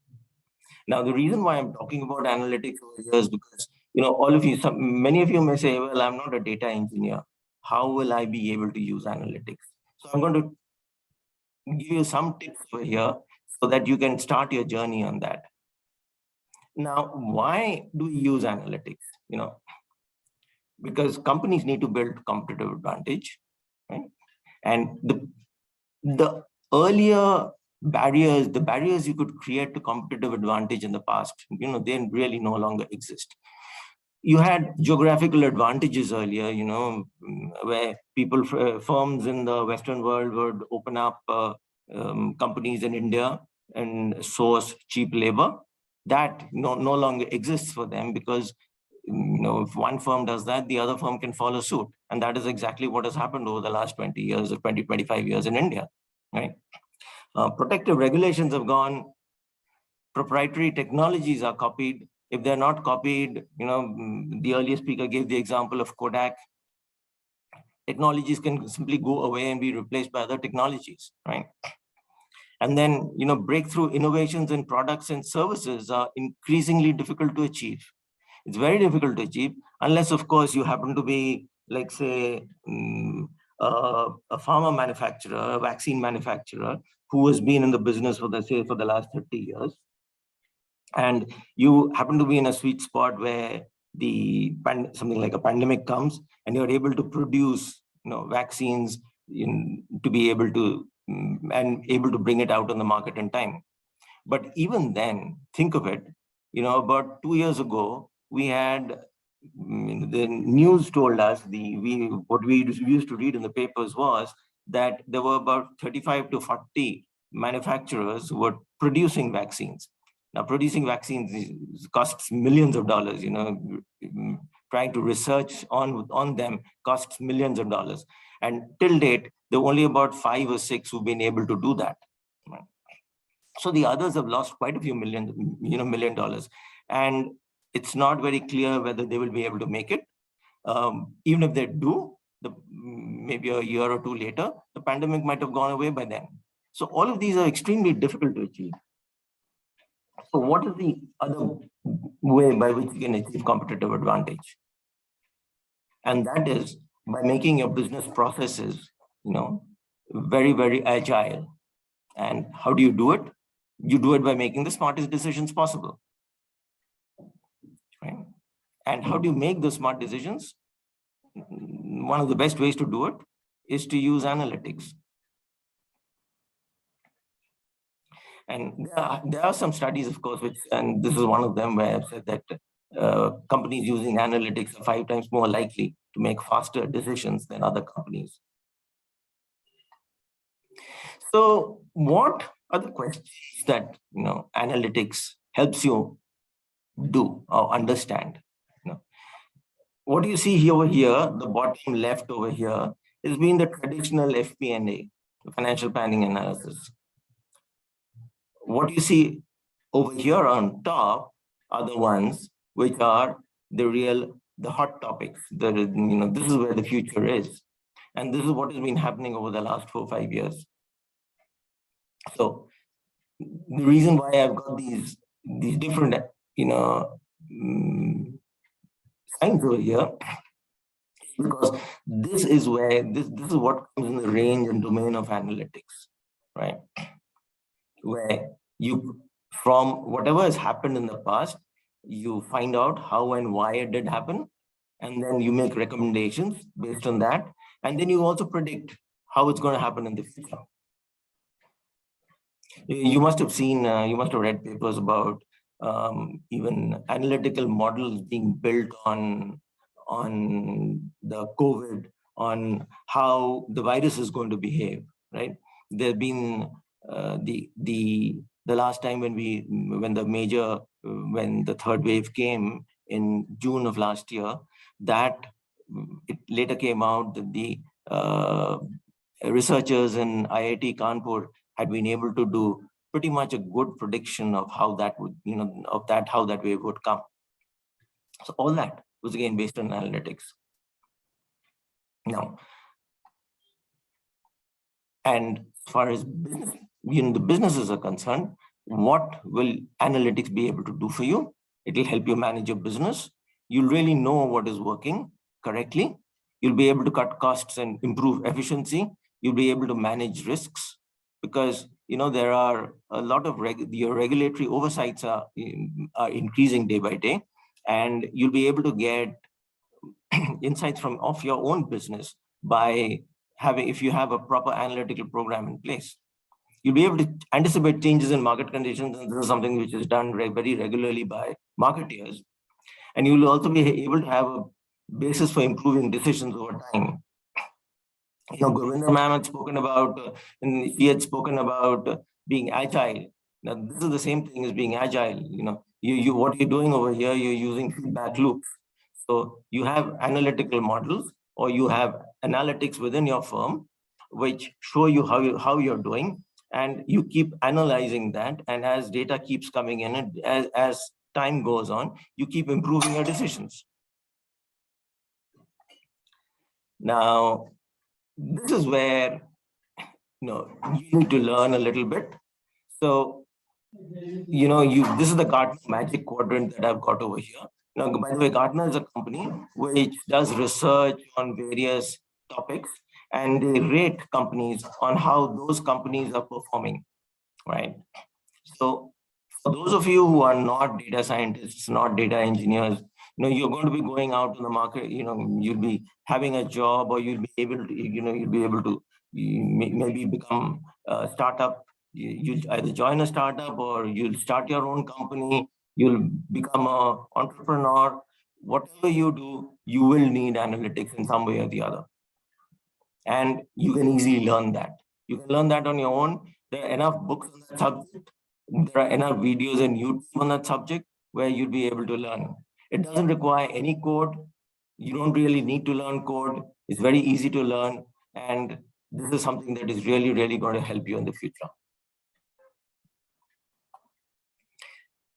Now, the reason why I'm talking about analytics over here is because, many of you may say, well, I'm not a data engineer. How will I be able to use analytics? So I'm going to give you some tips over here so that you can start your journey on that. Now, why do we use analytics? Because companies need to build competitive advantage, right? And the earlier barriers, the barriers you could create to competitive advantage in the past, they really no longer exist. You had geographical advantages earlier, where firms in the Western world would open up companies in India and source cheap labor. That no longer exists for them because, if one firm does that, the other firm can follow suit. And that is exactly what has happened over the last 20 years or 25 years in India, right? Protective regulations have gone, proprietary technologies are copied. If they're not copied, the earlier speaker gave the example of Kodak. Technologies can simply go away and be replaced by other technologies, right? And then, breakthrough innovations in products and services are increasingly difficult to achieve. It's very difficult to achieve unless, of course, you happen to be, like, say, a pharma manufacturer, a vaccine manufacturer who has been in the business for the last 30 years. and you happen to be in a sweet spot where something like a pandemic comes, and you're able to produce, vaccines to be able to and able to bring it out on the market in time. But even then, think of it, about 2 years ago, we had the news told us, what we used to read in the papers was that there were about 35 to 40 manufacturers who were producing vaccines. Now, producing vaccines costs millions of dollars, trying to research on them costs millions of dollars. And till date, there are only about 5 or 6 who've been able to do that. So the others have lost quite a few $1 million. And it's not very clear whether they will be able to make it. Even if they do, maybe a year or two later, the pandemic might have gone away by then. So all of these are extremely difficult to achieve. So what is the other way by which you can achieve competitive advantage? And that is by making your business processes, very, very agile. And how do you do it? You do it by making the smartest decisions possible. Right? And how do you make the smart decisions? One of the best ways to do it is to use analytics. And there are some studies, of course, and this is one of them, where I've said that companies using analytics are 5 times more likely to make faster decisions than other companies. So what are the questions that analytics helps you do or understand? What you see over here, the bottom left over here, has been the traditional FP&A, financial planning analysis. What you see over here on top are the ones which are the hot topics. This is where the future is. And this is what has been happening over the last 4 or 5 years. So the reason why I've got these different, signs over here, because this is where this is what comes in the range and domain of analytics, right? Where from whatever has happened in the past, you find out how and why it did happen, and then you make recommendations based on that, and then you also predict how it's going to happen in the future. You must have seen, you must have read papers about even analytical models being built on the COVID, on how the virus is going to behave, right? There have been the last time when the third wave came in June of last year, that it later came out that the researchers in IIT Kanpur had been able to do pretty much a good prediction of how that would, how that wave would come. So all that was again based on analytics. Now, and as far as business, the businesses are concerned, what will analytics be able to do for you? It will help you manage your business. You'll really know what is working correctly. You'll be able to cut costs and improve efficiency. You'll be able to manage risks, because there are a lot of your regulatory oversights are increasing day by day, and you'll be able to get insights of your own business by if you have a proper analytical program in place. You'll be able to anticipate changes in market conditions, and this is something which is done very regularly by marketeers. And you will also be able to have a basis for improving decisions over time. Gurvinder ma'am had spoken about, and he had spoken about being agile. Now, this is the same thing as being agile. What you're doing over here, you're using feedback loops. So you have analytical models, or you have analytics within your firm, which show you how you're doing, and you keep analyzing that. And as data keeps coming in, and as time goes on, you keep improving your decisions. Now, this is where you need to learn a little bit. So, this is the Gartner Magic Quadrant that I've got over here. Now, by the way, Gartner is a company which does research on various topics, and they rate companies on how those companies are performing, right? So For those of you who are not data scientists, not data engineers, you're going to be going out to the market, you'll be having a job, or you'll be able to, you'll be able to maybe become a startup. You'll either join a startup or you'll start your own company, you'll become an entrepreneur. Whatever you do, you will need analytics in some way or the other. And you can easily learn that. You can learn that on your own. There are enough books on that subject. There are enough videos on YouTube on that subject where you'll be able to learn. It doesn't require any code. You don't really need to learn code. It's very easy to learn. And this is something that is really, really going to help you in the future.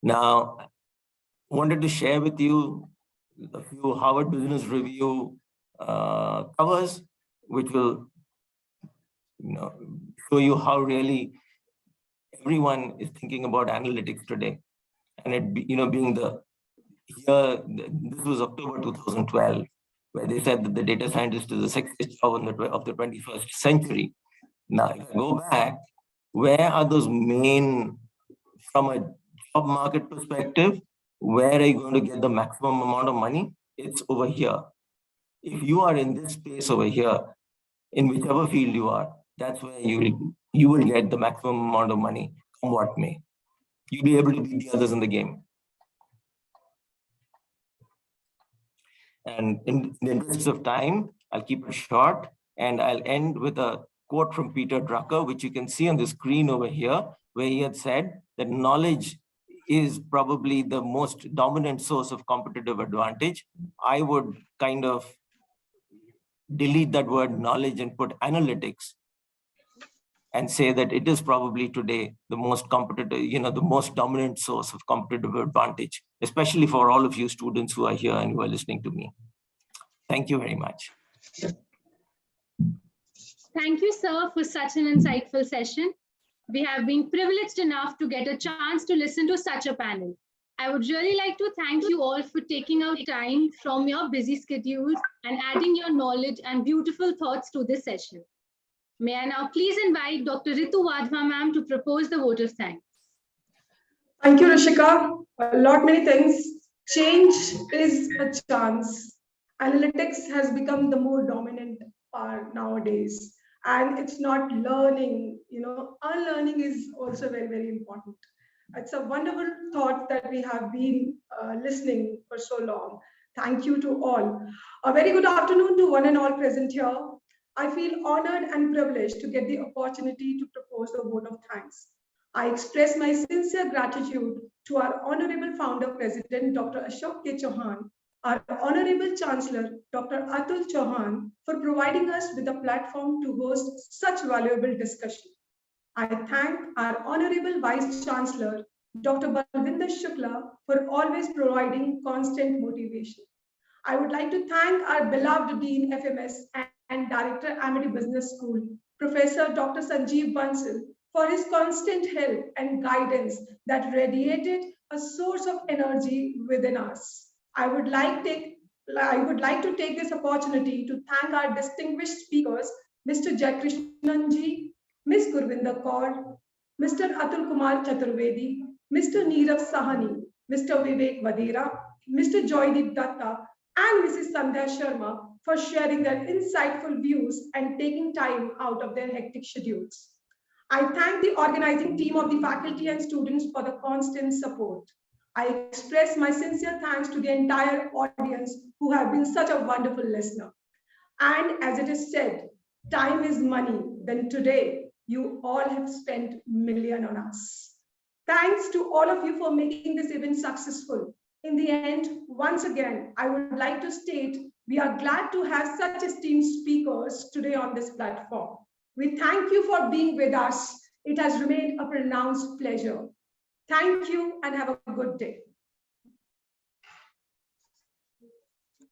Now, I wanted to share with you a few Harvard Business Review covers, which will show you how really everyone is thinking about analytics today. And it being this was October 2012, where they said that the data scientist is the sexiest job of the 21st century. Now, if I go back, where are those main, from a job market perspective, where are you going to get the maximum amount of money? It's over here. If you are in this space over here, in whichever field you are, that's where you will get the maximum amount of money, come what may. You'll be able to beat the others in the game. And in the interest of time, I'll keep it short, and I'll end with a quote from Peter Drucker, which you can see on the screen over here, where he had said that knowledge is probably the most dominant source of competitive advantage. I would kind of delete that word knowledge and put analytics, and say that it is probably today the most competitive, the most dominant source of competitive advantage, especially for all of you students who are here and who are listening to me. Thank you very much. Thank you, sir, for such an insightful session. We have been privileged enough to get a chance to listen to such a panel. I would really like to thank you all for taking out time from your busy schedules and adding your knowledge and beautiful thoughts to this session. May I now please invite Dr. Ritu Wadhwa ma'am to propose the vote of thanks. Thank you, Rishika. Many things. Change is a chance. Analytics has become the more dominant part nowadays. And it's not learning, unlearning is also very, very important. It's a wonderful thought that we have been listening for so long. Thank you to all. A very good afternoon to one and all present here. I feel honored and privileged to get the opportunity to propose the vote of thanks. I express my sincere gratitude to our Honorable Founder President, Dr. Ashok K. Chauhan, our Honorable Chancellor, Dr. Atul Chauhan, for providing us with a platform to host such valuable discussion. I thank our Honorable Vice Chancellor, Dr. Balvinder Shukla, for always providing constant motivation. I would like to thank our beloved Dean FMS and Director Amity Business School, Professor Dr. Sanjeev Bansal, for his constant help and guidance that radiated a source of energy within us. I would like to take this opportunity to thank our distinguished speakers, Mr. Jayakrishnanji, Ms. Gurvinder Kaur, Mr. Atul Kumar Chaturvedi, Mr. Neerav Sahani, Mr. Vivek Vadera, Mr. Joydeep Datta, and Mrs. Sandhya Sharma for sharing their insightful views and taking time out of their hectic schedules. I thank the organizing team of the faculty and students for the constant support. I express my sincere thanks to the entire audience who have been such a wonderful listener. And as it is said, time is money. Then today, you all have spent millions on us. Thanks to all of you for making this event successful. In the end, once again, I would like to state we are glad to have such esteemed speakers today on this platform. We thank you for being with us. It has remained a pronounced pleasure. Thank you and have a good day.